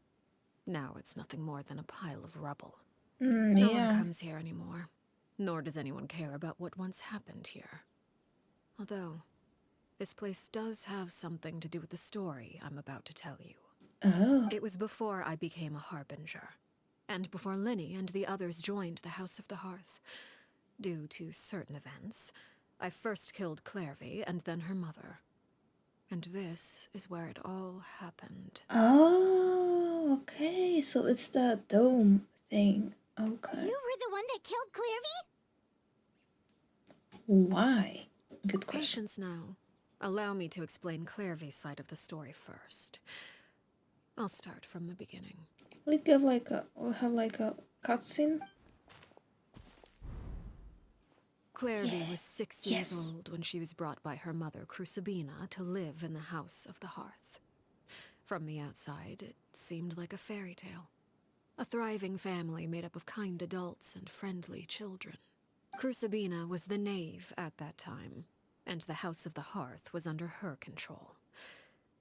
[SPEAKER 2] Now it's nothing more than a pile of rubble. No one comes here anymore, nor does anyone care about what once happened here. Although, this place does have something to do with the story I'm about to tell you.
[SPEAKER 1] Oh.
[SPEAKER 2] It was before I became a harbinger, and before Linny and the others joined the House of the Hearth. Due to certain events, I first killed Clairvy and then her mother. And this is where it all happened.
[SPEAKER 1] Oh, okay. So it's the dome thing. Okay.
[SPEAKER 3] You were the one that killed Clairvy?
[SPEAKER 1] Why? Good question.
[SPEAKER 2] Patience now. Allow me to explain Clairvy's side of the story first. I'll start from the beginning.
[SPEAKER 1] We have like a cutscene.
[SPEAKER 2] Clairvy was 6 years
[SPEAKER 1] Yes.
[SPEAKER 2] old when she was brought by her mother, Crucibina, to live in the House of the Hearth. From the outside, it seemed like a fairy tale. A thriving family made up of kind adults and friendly children. Crucibina was the knave at that time, and the House of the Hearth was under her control.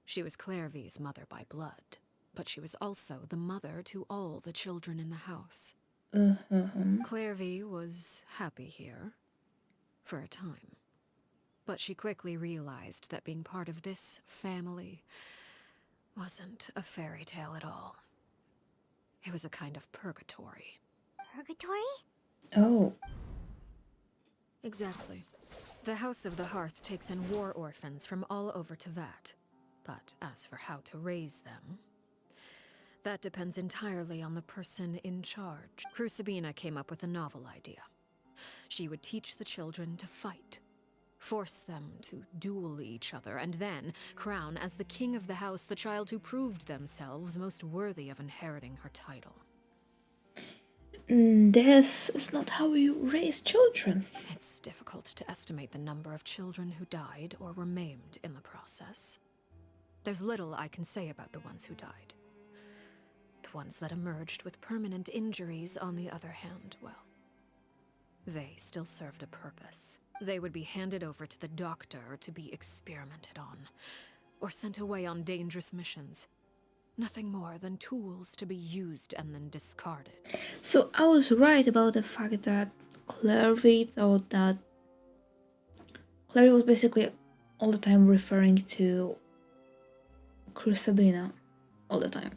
[SPEAKER 2] She was Clairvy's mother by blood, but she was also the mother to all the children in the house. Clairvy was happy here, for a time. But she quickly realized that being part of this family wasn't a fairy tale at all. It was a kind of purgatory.
[SPEAKER 3] Purgatory?
[SPEAKER 1] Oh.
[SPEAKER 2] Exactly. The House of the Hearth takes in war orphans from all over Tevat. But as for how to raise them, that depends entirely on the person in charge. Crucibina came up with a novel idea. She would teach the children to fight, force them to duel each other, and then crown as the king of the house the child who proved themselves most worthy of inheriting her title.
[SPEAKER 1] This is not how you raise children.
[SPEAKER 2] It's difficult to estimate the number of children who died or were maimed in the process. There's little I can say about the ones who died. The ones that emerged with permanent injuries, on the other hand, well, they still served a purpose. They would be handed over to the doctor to be experimented on, or sent away on dangerous missions, Nothing more than tools to be used and then discarded.
[SPEAKER 1] So I was right about the fact that Clary thought that Clary was basically all the time referring to Crusabina all the time.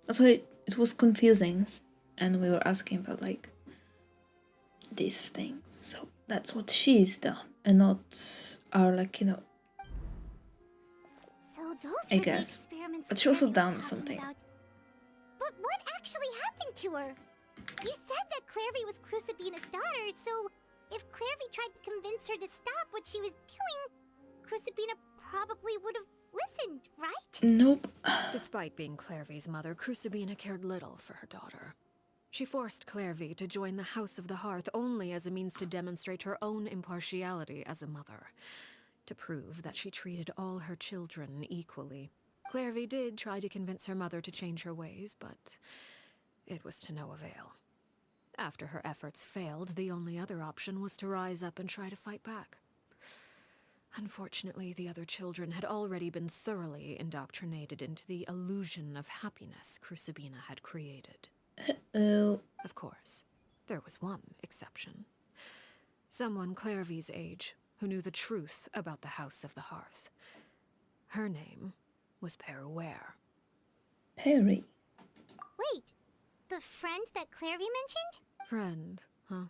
[SPEAKER 1] That's why it was confusing, and we were asking about like these things. So that's what she's done, and not Arlecchino,
[SPEAKER 3] So those
[SPEAKER 1] I
[SPEAKER 3] were the
[SPEAKER 1] guess.
[SPEAKER 3] experiments
[SPEAKER 1] But she also
[SPEAKER 3] Clary was
[SPEAKER 1] done
[SPEAKER 3] talking
[SPEAKER 1] something.
[SPEAKER 3] about. But what actually happened to her? You said that Clary was Crusabina's daughter, so if Clary tried to convince her to stop what she was doing, Crusabina probably would have listened, right?
[SPEAKER 1] Nope.
[SPEAKER 2] Despite being Clairvy's mother, Crusabina cared little for her daughter. She forced Clairvy to join the House of the Hearth only as a means to demonstrate her own impartiality as a mother, to prove that she treated all her children equally. Clairvy did try to convince her mother to change her ways, but it was to no avail. After her efforts failed, the only other option was to rise up and try to fight back. Unfortunately, the other children had already been thoroughly indoctrinated into the illusion of happiness Crusabina had created.
[SPEAKER 1] Oh.
[SPEAKER 2] Of course, there was one exception. Someone Clairvy's age who knew the truth about the House of the Hearth. Her name was PERUERE.
[SPEAKER 1] Perry.
[SPEAKER 3] Wait, the friend that Clary mentioned?
[SPEAKER 2] Friend, huh?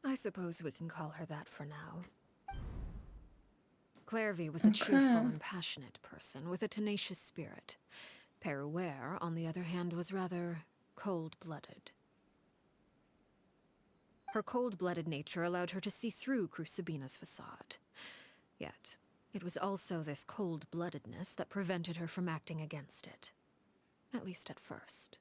[SPEAKER 2] I suppose we can call her that for now. Clairvy was a cheerful and passionate person with a tenacious spirit. PERUERE, on the other hand, was rather cold-blooded. Her cold-blooded nature allowed her to see through Crusabina's facade. Yet, it was also this cold-bloodedness that prevented her from acting against it. At least at first.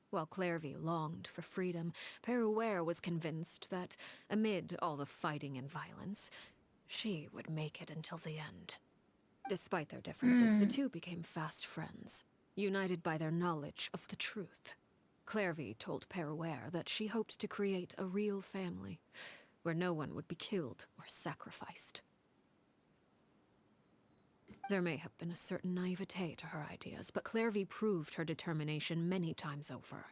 [SPEAKER 2] While Clairvy longed for freedom, PERUERE was convinced that, amid all the fighting and violence, she would make it until the end. Despite their differences, the two became fast friends, united by their knowledge of the truth. Clairvy told PERUERE that she hoped to create a real family, where no one would be killed or sacrificed. There may have been a certain naivete to her ideas, but Clairvy proved her determination many times over.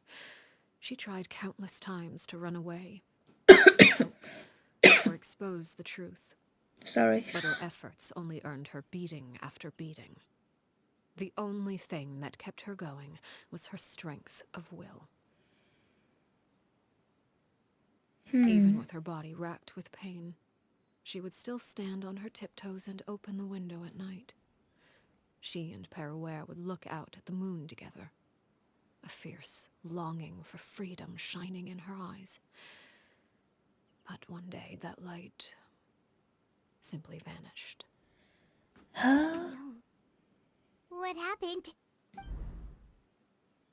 [SPEAKER 2] She tried countless times to run away, or expose the truth.
[SPEAKER 1] Sorry.
[SPEAKER 2] But her efforts only earned her beating after beating. The only thing that kept her going was her strength of will. Even with her body racked with pain, she would still stand on her tiptoes and open the window at night. She and PERUERE would look out at the moon together, a fierce longing for freedom shining in her eyes. But one day that light simply vanished.
[SPEAKER 3] What happened?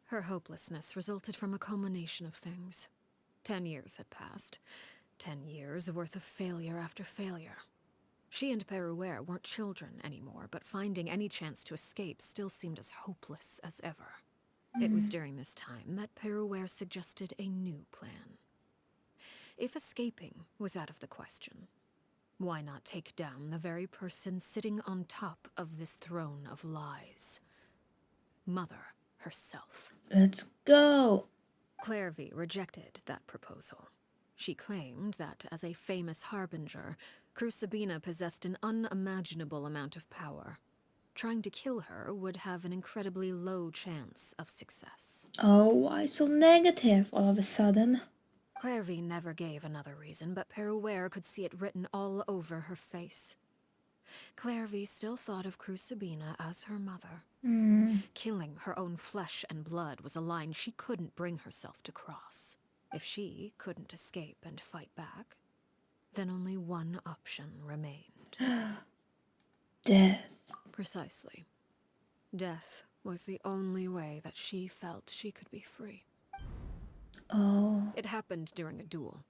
[SPEAKER 2] Her hopelessness resulted from a culmination of things. 10 years had passed. 10 years worth of failure after failure. She and PERUERE weren't children anymore, but finding any chance to escape still seemed as hopeless as ever. It was during this time that PERUERE suggested a new plan. If escaping was out of the question, why not take down the very person sitting on top of this throne of lies? Mother herself.
[SPEAKER 1] Let's go.
[SPEAKER 2] Clairvy rejected that proposal. She claimed that, as a famous harbinger, Crusabina possessed an unimaginable amount of power. Trying to kill her would have an incredibly low chance of success.
[SPEAKER 1] Oh, why so negative all of a sudden?
[SPEAKER 2] Clairvy never gave another reason, but PERUERE could see it written all over her face. Clairvy still thought of Crusabina as her mother. Killing her own flesh and blood was a line she couldn't bring herself to cross. If she couldn't escape and fight back, then only one option remained.
[SPEAKER 1] Death.
[SPEAKER 2] Precisely. Death was the only way that she felt she could be free.
[SPEAKER 1] Oh.
[SPEAKER 2] It happened during a duel.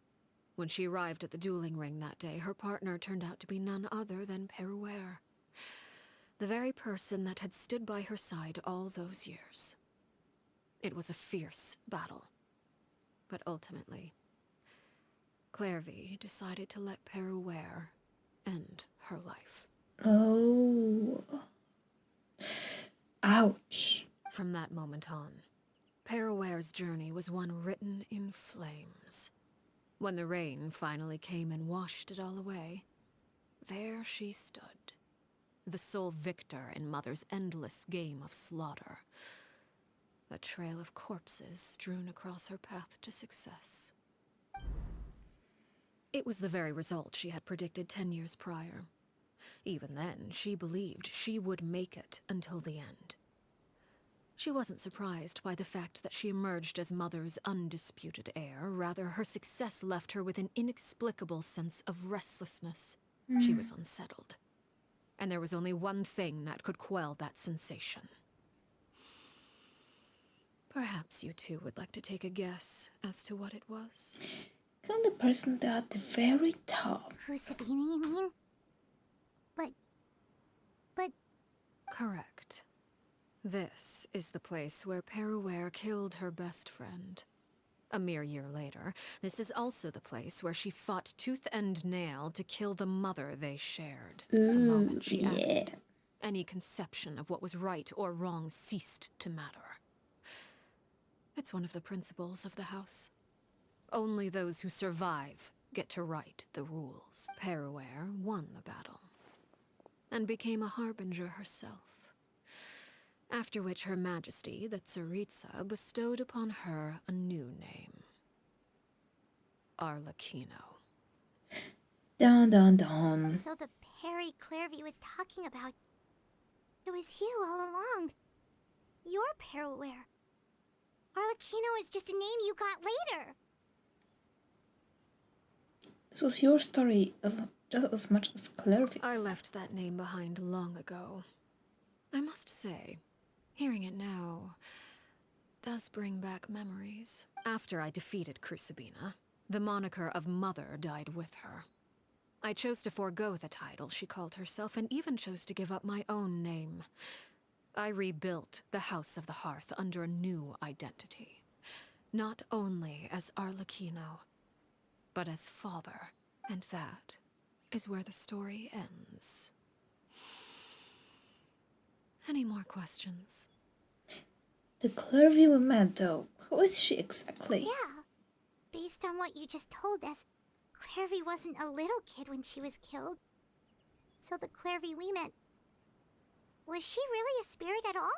[SPEAKER 2] When she arrived at the dueling ring that day, her partner turned out to be none other than PERUERE. The very person that had stood by her side all those years. It was a fierce battle. But ultimately, Clairvy decided to let PERUERE end her life.
[SPEAKER 1] Oh. Ouch.
[SPEAKER 2] From that moment on, PERUERE's journey was one written in flames. When the rain finally came and washed it all away, there she stood, the sole victor in Mother's endless game of slaughter. A trail of corpses strewn across her path to success. It was the very result she had predicted 10 years prior. Even then, she believed she would make it until the end. She wasn't surprised by the fact that she emerged as Mother's undisputed heir. Rather, her success left her with an inexplicable sense of restlessness. She was unsettled. And there was only one thing that could quell that sensation. Perhaps you two would like to take a guess as to what it was?
[SPEAKER 1] Kind of the person there at the very top.
[SPEAKER 3] Crucibina, you mean? But...
[SPEAKER 2] Correct. This is the place where PERUERE killed her best friend. A mere year later, this is also the place where she fought tooth and nail to kill the mother they shared. The moment she acted, any conception of what was right or wrong ceased to matter. It's one of the principles of the house. Only those who survive get to write the rules. PERUERE won the battle, and became a harbinger herself. After which Her Majesty, the Tsaritsa, bestowed upon her a new name. ARLECCHINO.
[SPEAKER 1] Dun dun dun.
[SPEAKER 3] So the Perry Clairvy was talking about... It was you all along. You're PERUERE. Arlecchino is just a name you got later.
[SPEAKER 1] This was your story just as much as Clairvy's.
[SPEAKER 2] I left that name behind long ago. I must say, hearing it now does bring back memories. After I defeated Crucibina, the moniker of Mother died with her. I chose to forego the title she called herself, and even chose to give up my own name. I rebuilt the House of the Hearth under a new identity. Not only as Arlecchino, but as father. And that is where the story ends. Any more questions?
[SPEAKER 1] The Clairvy we met, though, who is she exactly?
[SPEAKER 3] Yeah. Based on what you just told us, Clairvy wasn't a little kid when she was killed. So the Clairvy we met... Was she really a spirit at all?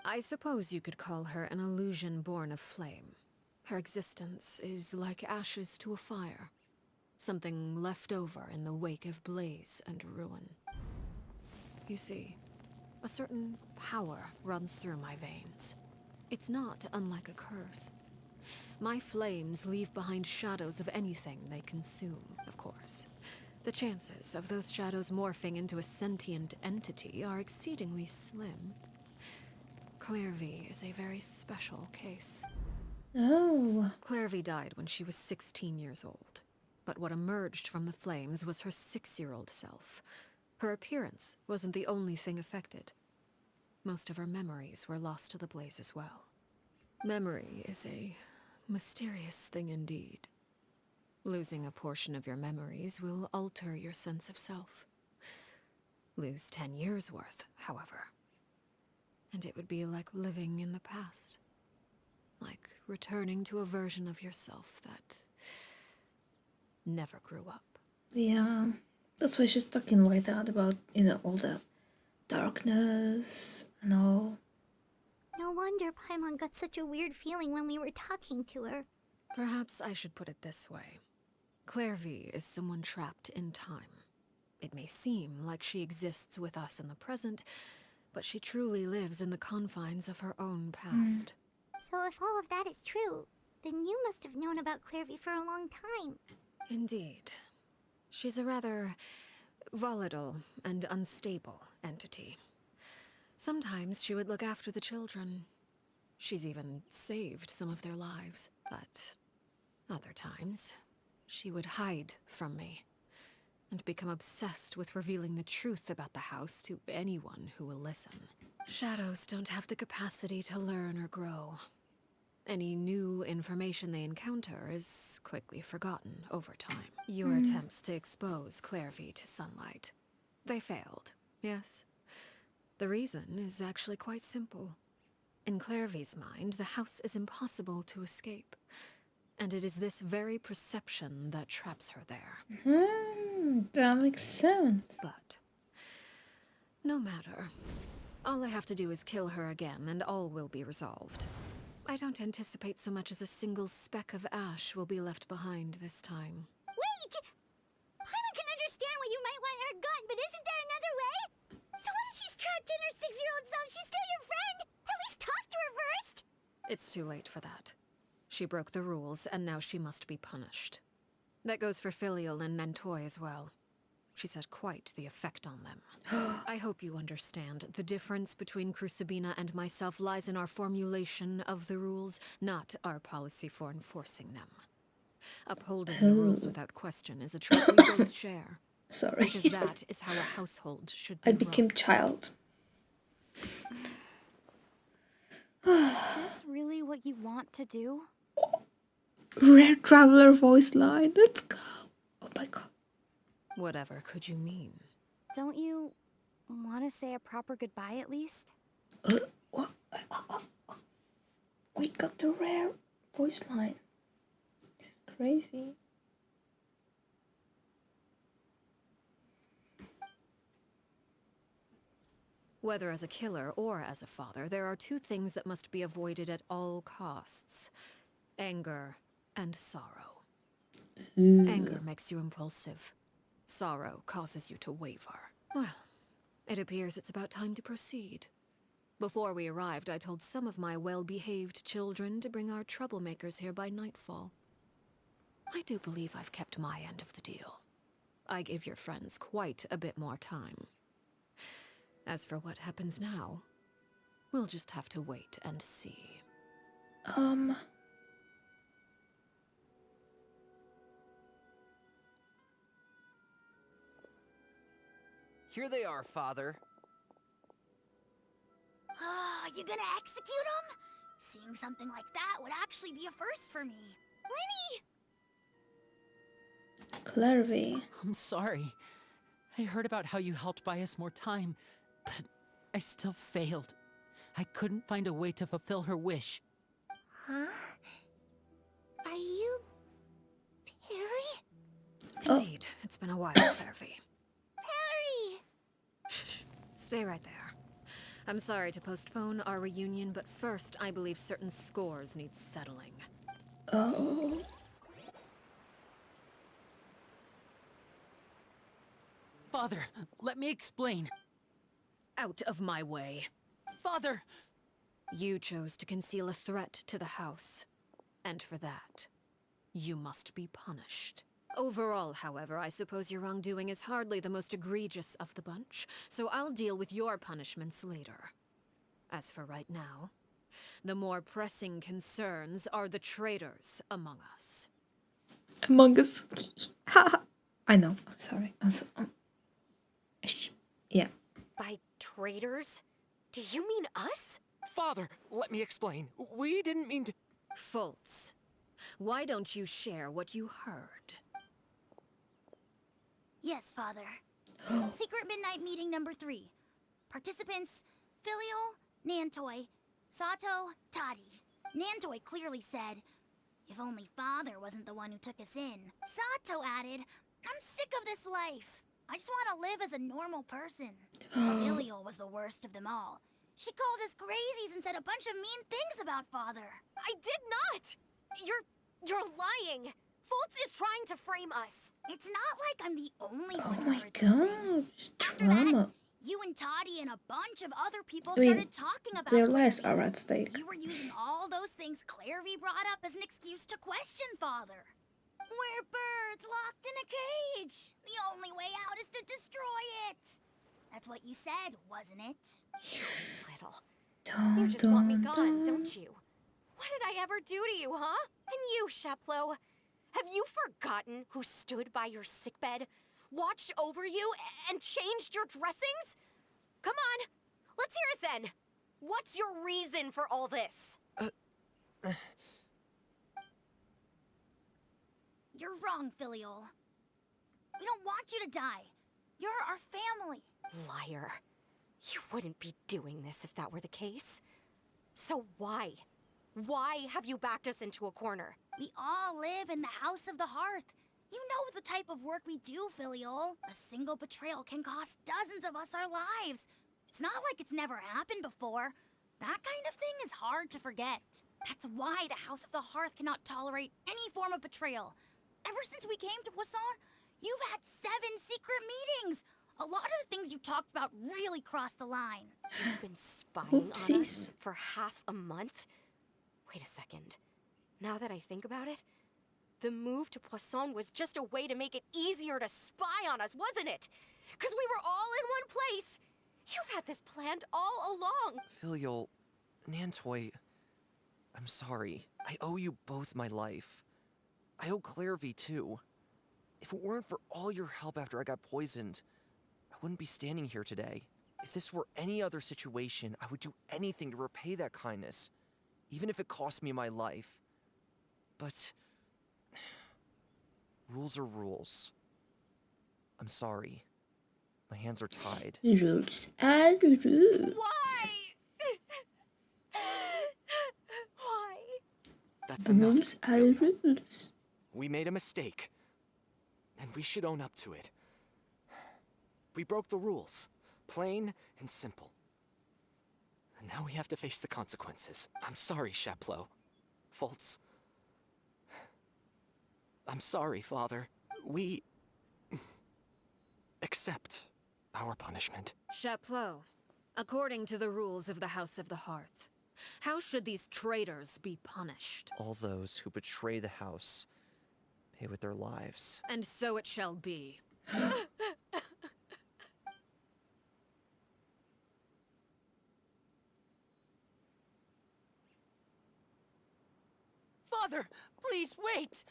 [SPEAKER 2] I suppose you could call her an illusion born of flame. Her existence is like ashes to a fire. Something left over in the wake of blaze and ruin. You see, a certain power runs through my veins. It's not unlike a curse. My flames leave behind shadows of anything they consume, of course. The chances of those shadows morphing into a sentient entity are exceedingly slim. Clairvy is a very special case.
[SPEAKER 1] Oh.
[SPEAKER 2] Clairvy died when she was 16 years old. But what emerged from the flames was her 6-year-old self. Her appearance wasn't the only thing affected. Most of her memories were lost to the blaze as well. Memory is a mysterious thing indeed. Losing a portion of your memories will alter your sense of self. Lose 10 years' worth, however, and it would be like living in the past. Like returning to a version of yourself that never grew up.
[SPEAKER 1] Yeah, that's why she's talking like that about, all the darkness and all.
[SPEAKER 3] No wonder Paimon got such a weird feeling when we were talking to her.
[SPEAKER 2] Perhaps I should put it this way. Clairvy is someone trapped in time. It may seem like she exists with us in the present, but she truly lives in the confines of her own past.
[SPEAKER 3] So if all of that is true, then you must have known about Clairvy for a long time.
[SPEAKER 2] Indeed. She's a rather volatile and unstable entity. Sometimes she would look after the children. She's even saved some of their lives. But other times, she would hide from me and become obsessed with revealing the truth about the house to anyone who will listen. Shadows don't have the capacity to learn or grow. Any new information they encounter is quickly forgotten over time. Your attempts to expose Clairvy to sunlight, they failed, yes? The reason is actually quite simple. In Clairvy's mind, the house is impossible to escape. And it is this very perception that traps her there.
[SPEAKER 1] That makes sense.
[SPEAKER 2] But no matter. All I have to do is kill her again, and all will be resolved. I don't anticipate so much as a single speck of ash will be left behind this time.
[SPEAKER 3] Wait! Paimon can understand why you might want her gone, but isn't there another way? So what if she's trapped in her 6-year-old self? She's still your friend! At least talk to her first!
[SPEAKER 2] It's too late for that. She broke the rules, and now she must be punished. That goes for Filial and Nantoy as well. She's had quite the effect on them. I hope you understand. The difference between Crucibina and myself lies in our formulation of the rules, not our policy for enforcing them. Upholding the rules without question is a trait we both share.
[SPEAKER 1] Sorry.
[SPEAKER 2] Because that is how a household should be
[SPEAKER 1] I
[SPEAKER 2] run.
[SPEAKER 1] became child.
[SPEAKER 3] Is this really what you want to do?
[SPEAKER 1] Rare Traveler voice line. Let's go. Oh my god.
[SPEAKER 2] Whatever could you mean?
[SPEAKER 3] Don't you want to say a proper goodbye at least?
[SPEAKER 1] What? We got the rare voice line. This is crazy.
[SPEAKER 2] Whether as a killer or as a father, there are two things that must be avoided at all costs. Anger and sorrow. Anger makes you impulsive. Sorrow causes you to waver. Well, it appears it's about time to proceed. Before we arrived, I told some of my well-behaved children to bring our troublemakers here by nightfall. I do believe I've kept my end of the deal. I gave your friends quite a bit more time. As for what happens now, we'll just have to wait and see.
[SPEAKER 5] Here they are, Father.
[SPEAKER 3] You gonna execute him? Seeing something like that would actually be a first for me. Lenny!
[SPEAKER 1] Clairvy.
[SPEAKER 5] I'm sorry. I heard about how you helped buy us more time, but I still failed. I couldn't find a way to fulfill her wish.
[SPEAKER 3] Huh? Are you... Perry?
[SPEAKER 2] Indeed, it's been a while, Clairvy.
[SPEAKER 3] Perry!
[SPEAKER 2] Shh. Stay right there. I'm sorry to postpone our reunion, but first I believe certain scores need settling.
[SPEAKER 1] Oh.
[SPEAKER 5] Father, let me explain.
[SPEAKER 2] Out of my way.
[SPEAKER 5] Father!
[SPEAKER 2] You chose to conceal a threat to the house. And for that, you must be punished. Overall, however, I suppose your wrongdoing is hardly the most egregious of the bunch, so I'll deal with your punishments later. As for right now, the more pressing concerns are the traitors among us.
[SPEAKER 1] Among us. I know. I'm sorry. Yeah.
[SPEAKER 11] By traitors? Do you mean us?
[SPEAKER 8] Father, let me explain. We didn't mean to...
[SPEAKER 2] Fultz, why don't you share what you heard?
[SPEAKER 3] Yes, Father. Secret Midnight Meeting number 3. Participants, Filial, Nantoy, Sato, Toddy. Nantoy clearly said, if only Father wasn't the one who took us in. Sato added, I'm sick of this life. I just want to live as a normal person. Filial was the worst of them all. She called us crazies and said a bunch of mean things about Father.
[SPEAKER 11] I did not! You're lying! Fultz is trying to frame us.
[SPEAKER 3] It's not like I'm the only one
[SPEAKER 1] Oh
[SPEAKER 3] who
[SPEAKER 1] my
[SPEAKER 3] heard these things.
[SPEAKER 1] god.
[SPEAKER 3] After
[SPEAKER 1] Drama.
[SPEAKER 3] that, you and Toddy and a bunch of other people
[SPEAKER 1] I mean,
[SPEAKER 3] started talking about
[SPEAKER 1] their lives
[SPEAKER 3] Clairvy.
[SPEAKER 1] are at stake.
[SPEAKER 3] You were using all those things Clairvy brought up as an excuse to question Father. We're birds locked in a cage. The only way out is to destroy it. That's what you said, wasn't it?
[SPEAKER 11] Little.
[SPEAKER 1] Dun,
[SPEAKER 11] You just want me
[SPEAKER 1] dun,
[SPEAKER 11] gone,
[SPEAKER 1] dun.
[SPEAKER 11] don't you? What did I ever do to you, huh? And you, Sheplo? Have you forgotten who stood by your sickbed, watched over you, and changed your dressings? Come on, let's hear it then. What's your reason for all this?
[SPEAKER 3] You're wrong, Filial. We don't want you to die. You're our family.
[SPEAKER 11] Liar. You wouldn't be doing this if that were the case. So why? Why have you backed us into a corner?
[SPEAKER 3] We all live in the House of the Hearth. You know the type of work we do, Filial. A single betrayal can cost dozens of us our lives. It's not like it's never happened before. That kind of thing is hard to forget. That's why the House of the Hearth cannot tolerate any form of betrayal. Ever since we came to Poisson, you've had 7 secret meetings. A lot of the things you talked about really crossed the line.
[SPEAKER 11] You've been spying on us for half a month? Wait a second. Now that I think about it, the move to Poisson was just a way to make it easier to spy on us, wasn't it? Because we were all in one place. You've had this planned all along.
[SPEAKER 4] Filial, Nantoy, I'm sorry. I owe you both my life. I owe Claire V too. If it weren't for all your help after I got poisoned, I wouldn't be standing here today. If this were any other situation, I would do anything to repay that kindness, even if it cost me my life. But rules are rules. I'm sorry. My hands are tied.
[SPEAKER 1] Rules are rules.
[SPEAKER 11] Why? Why?
[SPEAKER 4] That's
[SPEAKER 1] Rules
[SPEAKER 4] enough.
[SPEAKER 1] are rules.
[SPEAKER 7] We made a mistake, and we should own up to it. We broke the rules, plain and simple. And now we have to face the consequences. I'm sorry, Chaplot. Fultz. I'm sorry, Father. We accept our punishment.
[SPEAKER 2] Chaplot, according to the rules of the House of the Hearth, how should these traitors be punished?
[SPEAKER 4] All those who betray the house pay with their lives.
[SPEAKER 2] And so it shall be.
[SPEAKER 5] Father, please wait!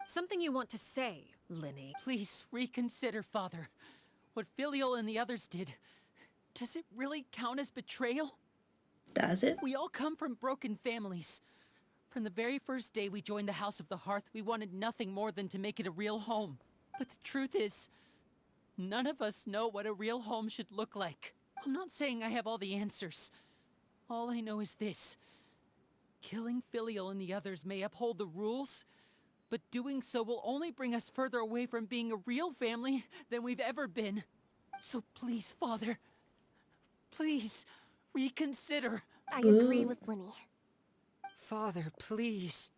[SPEAKER 2] Something you want to say, Linny?
[SPEAKER 5] Please reconsider, Father. What Filial and the others did, does it really count as betrayal?
[SPEAKER 1] Does it?
[SPEAKER 5] We all come from broken families. From the very first day we joined the House of the Hearth, we wanted nothing more than to make it a real home. But the truth is, none of us know what a real home should look like. I'm not saying I have all the answers. All I know is this. Killing Filial and the others may uphold the rules, but doing so will only bring us further away from being a real family than we've ever been. So please, Father, please reconsider.
[SPEAKER 6] I agree with Linny.
[SPEAKER 4] Father, please.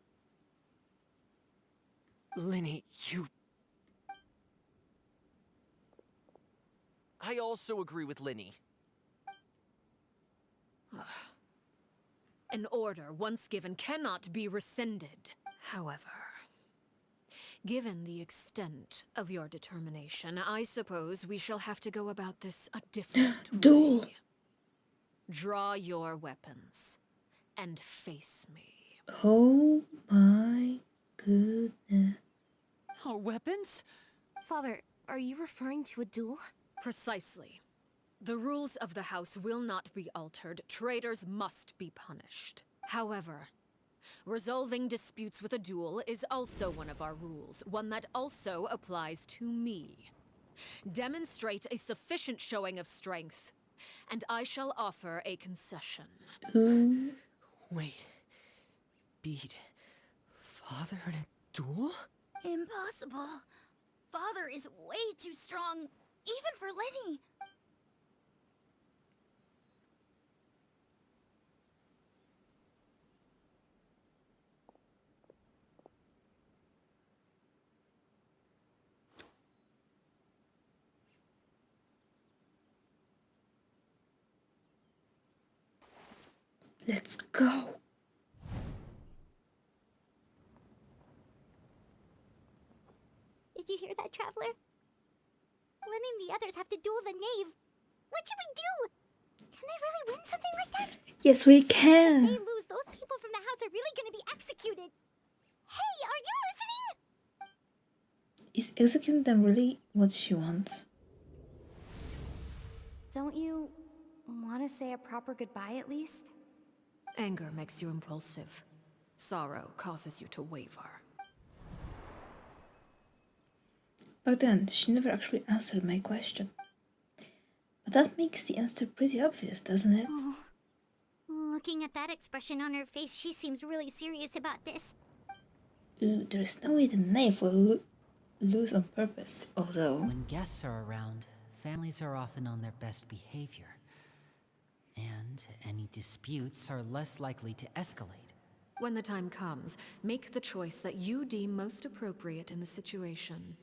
[SPEAKER 4] Linny, you... I also agree with Linny.
[SPEAKER 2] An order once given cannot be rescinded. However, given the extent of your determination, I suppose we shall have to go about this a different
[SPEAKER 1] Duel.
[SPEAKER 2] way. Draw your weapons and face me.
[SPEAKER 1] Oh my goodness.
[SPEAKER 5] Our weapons?
[SPEAKER 6] Father, are you referring to a duel?
[SPEAKER 2] Precisely. The rules of the house will not be altered. Traitors must be punished. However, resolving disputes with a duel is also one of our rules, one that also applies to me. Demonstrate a sufficient showing of strength, and I shall offer a concession.
[SPEAKER 4] Wait. Beat Father in a duel?
[SPEAKER 3] Impossible. Father is way too strong, even for Lenny.
[SPEAKER 1] Let's go.
[SPEAKER 3] Did you hear that, Traveler? Lenny and the others have to duel the knave. What should we do? Can they really win something like that?
[SPEAKER 1] Yes, we
[SPEAKER 3] If
[SPEAKER 1] can.
[SPEAKER 3] they lose, those people from the house are really gonna be executed. Hey, are you listening?
[SPEAKER 1] Is executing them really what she wants?
[SPEAKER 12] Don't you want to say a proper goodbye at least?
[SPEAKER 2] Anger makes you impulsive. Sorrow causes you to waver.
[SPEAKER 1] But then, she never actually answered my question. That makes the answer pretty obvious, doesn't it?
[SPEAKER 3] Oh. Looking at that expression on her face, she seems really serious about this.
[SPEAKER 1] Ooh, there's no way the knave will lose on purpose, although...
[SPEAKER 5] When guests are around, families are often on their best behavior. And any disputes are less likely to escalate.
[SPEAKER 2] When the time comes, make the choice that you deem most appropriate in the situation,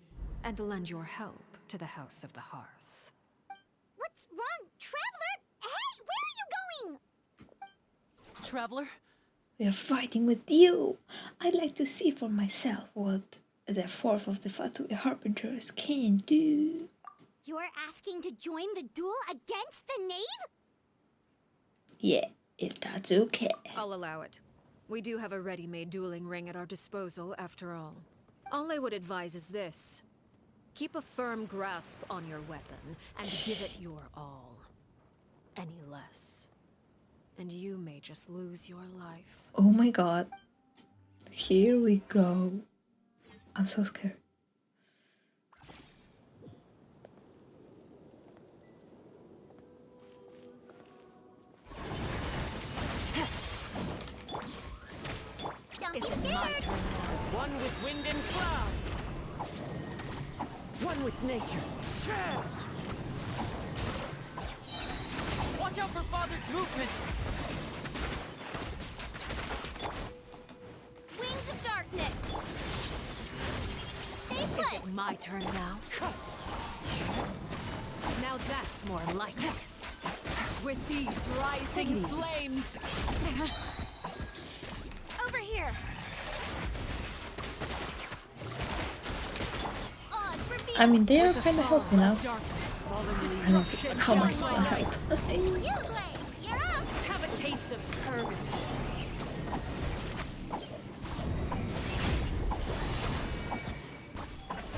[SPEAKER 2] and lend your help to the House of the Hearth.
[SPEAKER 3] What's wrong, Traveler? Hey, where are you going?
[SPEAKER 5] Traveler?
[SPEAKER 1] We are fighting with you! I'd like to see for myself what the fourth of the Fatu Harbingers can do.
[SPEAKER 3] You're asking to join the duel against the knave?
[SPEAKER 1] Yeah, if that's okay.
[SPEAKER 2] I'll allow it. We do have a ready-made dueling ring at our disposal, after all. All I would advise is this. Keep a firm grasp on your weapon, and give it your all. Any less, and you may just lose your life.
[SPEAKER 1] Oh my god. Here we go. I'm so scared.
[SPEAKER 3] Don't
[SPEAKER 11] Is
[SPEAKER 3] be
[SPEAKER 11] it my
[SPEAKER 3] scared.
[SPEAKER 11] turn now?
[SPEAKER 8] One with wind and cloud. One with nature.
[SPEAKER 5] Watch out for Father's movements!
[SPEAKER 3] Wings of darkness. Stay
[SPEAKER 11] Is
[SPEAKER 3] put.
[SPEAKER 11] it my turn now? Now that's more like it. With these rising flames.
[SPEAKER 3] Over here. Odds revealed.
[SPEAKER 1] I mean, they are kind of helping us.
[SPEAKER 11] Darkness.
[SPEAKER 1] I don't know how much they help.
[SPEAKER 3] You, Blaze, you're up.
[SPEAKER 11] Have a taste of purgatory.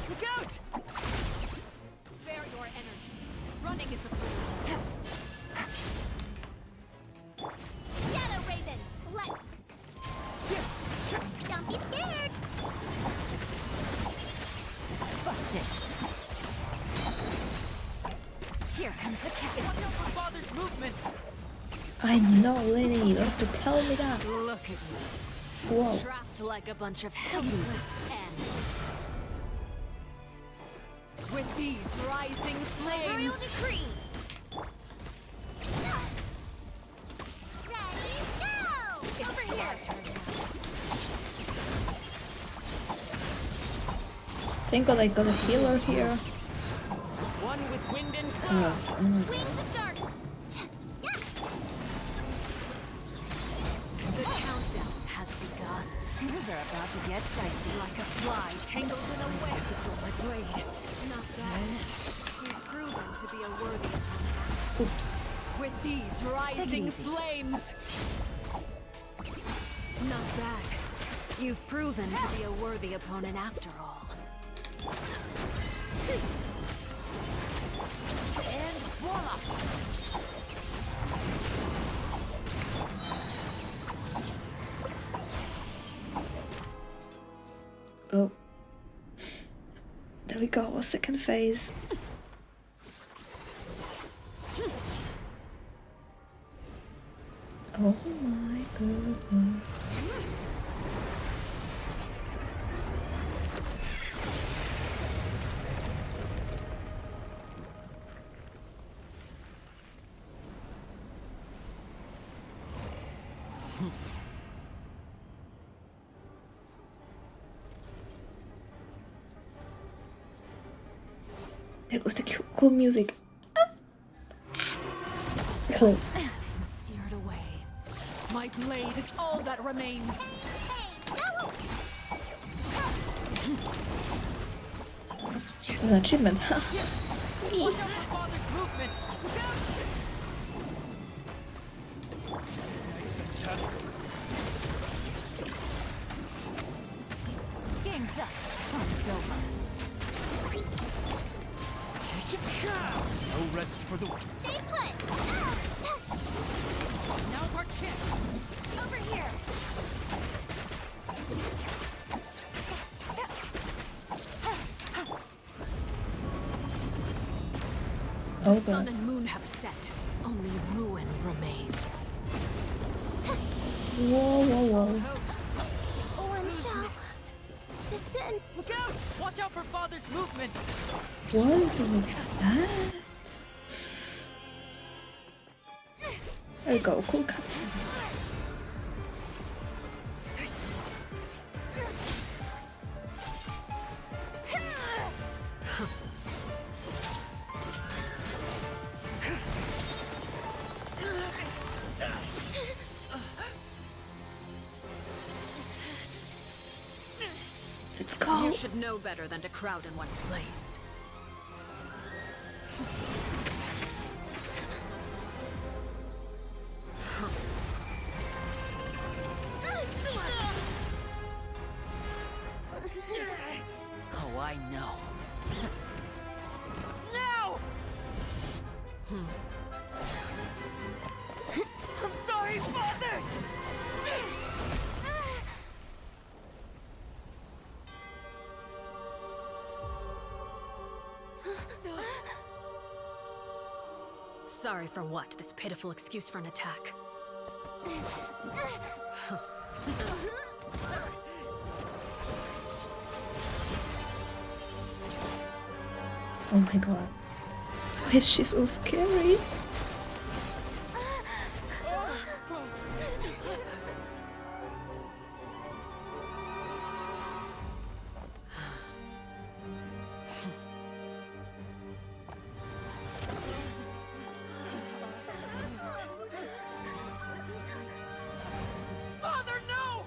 [SPEAKER 8] Look out!
[SPEAKER 11] Spare your energy. Running is a yes.
[SPEAKER 3] Shadow Raven, let. Don't be scared.
[SPEAKER 11] Here comes the cat.
[SPEAKER 5] Watch out for Father's movements!
[SPEAKER 1] I know, Lenny, you don't have to tell me that.
[SPEAKER 11] Look at you.
[SPEAKER 1] Whoa.
[SPEAKER 11] Trapped like a bunch of helpless animals. With these rising
[SPEAKER 3] Royal
[SPEAKER 11] flames.
[SPEAKER 3] decree. Ready, go! Over here.
[SPEAKER 1] Thank god I got a healer here.
[SPEAKER 8] One with wind and cloud.
[SPEAKER 1] Yes, oh my god.
[SPEAKER 3] Wings of dark.
[SPEAKER 11] The countdown has begun. Things are about to get dicey like a fly tangled in a web. Control my blade.
[SPEAKER 2] Not bad. You've proven to be a worthy opponent.
[SPEAKER 1] Oops.
[SPEAKER 11] With these rising flames.
[SPEAKER 2] Not bad. You've proven to be a worthy opponent after all.
[SPEAKER 11] And voila!
[SPEAKER 1] Oh. There we go, second phase. Oh my goodness. There goes the cool music. Cool.
[SPEAKER 11] This has been seared away. My blade is all that remains.
[SPEAKER 1] An achievement, huh?
[SPEAKER 5] Watch out for Father's movements! Look out!
[SPEAKER 11] Game's up. Fun's over.
[SPEAKER 8] No rest for the...
[SPEAKER 3] Stay put.
[SPEAKER 5] Now's our chance!
[SPEAKER 3] Over here.
[SPEAKER 1] Oh
[SPEAKER 11] The sun
[SPEAKER 1] god.
[SPEAKER 11] and moon
[SPEAKER 2] have set, only ruin remains.
[SPEAKER 1] Whoa, whoa, whoa.
[SPEAKER 3] One shall descend.
[SPEAKER 5] Look out! Watch out for Father's movements!
[SPEAKER 1] What was that? There we go, cool cutscene. Let's go.
[SPEAKER 2] You should know better than to crowd in one place.
[SPEAKER 5] Oh, I know. No! I'm sorry, Father!
[SPEAKER 2] Sorry for what? This pitiful excuse for an attack.
[SPEAKER 1] Oh my god. Why is she so scary?
[SPEAKER 5] Father, no!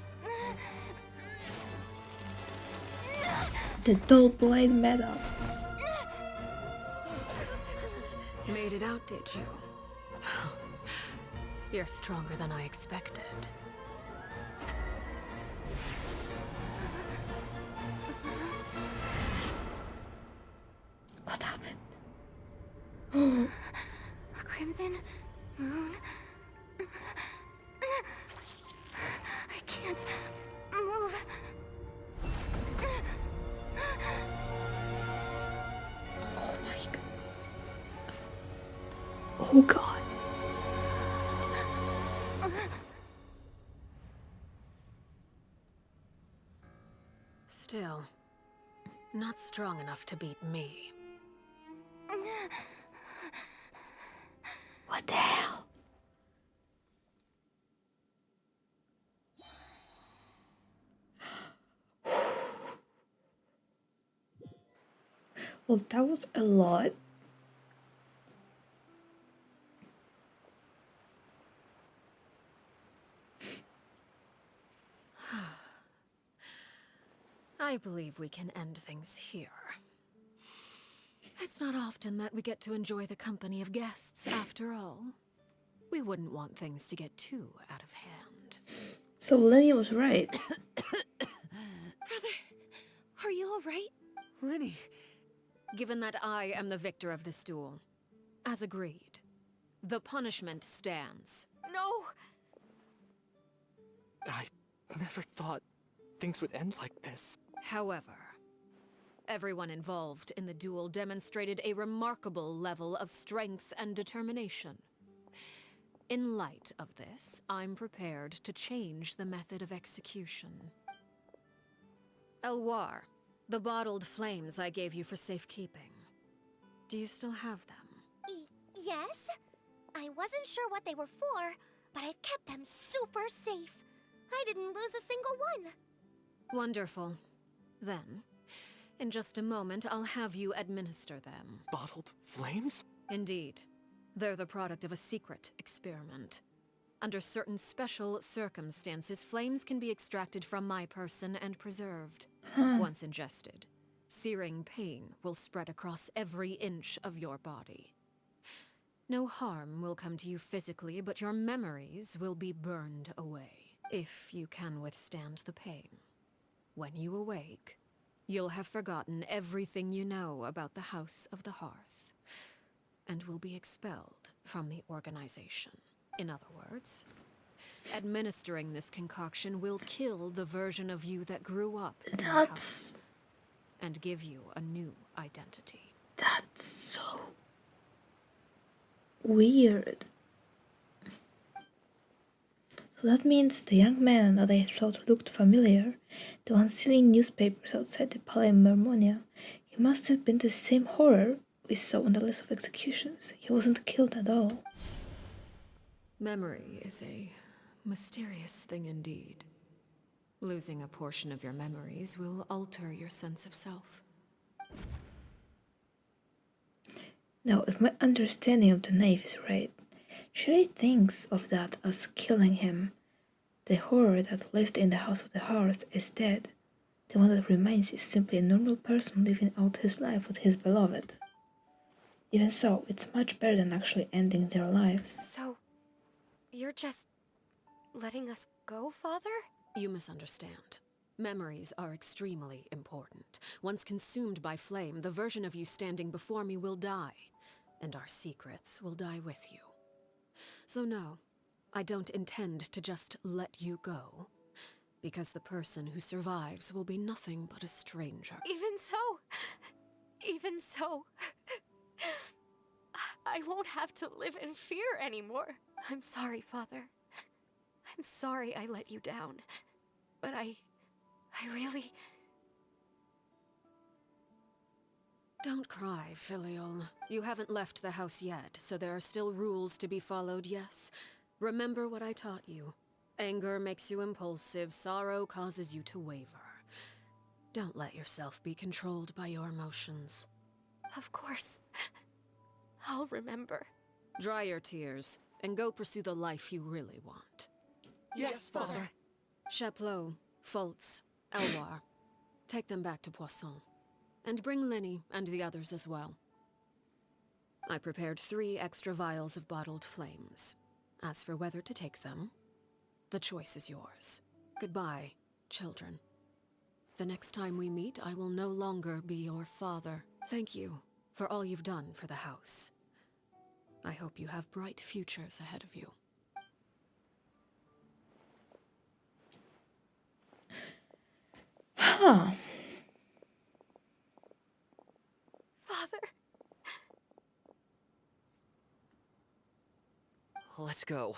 [SPEAKER 1] The dull blade metal.
[SPEAKER 2] Made it out, did you? You're stronger than I expected.
[SPEAKER 1] What happened?
[SPEAKER 12] A crimson moon. I can't move.
[SPEAKER 1] Oh my god. Oh god.
[SPEAKER 2] Still, not strong enough to beat me.
[SPEAKER 1] What the hell? Well, that was a lot.
[SPEAKER 2] I believe we can end things here. It's not often that we get to enjoy the company of guests, after all. We wouldn't want things to get too out of hand.
[SPEAKER 1] So Lenny was right.
[SPEAKER 2] Brother, are you all right?
[SPEAKER 5] Lenny,
[SPEAKER 2] Given that I am the victor of this duel, as agreed, the punishment stands.
[SPEAKER 11] No!
[SPEAKER 7] I never thought things would end like this.
[SPEAKER 2] However, everyone involved in the duel demonstrated a remarkable level of strength and determination. In light of this, I'm prepared to change the method of execution. Elwar, the bottled flames I gave you for safekeeping. Do you still have them?
[SPEAKER 3] Yes? I wasn't sure what they were for, but I've kept them super safe. I didn't lose a single one.
[SPEAKER 2] Wonderful. Then, in just a moment, I'll have you administer them.
[SPEAKER 7] Bottled flames?
[SPEAKER 2] Indeed. They're the product of a secret experiment. Under certain special circumstances, flames can be extracted from my person and preserved. Once ingested, searing pain will spread across every inch of your body. No harm will come to you physically, but your memories will be burned away, if you can withstand the pain. When you awake, you'll have forgotten everything you know about the House of the Hearth, and will be expelled from the organization. In other words, administering this concoction will kill the version of you that grew up in the house, and give you a new identity.
[SPEAKER 1] That's so... Weird. So that means the young man that I thought looked familiar, the one selling newspapers outside the Palais Mermonia, he must have been the same horror we saw on the list of executions. He wasn't killed at all.
[SPEAKER 2] Memory is a mysterious thing indeed. Losing a portion of your memories will alter your sense of self.
[SPEAKER 1] Now, if my understanding of the knave is right, Sherry thinks of that as killing him. The horror that lived in the House of the Hearth is dead. The one that remains is simply a normal person living out his life with his beloved. Even so, it's much better than actually ending their lives.
[SPEAKER 11] So, you're just letting us go, Father?
[SPEAKER 2] You misunderstand. Memories are extremely important. Once consumed by flame, the version of you standing before me will die, and our secrets will die with you. So no, I don't intend to just let you go, because the person who survives will be nothing but a stranger.
[SPEAKER 11] Even so, I won't have to live in fear anymore. I'm sorry, Father. I'm sorry I let you down. But I really...
[SPEAKER 2] Don't cry, Filial. You haven't left the house yet, so there are still rules to be followed, yes? Remember what I taught you. Anger makes you impulsive, sorrow causes you to waver. Don't let yourself be controlled by your emotions.
[SPEAKER 11] Of course. I'll remember.
[SPEAKER 2] Dry your tears, and go pursue the life you really want.
[SPEAKER 7] Yes, Father.
[SPEAKER 2] Chaplot, Foltz, Elwar. Take them back to Poisson. And bring Lenny and the others as well. I prepared 3 extra vials of bottled flames. As for whether to take them, the choice is yours. Goodbye, children. The next time we meet, I will no longer be your father. Thank you for all you've done for the house. I hope you have bright futures ahead of you.
[SPEAKER 1] Huh.
[SPEAKER 11] Father.
[SPEAKER 4] Let's go.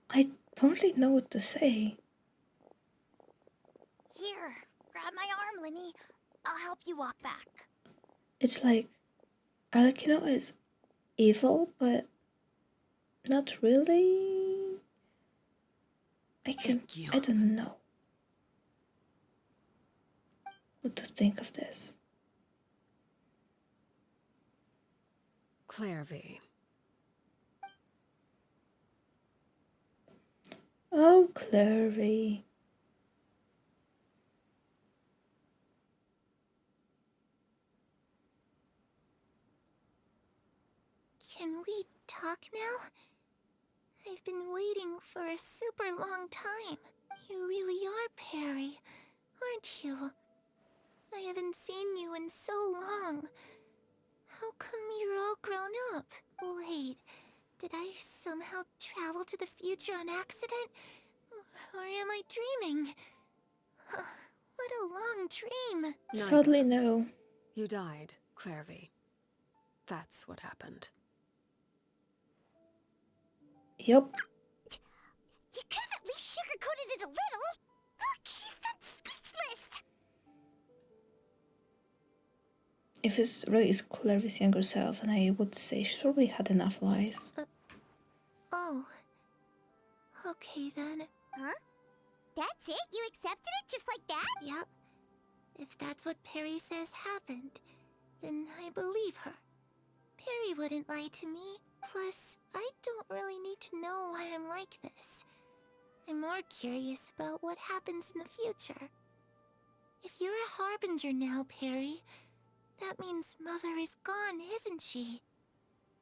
[SPEAKER 1] I don't really know what to say.
[SPEAKER 3] Here, grab my arm, Lenny. I'll help you walk back.
[SPEAKER 1] It's like Arlecchino is evil, but not really. I don't know what to think of this.
[SPEAKER 2] Clairvy.
[SPEAKER 1] Oh, Clairvy.
[SPEAKER 3] Can we talk now? I've been waiting for a super long time. You really are Perry, aren't you? I haven't seen you in so long. How come you're all grown up? Wait, did I somehow travel to the future on accident? Or am I dreaming? What a long dream.
[SPEAKER 1] Sadly, no.
[SPEAKER 2] You died, Clairvy. That's what happened.
[SPEAKER 1] Yup.
[SPEAKER 3] You could have at least sugarcoated it a little. Look, she's done speechless.
[SPEAKER 1] If it's really is Clairvy's younger self, then I would say she's probably had enough lies.
[SPEAKER 3] Oh. Okay then. Huh? That's it? You accepted it just like that? Yep. If that's what Perry says happened, then I believe her. Perry wouldn't lie to me. Plus, I don't really need to know why I'm like this. I'm more curious about what happens in the future. If you're a harbinger now, Perry, that means Mother is gone, isn't she?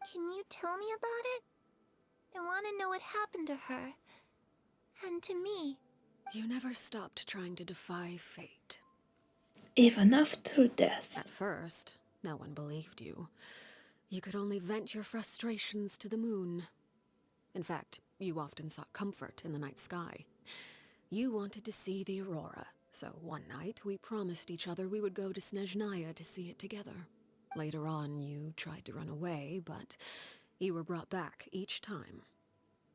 [SPEAKER 3] Can you tell me about it? I want to know what happened to her. And to me.
[SPEAKER 2] You never stopped trying to defy fate.
[SPEAKER 1] Even after death.
[SPEAKER 2] At first, no one believed you. You could only vent your frustrations to the moon. In fact, you often sought comfort in the night sky. You wanted to see the aurora, so one night we promised each other we would go to Snezhnaya to see it together. Later on, you tried to run away, but you were brought back each time.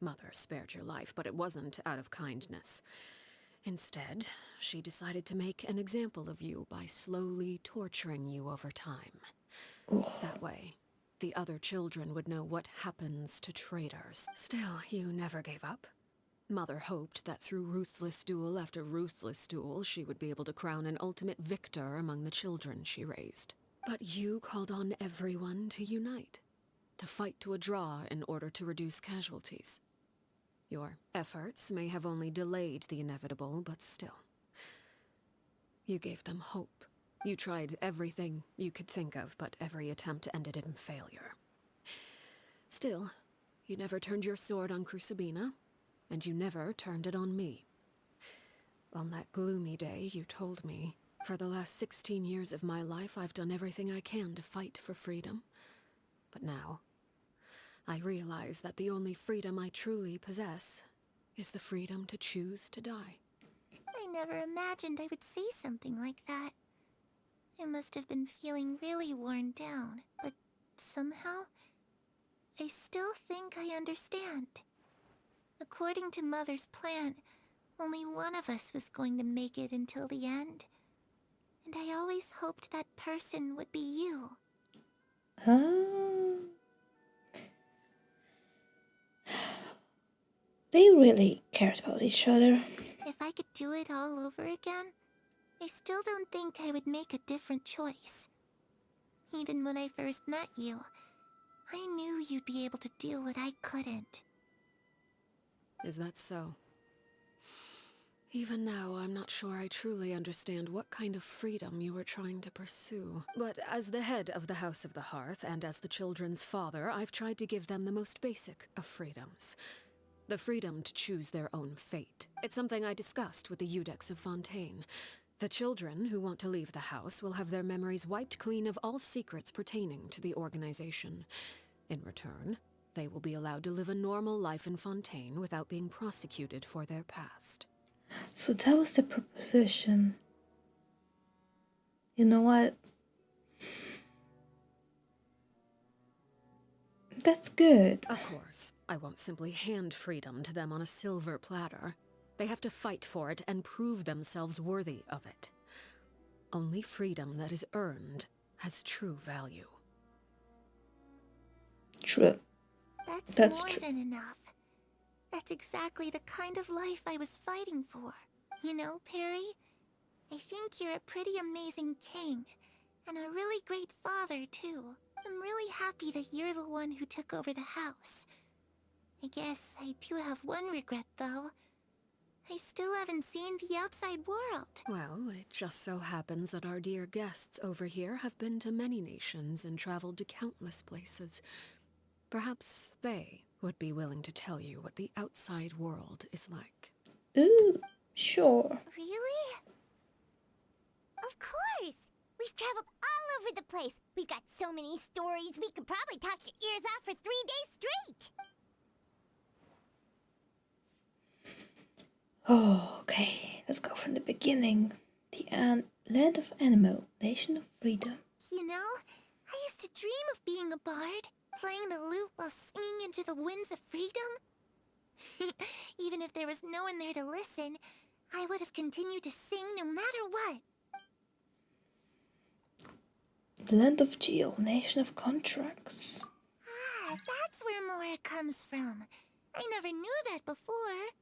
[SPEAKER 2] Mother spared your life, but it wasn't out of kindness. Instead, she decided to make an example of you by slowly torturing you over time. That way, the other children would know what happens to traitors. Still, you never gave up. Mother hoped that through ruthless duel after ruthless duel, she would be able to crown an ultimate victor among the children she raised. But you called on everyone to unite, to fight to a draw in order to reduce casualties. Your efforts may have only delayed the inevitable, but still. You gave them hope. You tried everything you could think of, but every attempt ended in failure. Still, you never turned your sword on Crucibina, and you never turned it on me. On that gloomy day, you told me, for the last 16 years of my life, I've done everything I can to fight for freedom. But now, I realize that the only freedom I truly possess is the freedom to choose to die.
[SPEAKER 3] I never imagined I would say something like that. I must have been feeling really worn down, but somehow, I still think I understand. According to Mother's plan, only one of us was going to make it until the end. And I always hoped that person would be you.
[SPEAKER 1] They really cared about each other.
[SPEAKER 3] If I could do it all over again, I still don't think I would make a different choice. Even when I first met you, I knew you'd be able to do what I couldn't.
[SPEAKER 2] Is that so? Even now, I'm not sure I truly understand what kind of freedom you were trying to pursue. But as the head of the House of the Hearth, and as the children's father, I've tried to give them the most basic of freedoms. The freedom to choose their own fate. It's something I discussed with the Eudex of Fontaine. The children who want to leave the house will have their memories wiped clean of all secrets pertaining to the organization. In return, they will be allowed to live a normal life in Fontaine without being prosecuted for their past.
[SPEAKER 1] So that was the proposition. You know what? That's good.
[SPEAKER 2] Of course, I won't simply hand freedom to them on a silver platter. They have to fight for it and prove themselves worthy of it. Only freedom that is earned has true value.
[SPEAKER 1] True.
[SPEAKER 3] That's more than enough. That's exactly the kind of life I was fighting for. You know, Perry, I think you're a pretty amazing king, and a really great father, too. I'm really happy that you're the one who took over the house. I guess I do have one regret, though. I still haven't seen the outside world.
[SPEAKER 2] Well, it just so happens that our dear guests over here have been to many nations and traveled to countless places. Perhaps they would be willing to tell you what the outside world is like.
[SPEAKER 1] Ooh, sure.
[SPEAKER 3] Really? Of course! We've traveled all over the place. We've got so many stories, we could probably talk your ears off for 3 days straight.
[SPEAKER 1] Oh, okay. Let's go from the beginning. The land of Animo, nation of freedom.
[SPEAKER 3] You know, I used to dream of being a bard, playing the lute while singing into the winds of freedom. Even if there was no one there to listen, I would have continued to sing no matter what.
[SPEAKER 1] The land of Geo, nation of contracts.
[SPEAKER 3] Ah, that's where Mora comes from. I never knew that before.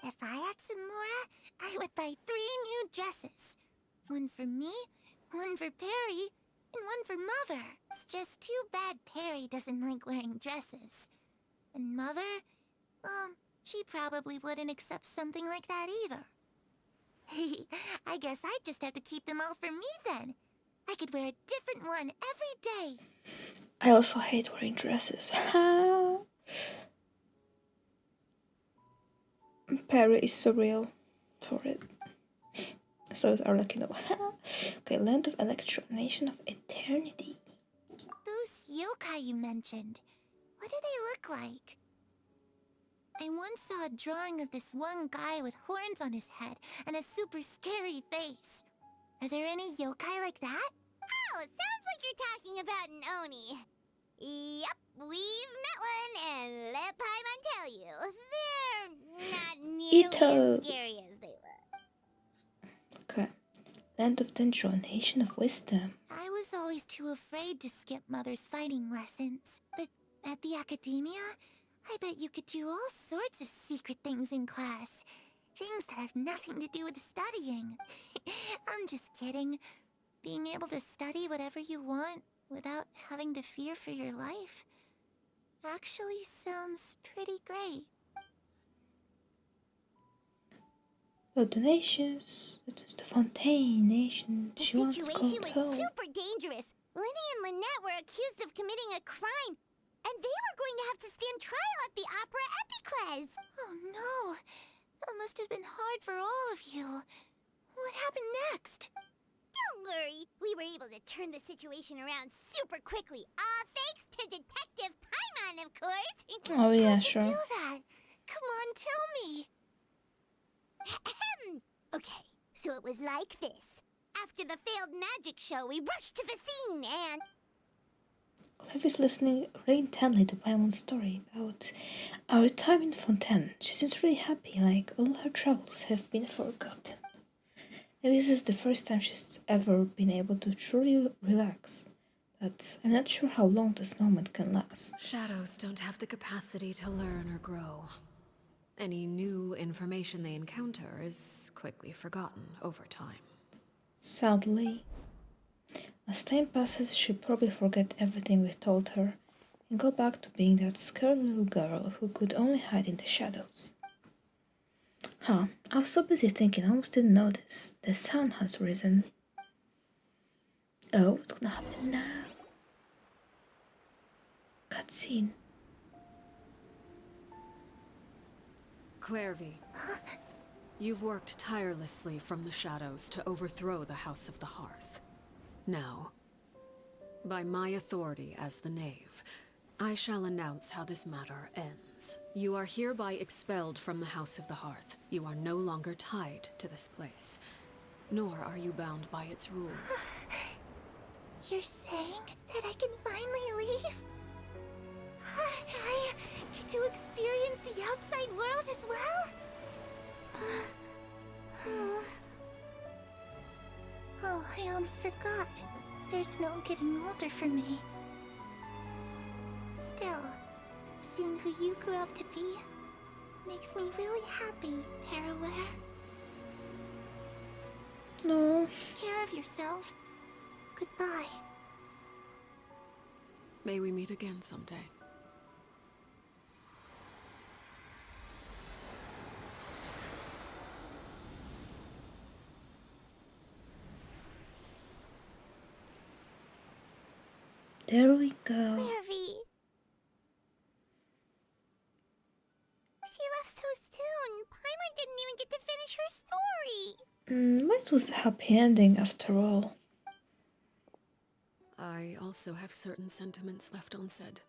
[SPEAKER 3] If I had some Mora, I would buy 3 new dresses. One for me, one for Perry, and one for Mother. It's just too bad Perry doesn't like wearing dresses. And Mother, she probably wouldn't accept something like that either. I guess I'd just have to keep them all for me then. I could wear a different one every day.
[SPEAKER 1] I also hate wearing dresses. Perry is surreal for it. So is Arlecchino. Okay, land of Electro, nation of eternity.
[SPEAKER 3] Those yokai you mentioned, what do they look like? I once saw a drawing of this one guy with horns on his head and a super scary face. Are there any yokai like that? Oh, sounds like you're talking about an Oni. Yep, we've met one, and let Paimon tell you, they're not nearly
[SPEAKER 1] Ito.
[SPEAKER 3] as scary as they look.
[SPEAKER 1] Okay. Land of Danger, Nation of Wisdom.
[SPEAKER 13] I was always too afraid to skip Mother's fighting lessons. But at the academia, I bet you could do all sorts of secret things in class. Things that have nothing to do with studying. I'm just kidding. Being able to study whatever you want without having to fear for your life actually sounds pretty great.
[SPEAKER 1] The donations. It is the Fontaine Nation.
[SPEAKER 3] The
[SPEAKER 1] She wants
[SPEAKER 3] situation
[SPEAKER 1] gold
[SPEAKER 3] was
[SPEAKER 1] home.
[SPEAKER 3] super dangerous. Lenny and Lynette were accused of committing a crime, and they were going to have to stand trial at the Opera Epicles.
[SPEAKER 13] Oh no! That must have been hard for all of you. What happened next?
[SPEAKER 3] Don't worry, we were able to turn the situation around super quickly. All thanks to Detective Paimon, of course.
[SPEAKER 1] Oh yeah,
[SPEAKER 13] How'd you
[SPEAKER 1] sure.
[SPEAKER 13] do that? Come on, tell me.
[SPEAKER 3] Okay, so it was like this. After the failed magic show, we rushed to the scene and...
[SPEAKER 1] Clive is listening really intently to Paimon's story about our time in Fontaine. She seems really happy, like all her troubles have been forgotten. Maybe this is the first time she's ever been able to truly relax. But I'm not sure how long this moment can last.
[SPEAKER 2] Shadows don't have the capacity to learn or grow. Any new information they encounter is quickly forgotten over time.
[SPEAKER 1] Sadly. As time passes, she'll probably forget everything we've told her and go back to being that scared little girl who could only hide in the shadows. Huh, I was so busy thinking I almost didn't notice. The sun has risen. Oh, what's gonna happen now? Cutscene.
[SPEAKER 2] Clairvy, you've worked tirelessly from the shadows to overthrow the House of the Hearth. Now, by my authority as the Knave, I shall announce how this matter ends. You are hereby expelled from the House of the Hearth. You are no longer tied to this place, nor are you bound by its rules.
[SPEAKER 13] You're saying that I can finally leave? I get to experience the outside world as well? Oh, I almost forgot. There's no getting older for me. Still, seeing who you grew up to be makes me really happy, PERUERE.
[SPEAKER 1] No.
[SPEAKER 13] Take care of yourself. Goodbye.
[SPEAKER 2] May we meet again someday.
[SPEAKER 1] There we go.
[SPEAKER 3] Clairvy. She left so soon. Paimon didn't even get to finish her story.
[SPEAKER 1] But it was a happy ending after all.
[SPEAKER 2] I also have certain sentiments left unsaid.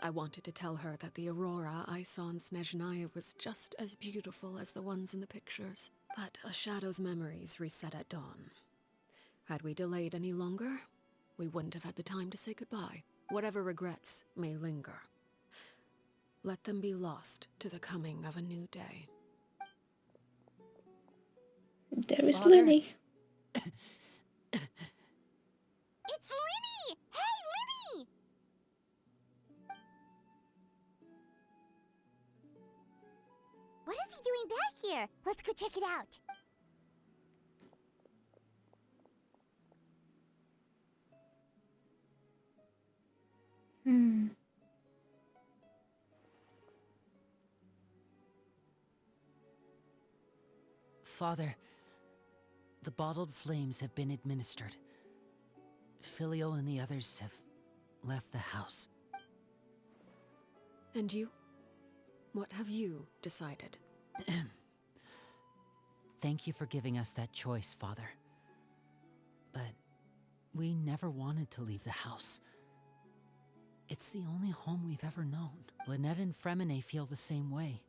[SPEAKER 2] I wanted to tell her that the aurora I saw in Snezhnaya was just as beautiful as the ones in the pictures. But a shadow's memories reset at dawn. Had we delayed any longer, we wouldn't have had the time to say goodbye. Whatever regrets may linger, let them be lost to the coming of a new day.
[SPEAKER 1] There is
[SPEAKER 5] Father?
[SPEAKER 1] Lenny.
[SPEAKER 3] It's Linny! Hey, Linny! What is he doing back here? Let's go check it out.
[SPEAKER 5] Father, the bottled flames have been administered. Filio and the others have left the house.
[SPEAKER 2] And you? What have you decided?
[SPEAKER 5] Thank you for giving us that choice, Father. But we never wanted to leave the house. It's the only home we've ever known. Lynette and Fremine feel the same way.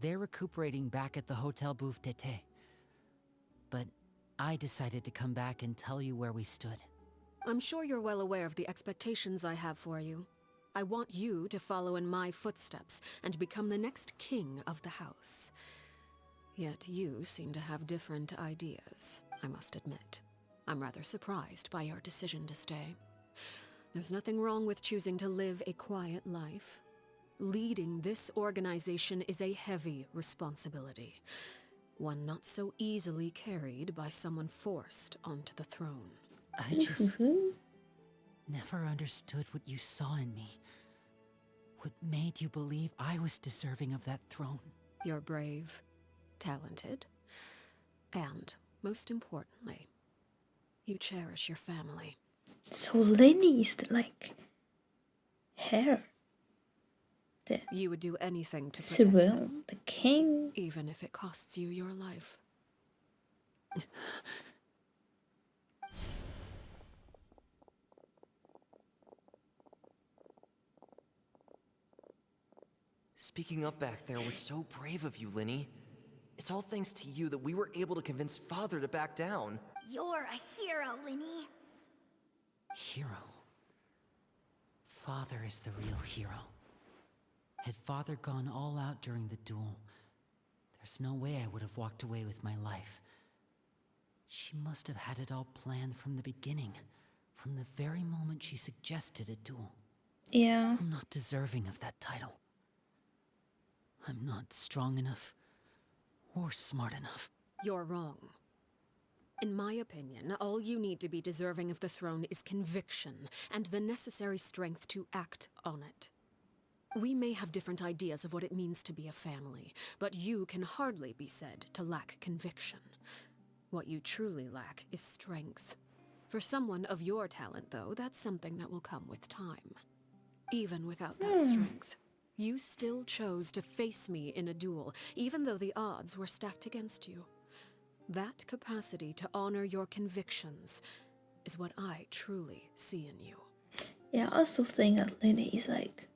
[SPEAKER 5] They're recuperating back at the Hotel Bouffe d'Été. But I decided to come back and tell you where we stood.
[SPEAKER 2] I'm sure you're well aware of the expectations I have for you. I want you to follow in my footsteps and become the next king of the house. Yet you seem to have different ideas, I must admit. I'm rather surprised by your decision to stay. There's nothing wrong with choosing to live a quiet life. Leading this organization is a heavy responsibility, one not so easily carried by someone forced onto the throne.
[SPEAKER 5] I just never understood what you saw in me. What made you believe I was deserving of that throne?
[SPEAKER 2] You're brave, talented, and, most importantly, you cherish your family.
[SPEAKER 1] So Lenny is like her.
[SPEAKER 2] You would do anything to protect them,
[SPEAKER 1] the king.
[SPEAKER 2] even if it costs you your life.
[SPEAKER 4] Speaking up back there was so brave of you, Linny. It's all thanks to you that we were able to convince Father to back down.
[SPEAKER 3] You're a hero, Linny.
[SPEAKER 5] Hero. Father is the real hero. Had Father gone all out during the duel, there's no way I would have walked away with my life. She must have had it all planned from the beginning, from the very moment she suggested a duel.
[SPEAKER 1] Yeah.
[SPEAKER 5] I'm not deserving of that title. I'm not strong enough or smart enough.
[SPEAKER 2] You're wrong. In my opinion, all you need to be deserving of the throne is conviction and the necessary strength to act on it. We may have different ideas of what it means to be a family, but you can hardly be said to lack conviction. What you truly lack is strength. For someone of your talent, though, that's something that will come with time. Even without that strength, you still chose to face me in a duel, even though the odds were stacked against you. That capacity to honor your convictions is what I truly see in you.
[SPEAKER 1] Yeah, I also think that Lenny is like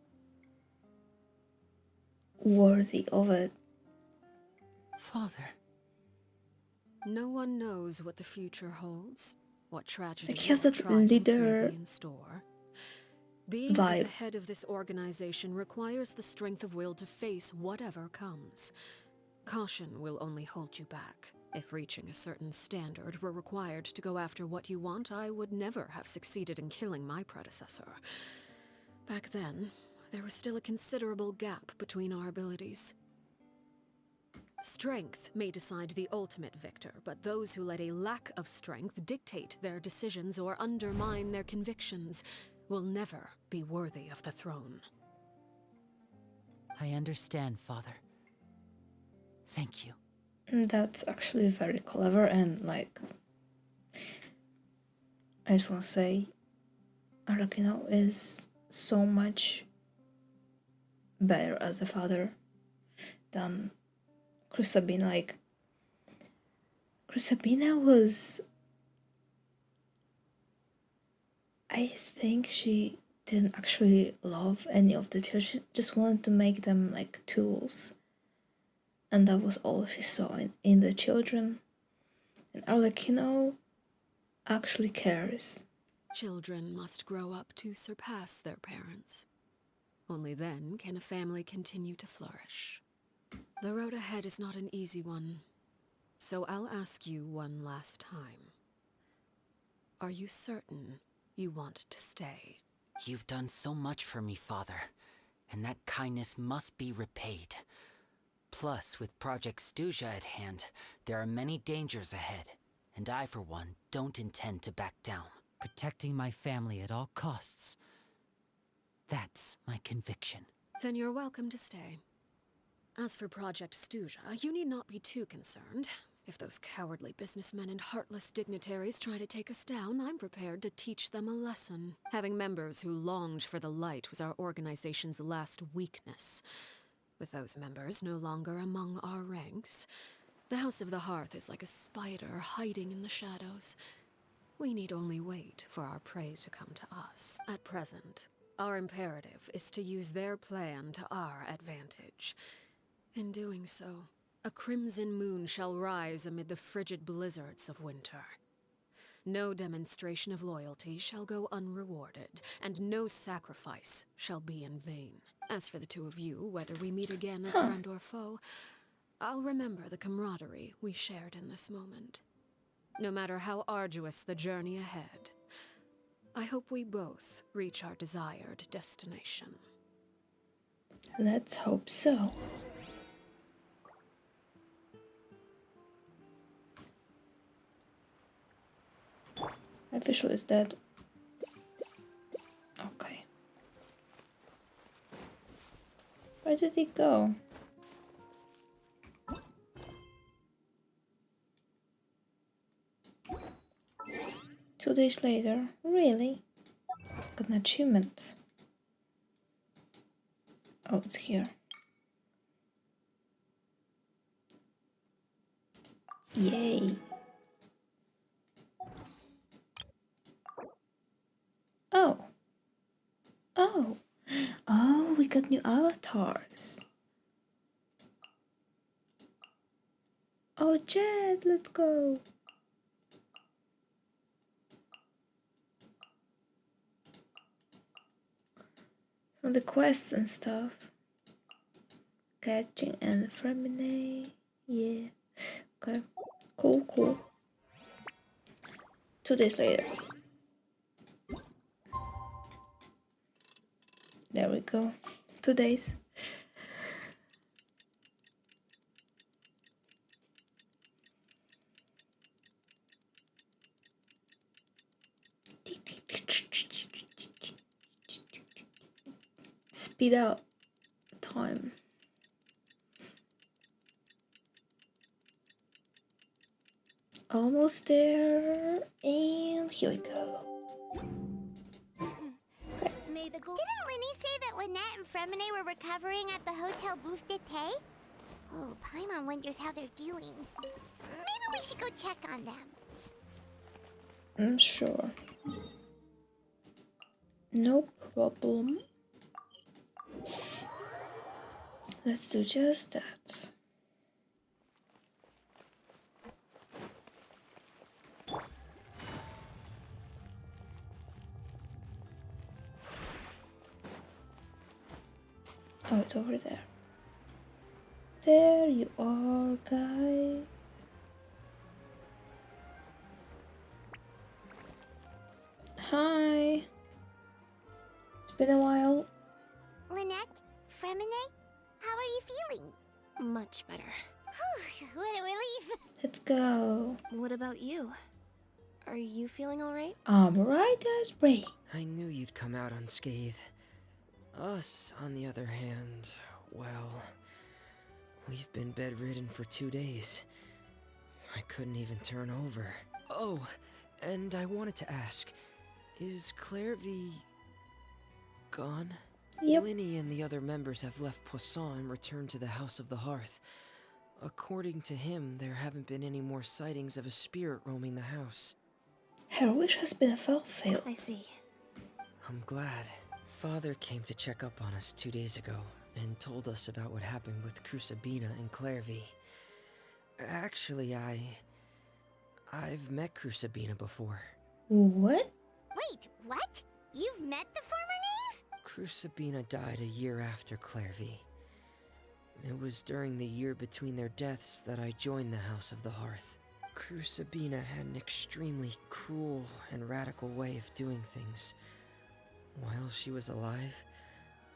[SPEAKER 1] worthy of it.
[SPEAKER 5] Father.
[SPEAKER 2] No one knows what the future holds, what tragedy
[SPEAKER 1] Like he has
[SPEAKER 2] or
[SPEAKER 1] that
[SPEAKER 2] triumph
[SPEAKER 1] leader
[SPEAKER 2] may be in store. Being at the head of this organization requires the strength of will to face whatever comes. Caution will only hold you back. If reaching a certain standard were required to go after what you want, I would never have succeeded in killing my predecessor. Back then, there was still a considerable gap between our abilities. Strength may decide the ultimate victor, but those who let a lack of strength dictate their decisions or undermine their convictions will never be worthy of the throne.
[SPEAKER 5] I understand, Father. Thank you.
[SPEAKER 1] That's actually very clever, and like, I just want to say, ARLECCHINO is so much better as a father than Crisabina. Like, Crisabina was, I think she didn't actually love any of the children. She just wanted to make them like tools. And that was all she saw in the children. And ARLECCHINO actually cares.
[SPEAKER 2] Children must grow up to surpass their parents. Only then can a family continue to flourish. The road ahead is not an easy one, so I'll ask you one last time. Are you certain you want to stay?
[SPEAKER 5] You've done so much for me, Father, and that kindness must be repaid. Plus, with Project Stuja at hand, there are many dangers ahead, and I, for one, don't intend to back down. Protecting my family at all costs. That's my conviction.
[SPEAKER 2] Then you're welcome to stay. As for Project Stuja, you need not be too concerned. If those cowardly businessmen and heartless dignitaries try to take us down, I'm prepared to teach them a lesson. Having members who longed for the light was our organization's last weakness. With those members no longer among our ranks, the House of the Hearth is like a spider hiding in the shadows. We need only wait for our prey to come to us. At present, our imperative is to use their plan to our advantage. In doing so, A crimson moon shall rise amid the frigid blizzards of winter. No demonstration of loyalty shall go unrewarded, and no sacrifice shall be in vain. As for the two of you, whether we meet again as friend or foe, I'll remember the camaraderie we shared in this moment. No matter how arduous the journey ahead, I hope we both reach our desired destination.
[SPEAKER 1] Let's hope so. Official is dead. Okay. Where did he go? Two days later. Really? Got an achievement. Oh, it's here. Yay. Oh. Oh. Oh, we got new avatars. Oh, Jet, let's go. From the quests and stuff. Catching and Fremine. Yeah. Okay. Cool, cool. 2 days later. There we go. 2 days. Speed up time. Almost there, and here we go.
[SPEAKER 3] Didn't Linny say that Lynette and Fremine were recovering at the Hotel Booth d'été? Oh, Paimon wonders how they're doing. Maybe we should go check on them.
[SPEAKER 1] I'm sure. No problem. Let's do just that. Oh, it's over there. There you are, guys. Hi. It's been a while.
[SPEAKER 3] Lynette? Fremine? How are you feeling?
[SPEAKER 6] Much better.
[SPEAKER 3] Whew, what a relief.
[SPEAKER 1] Let's go.
[SPEAKER 6] What about you? Are you feeling alright?
[SPEAKER 1] I'm right as rain.
[SPEAKER 4] I knew you'd come out unscathed. Us, on the other hand, well, we've been bedridden for 2 days. I couldn't even turn over. Oh, and I wanted to ask, is Clairvy gone?
[SPEAKER 1] Yep.
[SPEAKER 4] Linny and the other members have left Poisson and returned to the House of the Hearth. According to him, there haven't been any more sightings of a spirit roaming the house.
[SPEAKER 1] Her wish has been fulfilled.
[SPEAKER 6] I see.
[SPEAKER 4] I'm glad. Father came to check up on us 2 days ago and told us about what happened with Crucibina and Clairvy. Actually, I've met Crucibina before.
[SPEAKER 1] What?
[SPEAKER 3] Wait, what? You've met the former knave?
[SPEAKER 4] Crucibina died a year after Clairvy. It was during the year between their deaths that I joined the House of the Hearth. Crucibina had an extremely cruel and radical way of doing things. While she was alive,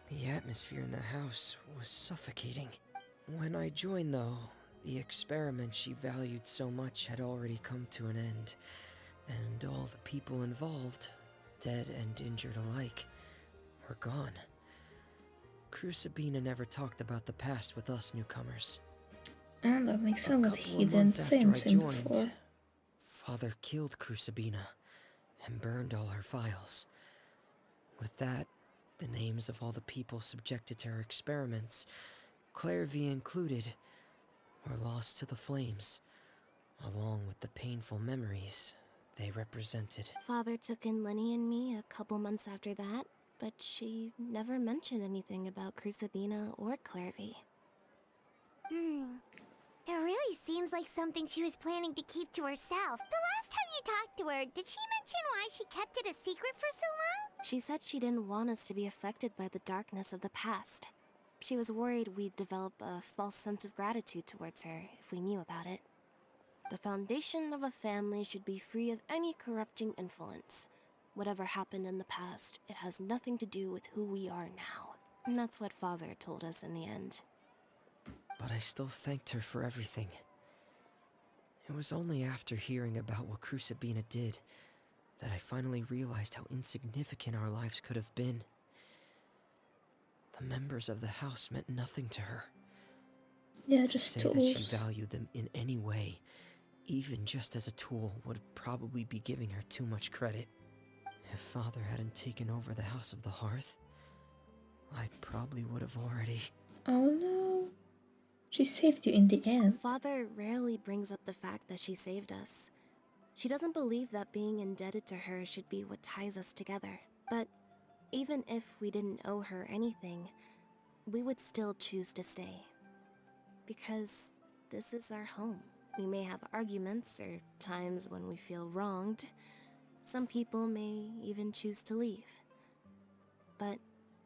[SPEAKER 4] the atmosphere in the house was suffocating. When I joined, though, the experiment she valued so much had already come to an end, and all the people involved, dead and injured alike, were gone. Crucibina never talked about the past with us newcomers.
[SPEAKER 1] And that makes sense, but he
[SPEAKER 4] A couple of
[SPEAKER 1] didn't
[SPEAKER 4] months
[SPEAKER 1] say
[SPEAKER 4] after I
[SPEAKER 1] anything
[SPEAKER 4] joined,
[SPEAKER 1] before.
[SPEAKER 4] Father killed Crucibina and burned all her files. With that, the names of all the people subjected to her experiments, Clairvy included, were lost to the flames, along with the painful memories they represented.
[SPEAKER 6] Father took in Lenny and me a couple months after that, but she never mentioned anything about Crucibina or Clairvy.
[SPEAKER 3] It really seems like something she was planning to keep to herself. The last time you talked to her, did she mention why she kept it a secret for so long?
[SPEAKER 6] She said she didn't want us to be affected by the darkness of the past. She was worried we'd develop a false sense of gratitude towards her if we knew about it. The foundation of a family should be free of any corrupting influence. Whatever happened in the past, it has nothing to do with who we are now. And that's what Father told us in the end.
[SPEAKER 4] But I still thanked her for everything. It was only after hearing about what Crucibina did that I finally realized how insignificant our lives could have been. The members of the house meant nothing to her.
[SPEAKER 1] Yeah,
[SPEAKER 4] To
[SPEAKER 1] just
[SPEAKER 4] say
[SPEAKER 1] tools.
[SPEAKER 4] that she valued them in any way, even just as a tool, would probably be giving her too much credit. If Father hadn't taken over the House of the Hearth, I probably would have already...
[SPEAKER 1] Oh no. She saved you in the end.
[SPEAKER 6] Father rarely brings up the fact that she saved us. She doesn't believe that being indebted to her should be what ties us together. But even if we didn't owe her anything, we would still choose to stay. Because this is our home. We may have arguments or times when we feel wronged. Some people may even choose to leave. But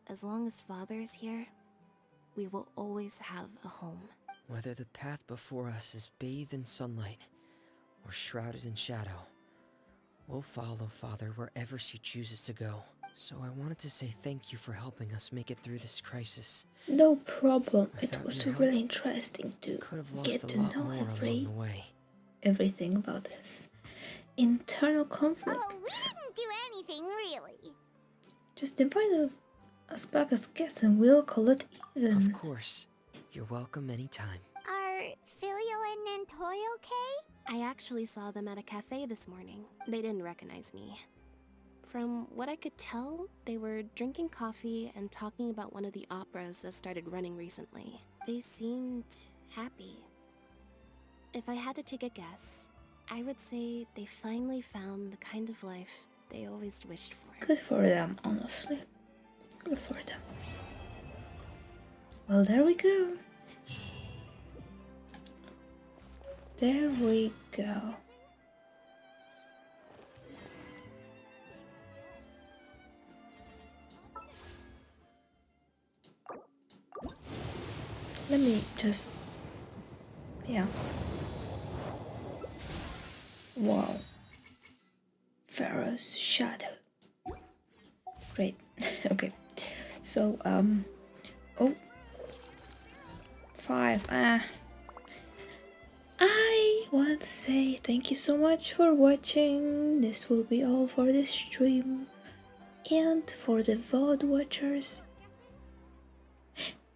[SPEAKER 6] as long as Father is here, we will always have a home.
[SPEAKER 4] Whether the path before us is bathed in sunlight or shrouded in shadow, we'll follow Father wherever she chooses to go. So I wanted to say thank you for helping us make it through this crisis.
[SPEAKER 1] No problem. It
[SPEAKER 4] Without
[SPEAKER 1] was
[SPEAKER 4] your help,
[SPEAKER 1] really interesting to
[SPEAKER 4] could have
[SPEAKER 1] get
[SPEAKER 4] lost
[SPEAKER 1] to
[SPEAKER 4] a lot
[SPEAKER 1] know
[SPEAKER 4] more along the way.
[SPEAKER 1] everything about this internal conflict.
[SPEAKER 3] Oh, we didn't do anything, really.
[SPEAKER 1] Just invite us back as guests and we'll call it even.
[SPEAKER 4] Of course. You're welcome anytime.
[SPEAKER 3] Are Filio and Nantoy okay?
[SPEAKER 6] I actually saw them at a cafe this morning. They didn't recognize me. From what I could tell, they were drinking coffee and talking about one of the operas that started running recently. They seemed happy. If I had to take a guess, I would say they finally found the kind of life they always wished for.
[SPEAKER 1] Good for them, honestly. Good for them. Well, there we go. There we go. Let me just... yeah. Wow. Pharaoh's shadow. Great. Okay. So, oh. 5. I want to say thank you so much for watching. This will be all for this stream. And for the VOD watchers.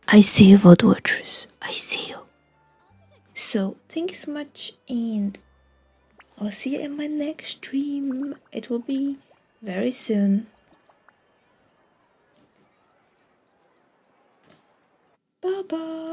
[SPEAKER 1] I see you, VOD watchers. I see you. So, thank you so much, and I'll see you in my next stream. It will be very soon. Bye bye.